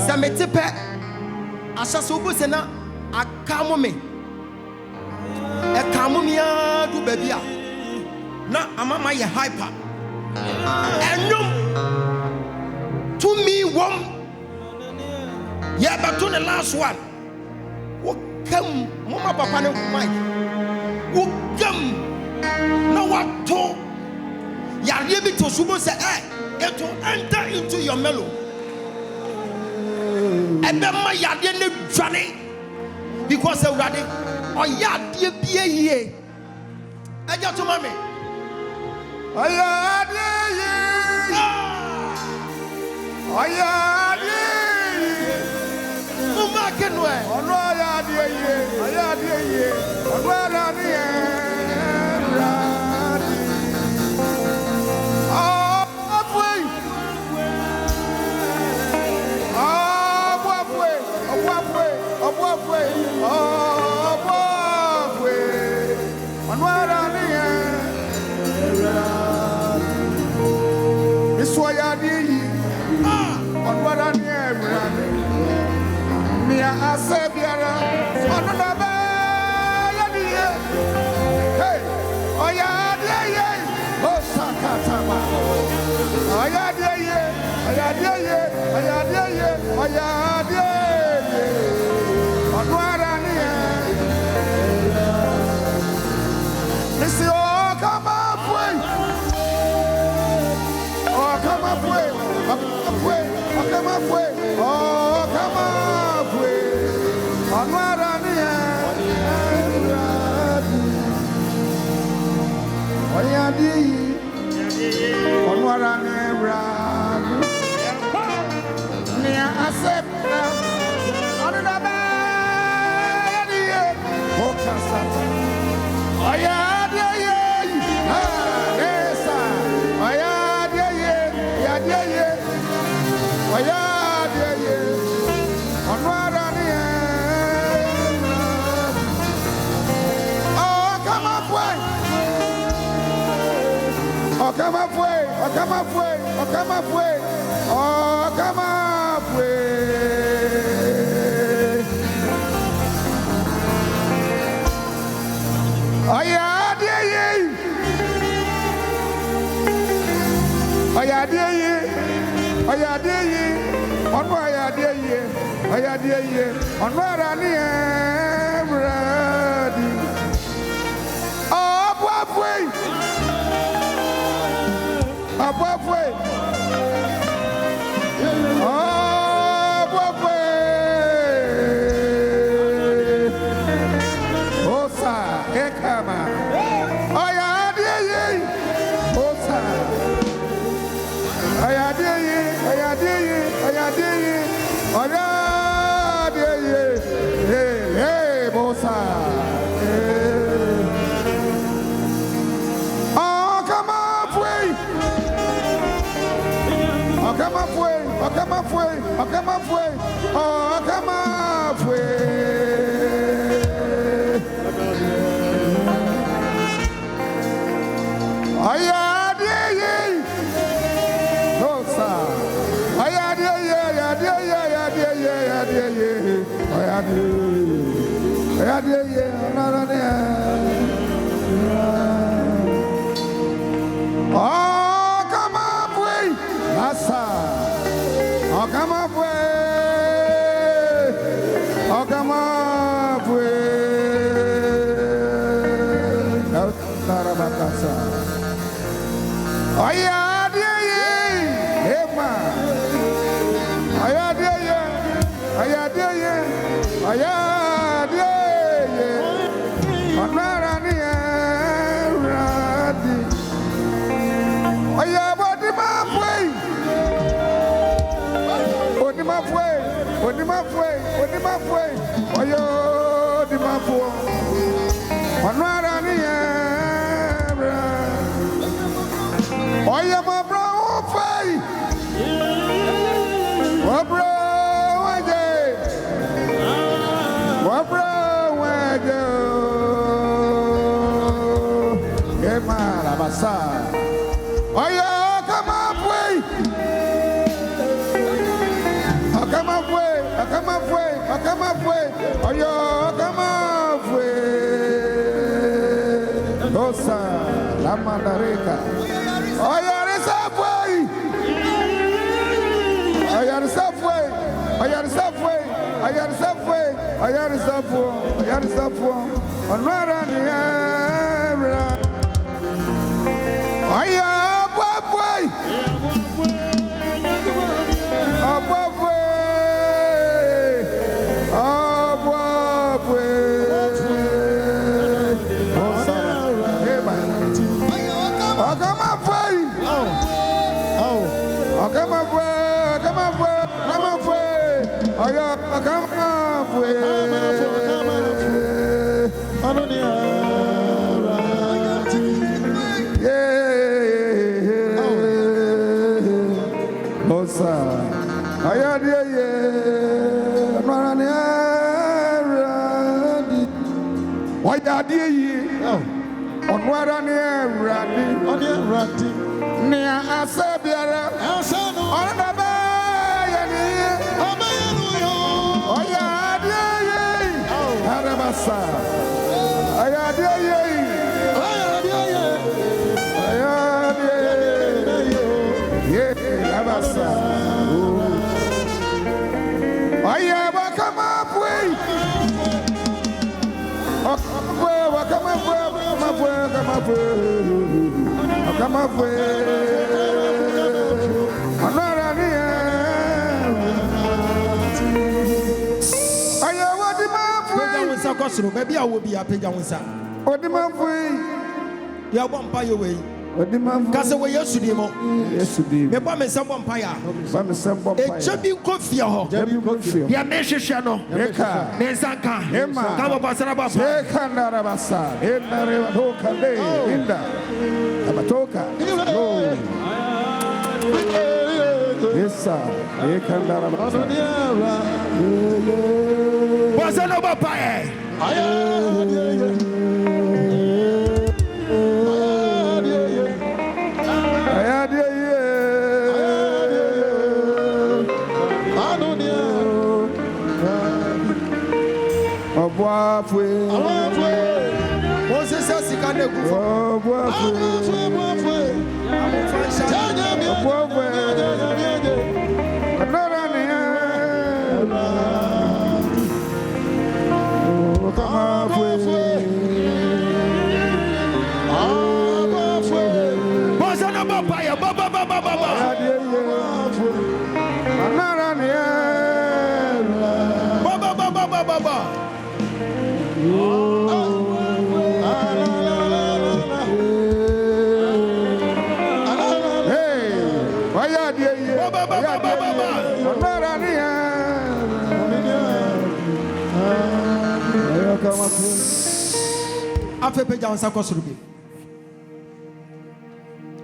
Sametepe Asasubusena, a camome. A camomia do babia. Na amama ye hyper. And no to me one. Yeah, but to the last one. What come, Mama Papa no Mike? What come? No what to? Ya able to subo say, it will enter into your mellow. And then my yard Johnny because already or yard dear be a year. I got to mommy. I I'm not Odimafwe, Oyo, Dimafo, Onwarani, Oya, my bro, Fay, Wabro, Wabro, Gemma, Basa, Oya, come up, way. Come halfway. Oh, yo, come halfway. Osa, la mandareka. Oh, you're halfway. On right on the area. Oh, yeah, halfway. Maybe I will be a paganza. What the man for you won't buy away. What the man Cast away yesterday. Yesterday, me buy me some vampire. A champion coffee. Ya Neshano, Eka, Nezanka, Emma, Kababasaraba, Ekandarabasa, Endarevadoka, Inda, Abatoka, yes, sir, Ekandarabasa. Was an overpire.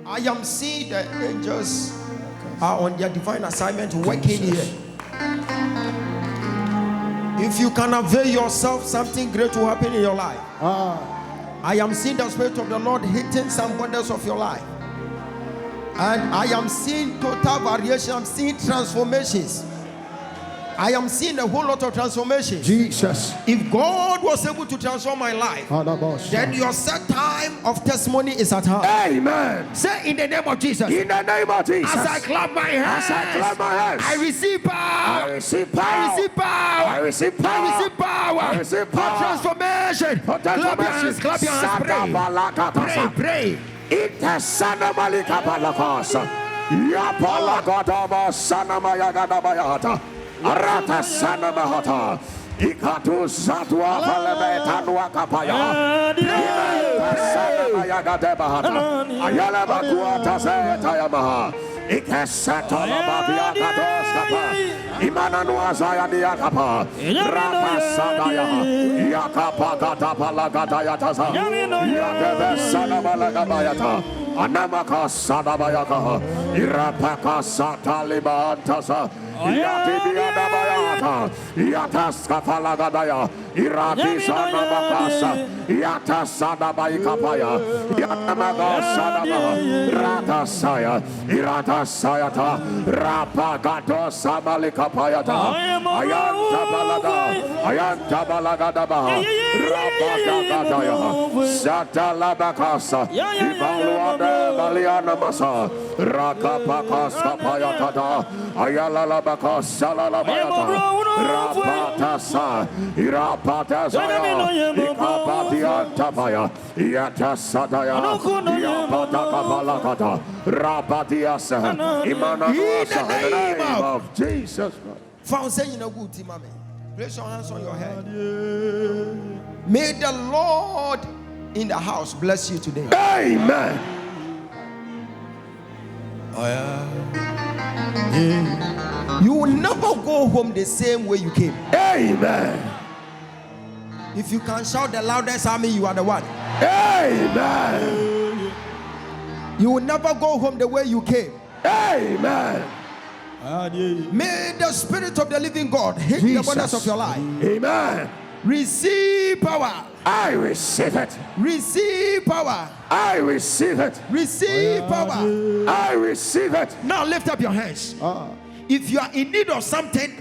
I am seeing the angels are on their divine assignment working here. If you can avail yourself, something great will happen in your life. I am seeing the Spirit of the Lord hitting some borders of your life. And I am seeing total variation. I'm seeing transformations. I am seeing a whole lot of transformations. Jesus. If God was able to transform my life, then your set time of testimony is at hand. Amen. Say in the name of Jesus. In the name of Jesus. As I clap my hands, I receive power. I receive power. I receive power. I receive power. I receive power. I receive power. For transformation. Clap your hands. Clap your hands. Pray. Itasanamalica Palacosa. Yapalagadaba Sanamayagadaba. Arata Sanamahata. Ikatu Satua Palameta Nuakapaya. Sanamayagadebaha. Ayala Bakuata Sayamaha. Ikesata Labavia Kadoskapa, Imana Nuazaya Diakapa, Rakasadaya, Yakapa Gatapalagatayataza, Yakevesana Balagabayata, Anamaka Sadabayaka, Irapaka Satalibantaza, Yatibiadabayata, Yataskapalagadaya, Irakisana Makasa, Yatasadabaikapaya, Yatamaga Sadaba, Ratasaya, Iratasayata, Rapagato Samalikapayata, Ayantabalagadaba, Rapagadaya, Satalabakasa, Ivaluanda Baliana Masa, Rakapakaskapayata, Ayalalabaka Salalabayata, Rapatasa, Irapatasaya, Ikapatiantabaya, Yatasadaya, Yapatakabalakata, Rapatiasa, Imananuasa, in the name of Jesus. Found saying a good team, amen. Place your hands on your head. May the Lord in the house bless you today. Amen. Oh, yeah. You will never go home the same way you came. Amen. If you can shout the loudest, I mean you are the one. Amen. You will never go home the way you came. Amen. May the Spirit of the living God hit the abundance of your life. Amen. Receive power. I receive it. Receive power. I receive it. Receive power. I receive it. Now lift up your hands. If you are in need of something,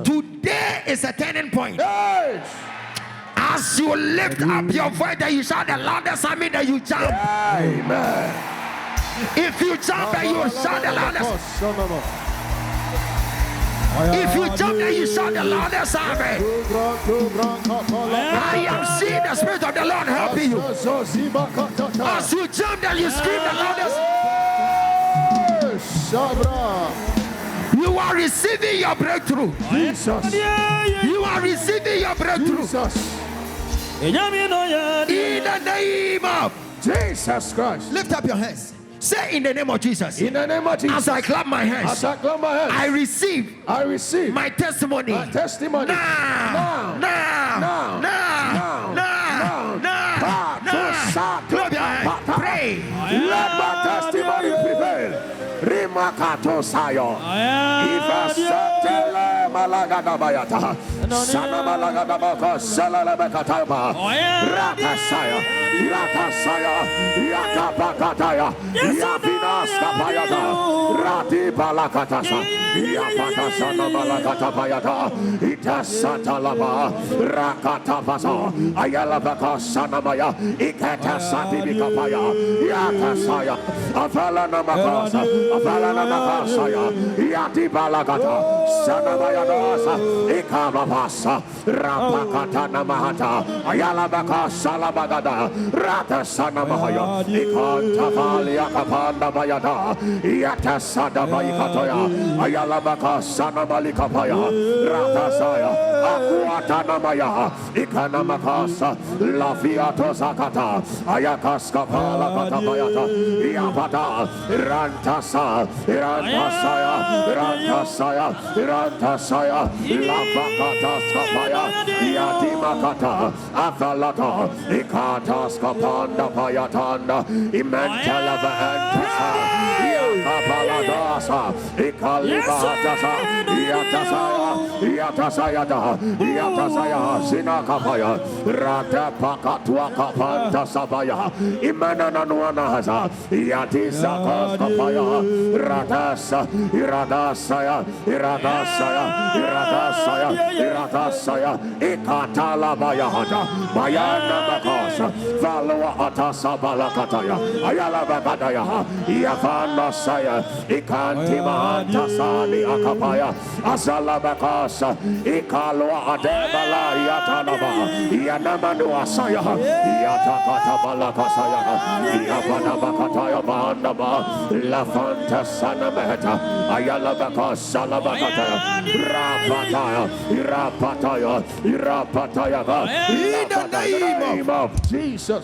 today is a turning point. Yes. As you lift up your voice, that you shout the loudest, I mean that you jump. Amen. If you jump, then you shout the loudest. If you jump, then you shout the loudest, amen. I am seeing the Spirit of the Lord helping you. As you jump, then you scream the loudest. You are receiving your breakthrough. Jesus. You are receiving your breakthrough. Jesus. In the name of Jesus Christ. Lift up your hands. Say in the name of Jesus. In the name of Jesus. As I clap my hands. As I clap my hands. I receive my testimony. My testimony. Now. Clap your hands. Pray. Let my testimony prevail. Rimakato Sayo. Ifasatele Malagadabayata. Sana Malagadabaka Salalabakataba. Ratasaya. Yakapakataya. Yavinas Kapayata. Rati Balakatasa. Yapatasana Malakatapayata. Itasatalaba. Rakatapasa. Ayalabaka Sanamaya. Ikatasati Bikapaya. Yatasaya. Avalana Makasa. Avalana Makasaya. Yati Balakata. Sanamaya Dasa. Ikababasa. Rapakatana Mahata. Ayalabaka Salabagada. Rata Sanamahaya. Ikantavalia Kapanda Bayada. Yatasada Baikatoya. Ayalabaka Sanamalikapaya. Rata Saya. Aquatanamaya. Ikanamakasa. Lafiato Zakata. Ayakaskapala Katabayata. Yapata. Rantasaya. Rantasaya. Lavakata Skapaya. Yatimakata. Avalata. Ikataskapanda Payatanda. Imentalava Antasa. Yakapaladasa. Ikalibatasa. Yatasaya. Sinakapaya. Rata Pakatua Kapanta Sabaya. Imanananuanaza. Yatisakaskapaya. Iradasaya. Ikatalabaya Hata. Bayana Bakasa. Valua Atasa Balakataya. Ayalabakataya. Yavana Saya. Ikantima Antasani Akapaya. Azalabakasa. Ikalua Adebala Yatanaba. Yanamanua Saya. Yatakata Balakasaya. Yavanabakataya Bandaba. La Fanta Sanameta. Ayalabakasa Labakataya. Rapataya. In the name of Jesus.